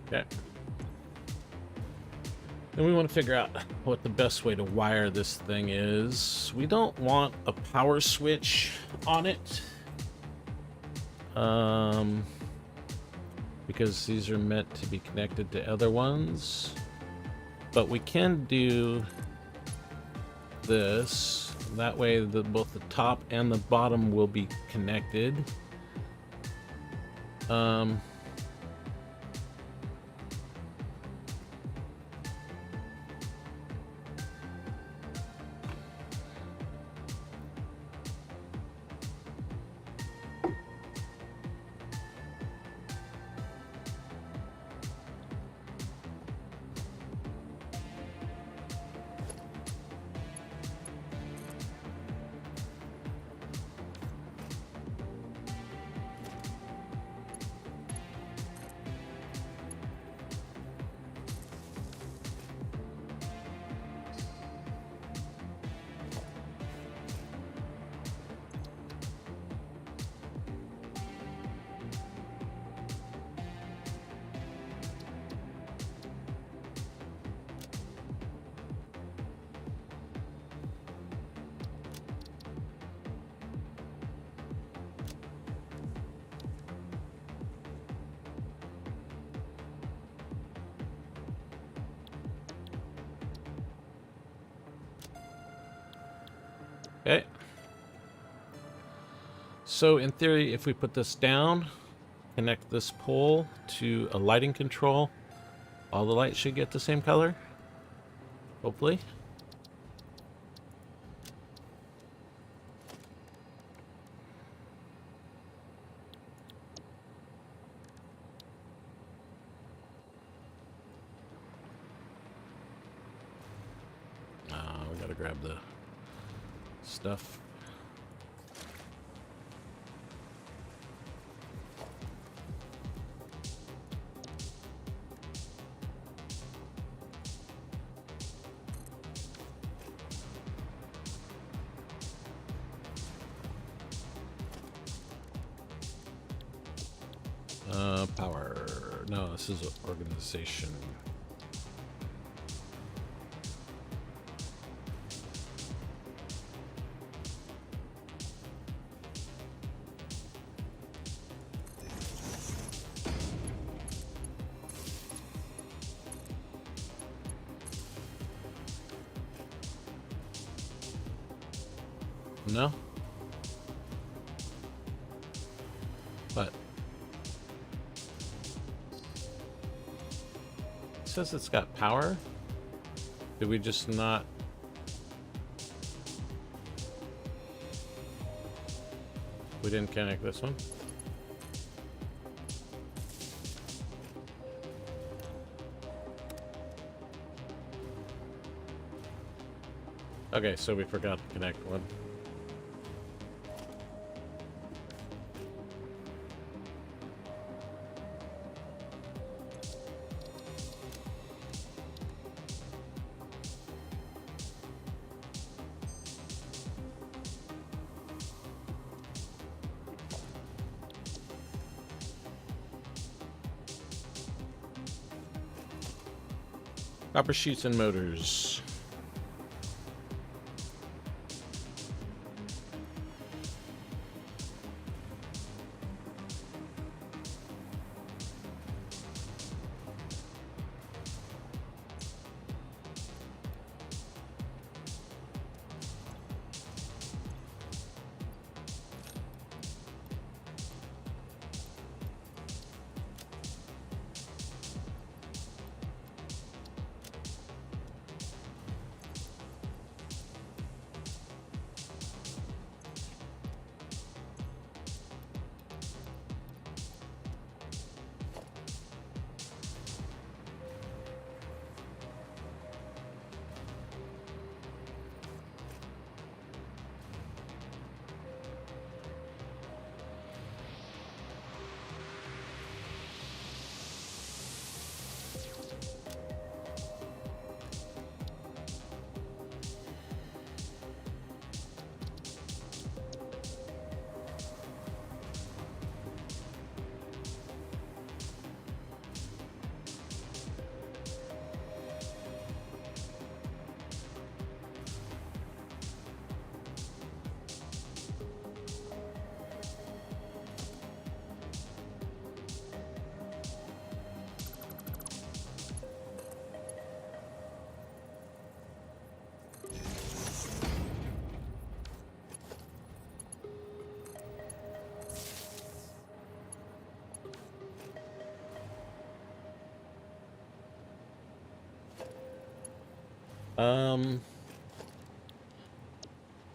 Okay. Then we want to figure out what the best way to wire this thing is. We don't want a power switch on it. Because these are meant to be connected to other ones. But we can do this. That way both the top and the bottom will be connected. Okay. So in theory, if we put this down, connect this pole to a lighting control, all the lights should get the same color. Hopefully. We gotta grab the stuff. Power. No, this is organization. No? But it says it's got power. Did we just not? We didn't connect this one. Okay, so we forgot to connect one. Copper sheets and motors.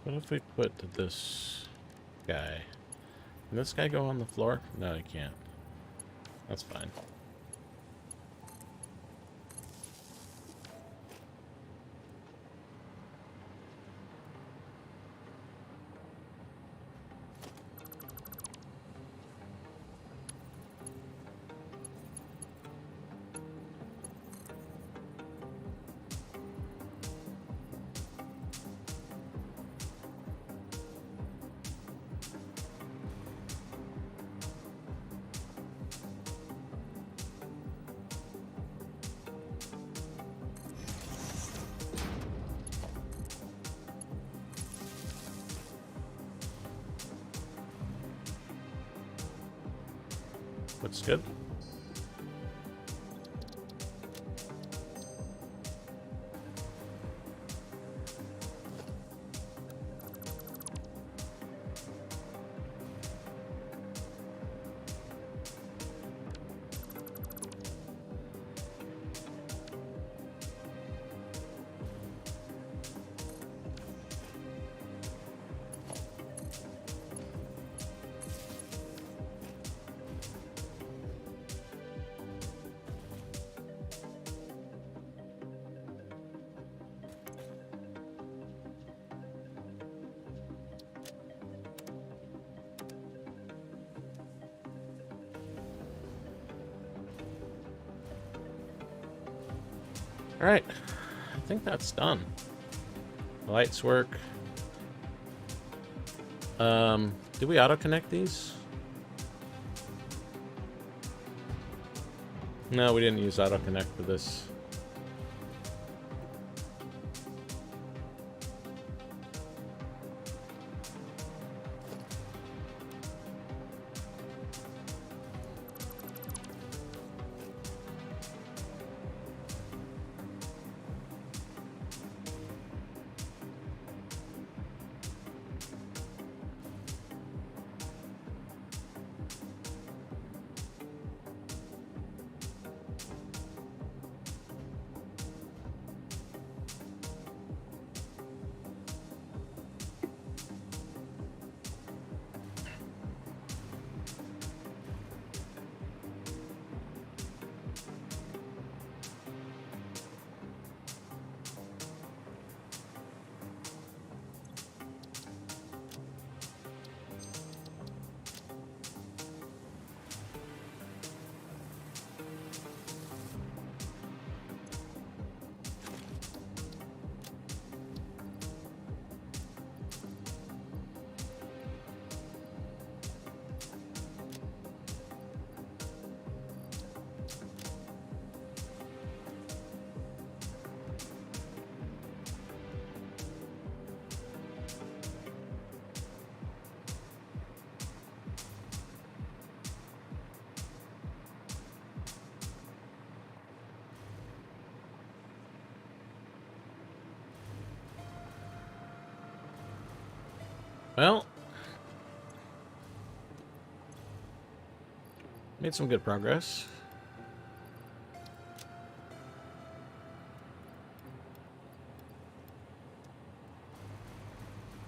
What if we put this guy? Can this guy go on the floor? No, he can't. That's fine. Looks good. All right, I think that's done. The lights work. Did we auto connect these? No, we didn't use AutoConnect for this. Well, made some good progress.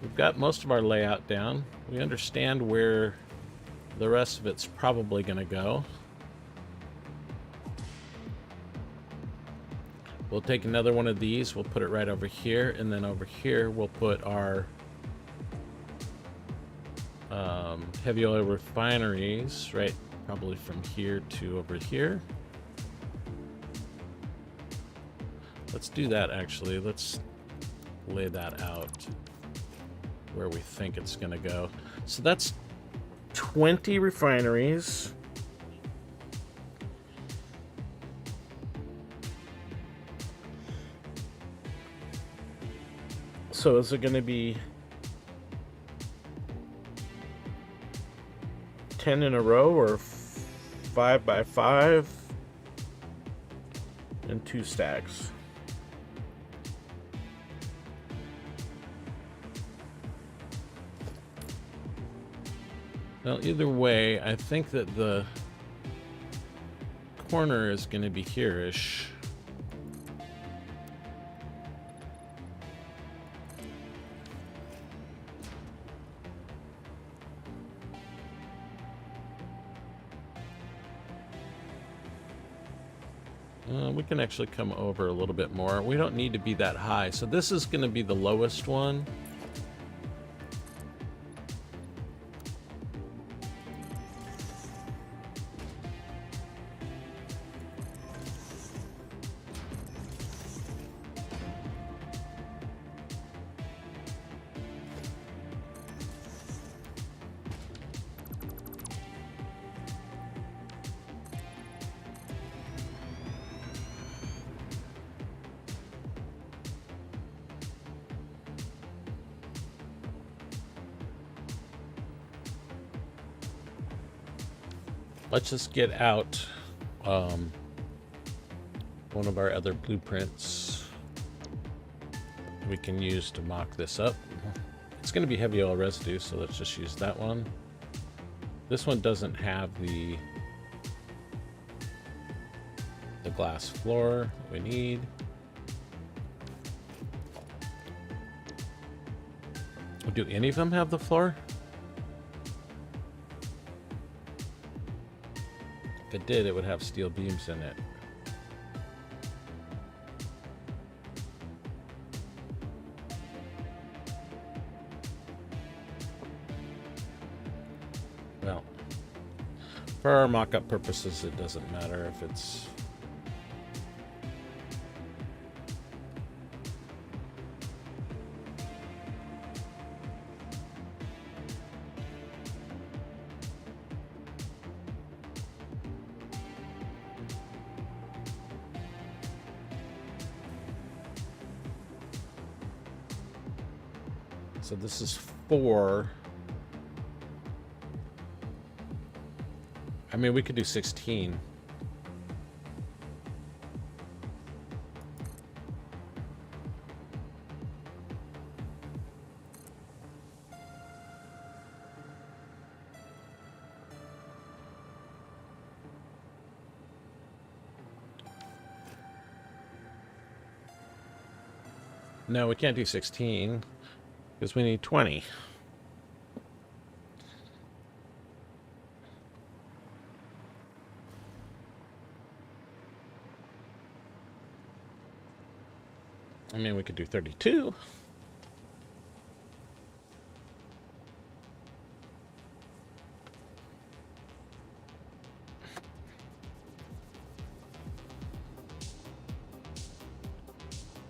We've got most of our layout down. We understand where the rest of it's probably going to go. We'll take another one of these, we'll put it right over here, and then over here we'll put our heavy oil refineries, right, probably from here to over here. Let's do that actually. Let's lay that out where we think it's gonna go. So that's 20 refineries. So is it gonna be 10 in a row or 5 by 5 and 2 stacks? Well, either way, I think that the corner is going to be here-ish. We can actually come over a little bit more. We don't need to be that high. So this is going to be the lowest one. Let's just get out one of our other blueprints we can use to mock this up. It's going to be heavy oil residue, so let's just use that one. This one doesn't have the glass floor we need. Do any of them have the floor? If it did, it would have steel beams in it. Well, for our mock-up purposes, it doesn't matter if it's... So this is 4. I mean, we could do 16. No, we can't do 16 because we need 20. I mean, we could do 32.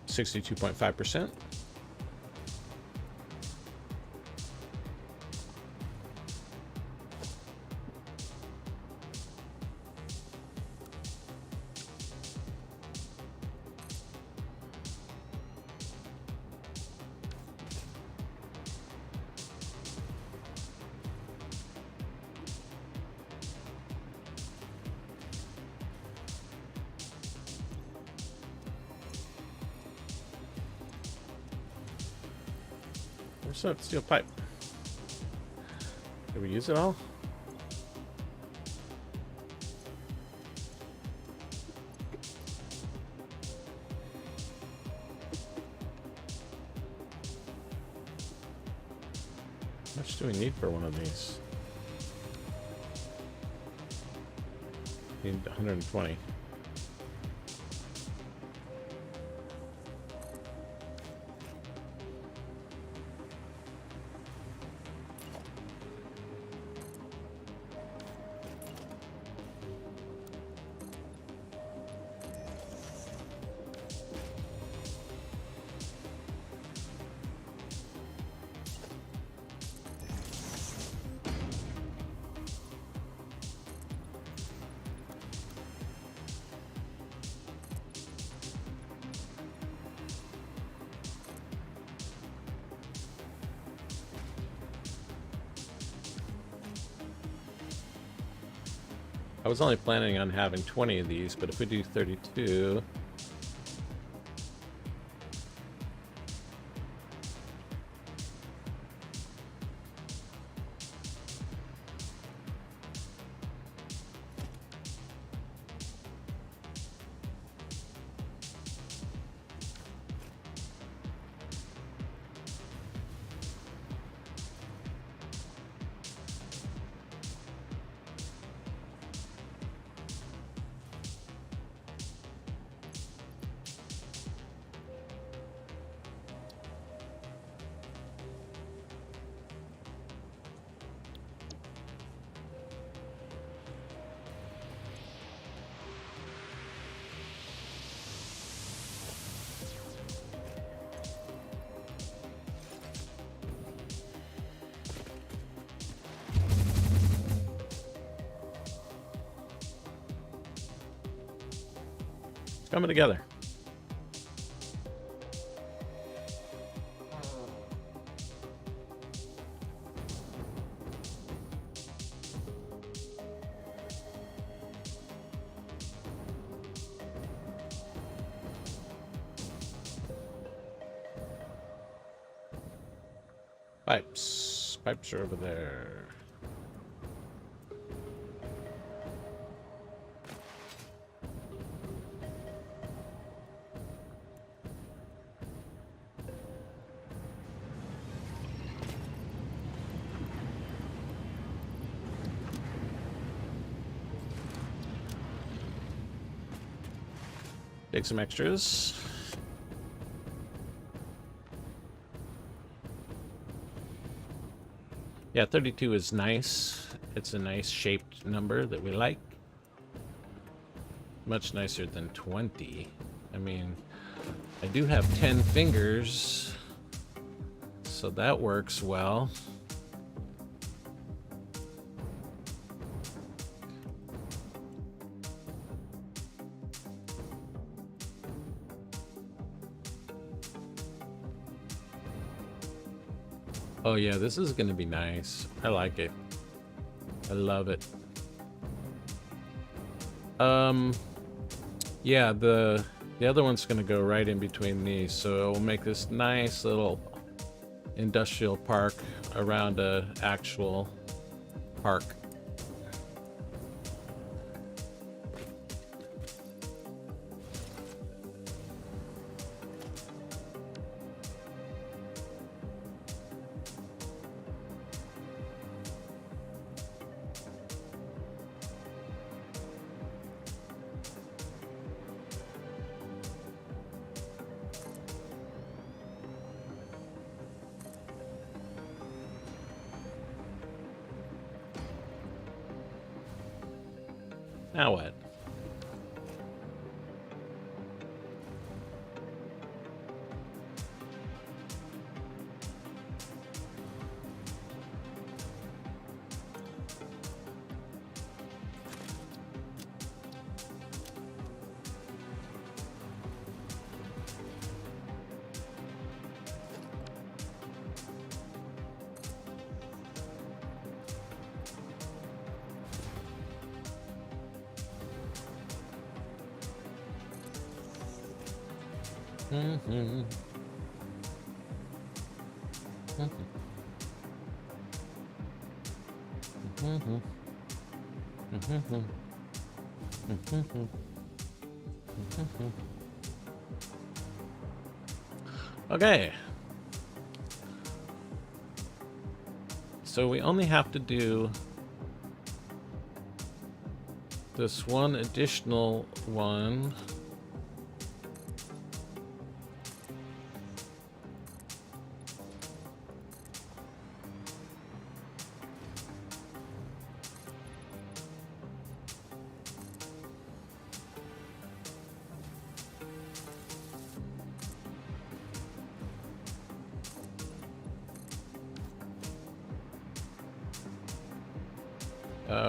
(62.5%). Where's that steel pipe? Did we use it all? How much do we need for one of these? Need 120. I was only planning on having 20 of these, but if we do 32... coming together. Pipes. Pipes are over there. Take some extras. Yeah, 32 is nice. It's a nice shaped number that we like. Much nicer than 20. I mean, I do have 10 fingers, so that works well. Oh yeah, this is gonna be nice. I like it. I love it. Yeah, the other one's gonna go right in between these, so it will make this nice little industrial park around a actual park. Now what? Mm-hmm. Mm-hmm. Mm-hmm. Mm-hmm. Mm-hmm. Okay. So we only have to do this one additional one.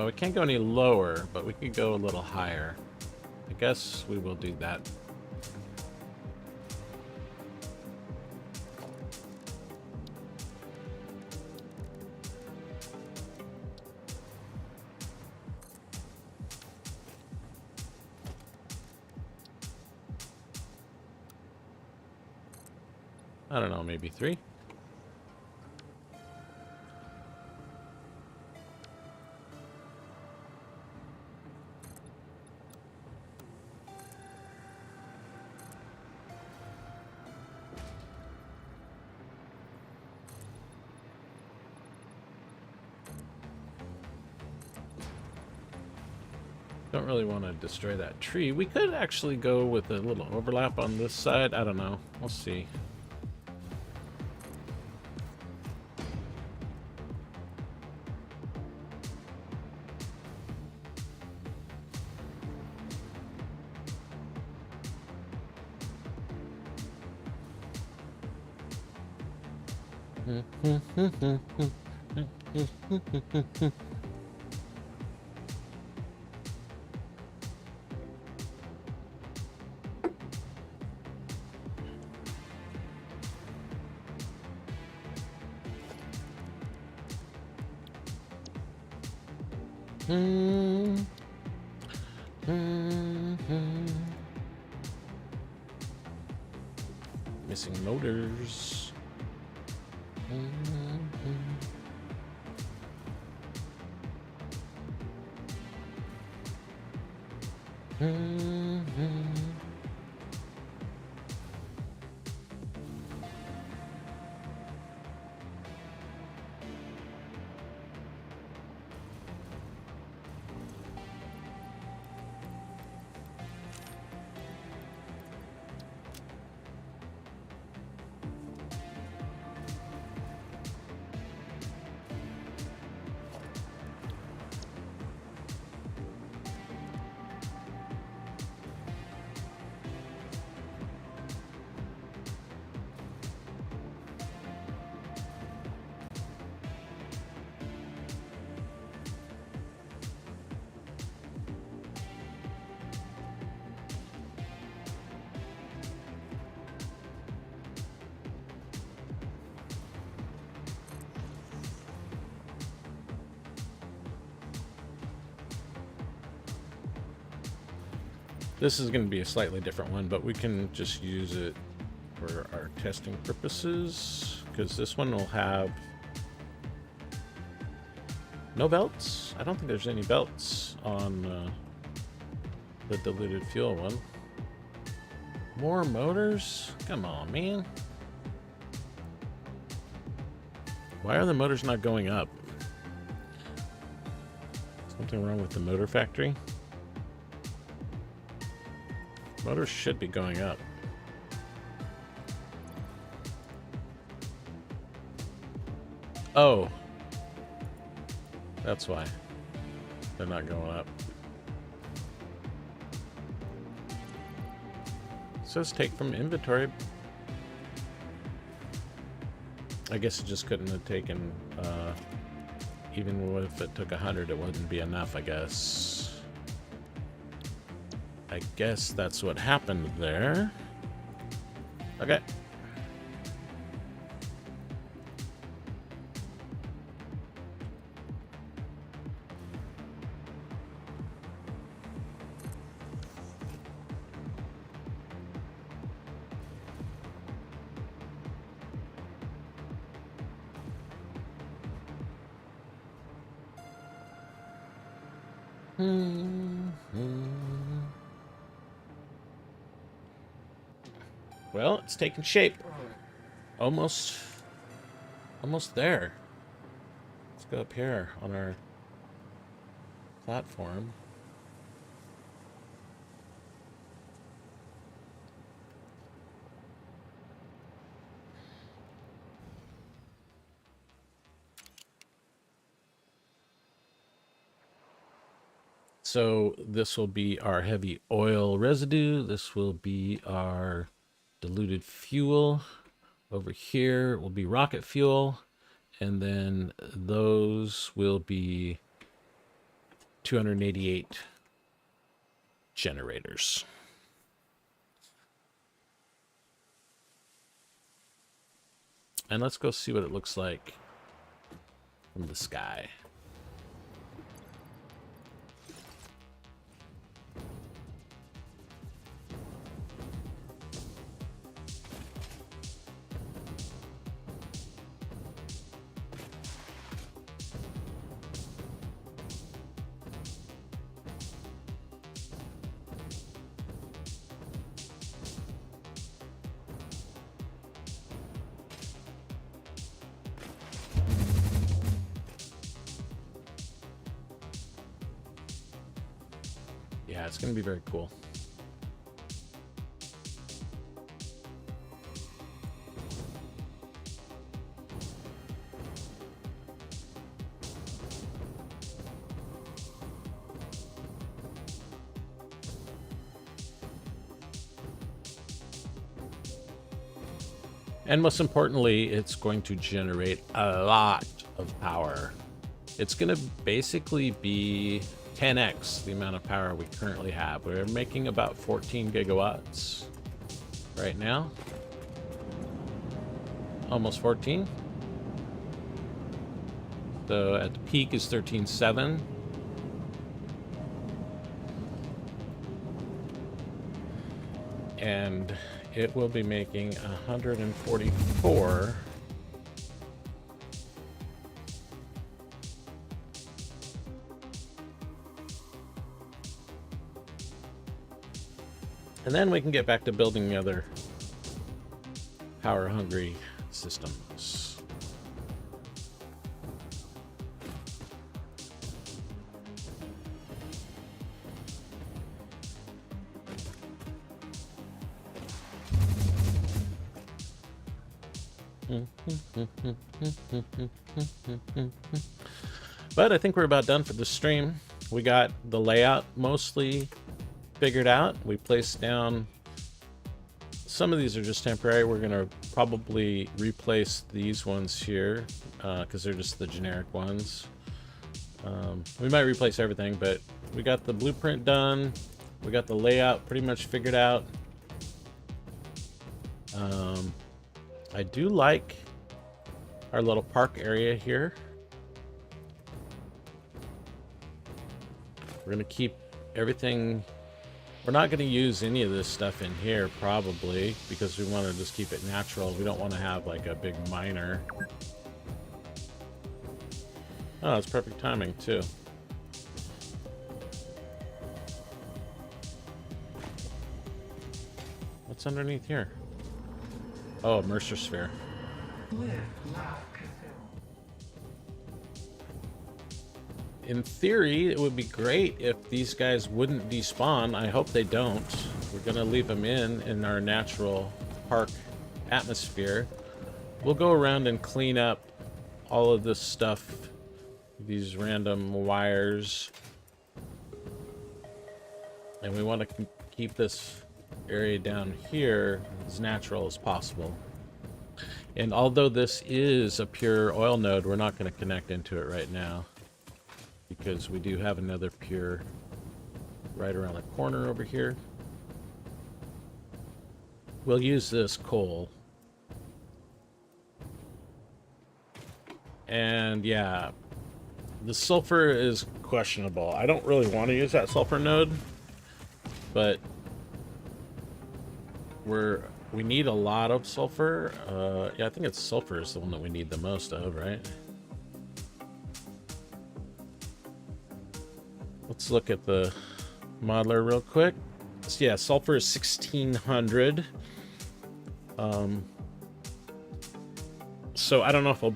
We can't go any lower, but we could go a little higher. I guess we will do that. I don't know, maybe 3? Don't really want to destroy that tree. We could actually go with a little overlap on this side. I don't know. We'll see. Missing motors. This is going to be a slightly different one, but we can just use it for our testing purposes, because this one will have no belts. I don't think there's any belts on the diluted fuel one. More motors? Come on, man. Why are the motors not going up? Something wrong with the motor factory? Motors should be going up. Oh. That's why. They're not going up. It says take from inventory. I guess it just couldn't have taken, even if it took 100, it wouldn't be enough, I guess. I guess that's what happened there. Okay. Well, it's taking shape. Almost there. Let's go up here on our platform. So this will be our heavy oil residue. This will be our diluted fuel. Over here will be rocket fuel. And then those will be 288 generators. And let's go see what it looks like from the sky. Yeah, it's going to be very cool. And most importantly, it's going to generate a lot of power. It's going to basically be 10x the amount of power we currently have. We're making about 14 gigawatts right now. Almost 14. So at the peak is 13.7. And it will be making 144 . And then we can get back to building the other power-hungry systems. But I think we're about done for the stream. We got the layout mostly figured out. We placed down, some of these are just temporary. We're gonna probably replace these ones here because they're just the generic ones. We might replace everything, but we got the blueprint done. We got the layout pretty much figured out. I do like our little park area here. We're gonna keep everything We're not going to use any of this stuff in here, probably, because we want to just keep it natural. We don't want to have, like, a big miner. Oh, it's perfect timing, too. What's underneath here? Oh, a Mercer sphere. Live, laugh, Cthulhu. In theory, it would be great if these guys wouldn't despawn. I hope they don't. We're going to leave them in our natural park atmosphere. We'll go around and clean up all of this stuff, these random wires. And we want to keep this area down here as natural as possible. And although this is a pure oil node, we're not going to connect into it right now, because we do have another pure right around the corner over here. We'll use this coal. And yeah, the sulfur is questionable. I don't really want to use that sulfur node, but we need a lot of sulfur. Yeah, I think it's sulfur is the one that we need the most of, right? Let's look at the modeler real quick. So yeah, sulfur is 1600. So I don't know if I'll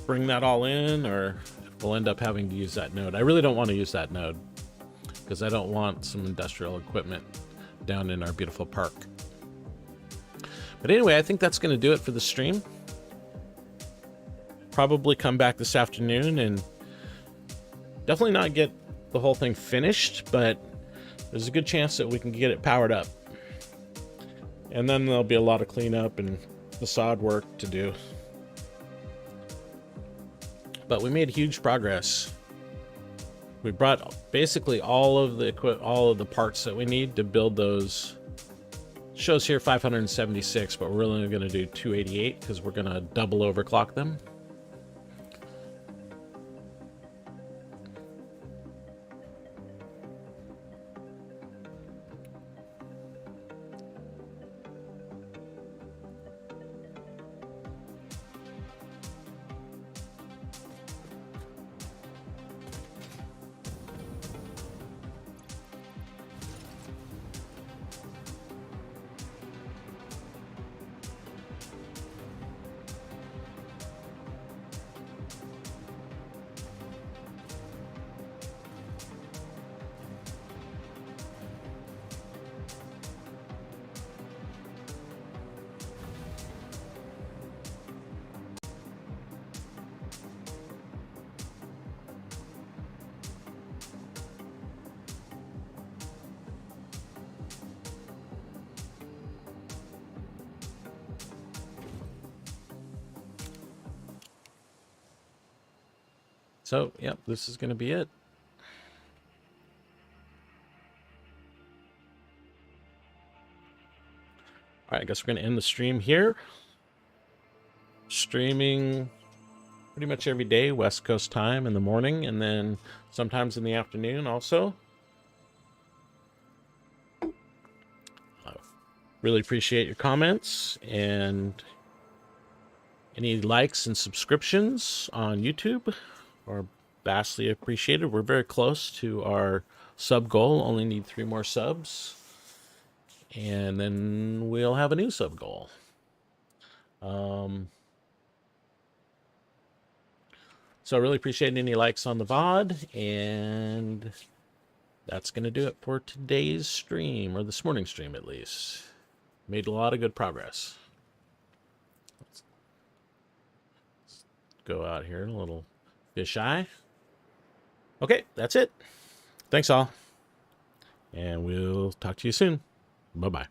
bring that all in or if we'll end up having to use that node. I really don't want to use that node because I don't want some industrial equipment down in our beautiful park. But anyway, I think that's going to do it for the stream. Probably come back this afternoon and definitely not get the whole thing finished, but there's a good chance that we can get it powered up. And then there'll be a lot of cleanup and facade work to do. But we made huge progress. We brought basically all of the parts that we need to build those. Shows here 576, but we're only going to do 288 because we're going to double overclock them. So, yep, this is going to be it. All right, I guess we're going to end the stream here. Streaming pretty much every day, West Coast time in the morning, and then sometimes in the afternoon also. Really appreciate your comments and any likes and subscriptions on YouTube are vastly appreciated. We're very close to our sub goal. Only need 3 more subs. And then we'll have a new sub goal. So I really appreciate any likes on the VOD. And that's going to do it for today's stream, or this morning's stream at least. Made a lot of good progress. Let's go out here, a little fisheye. Okay, that's it. Thanks all. And we'll talk to you soon. Bye-bye.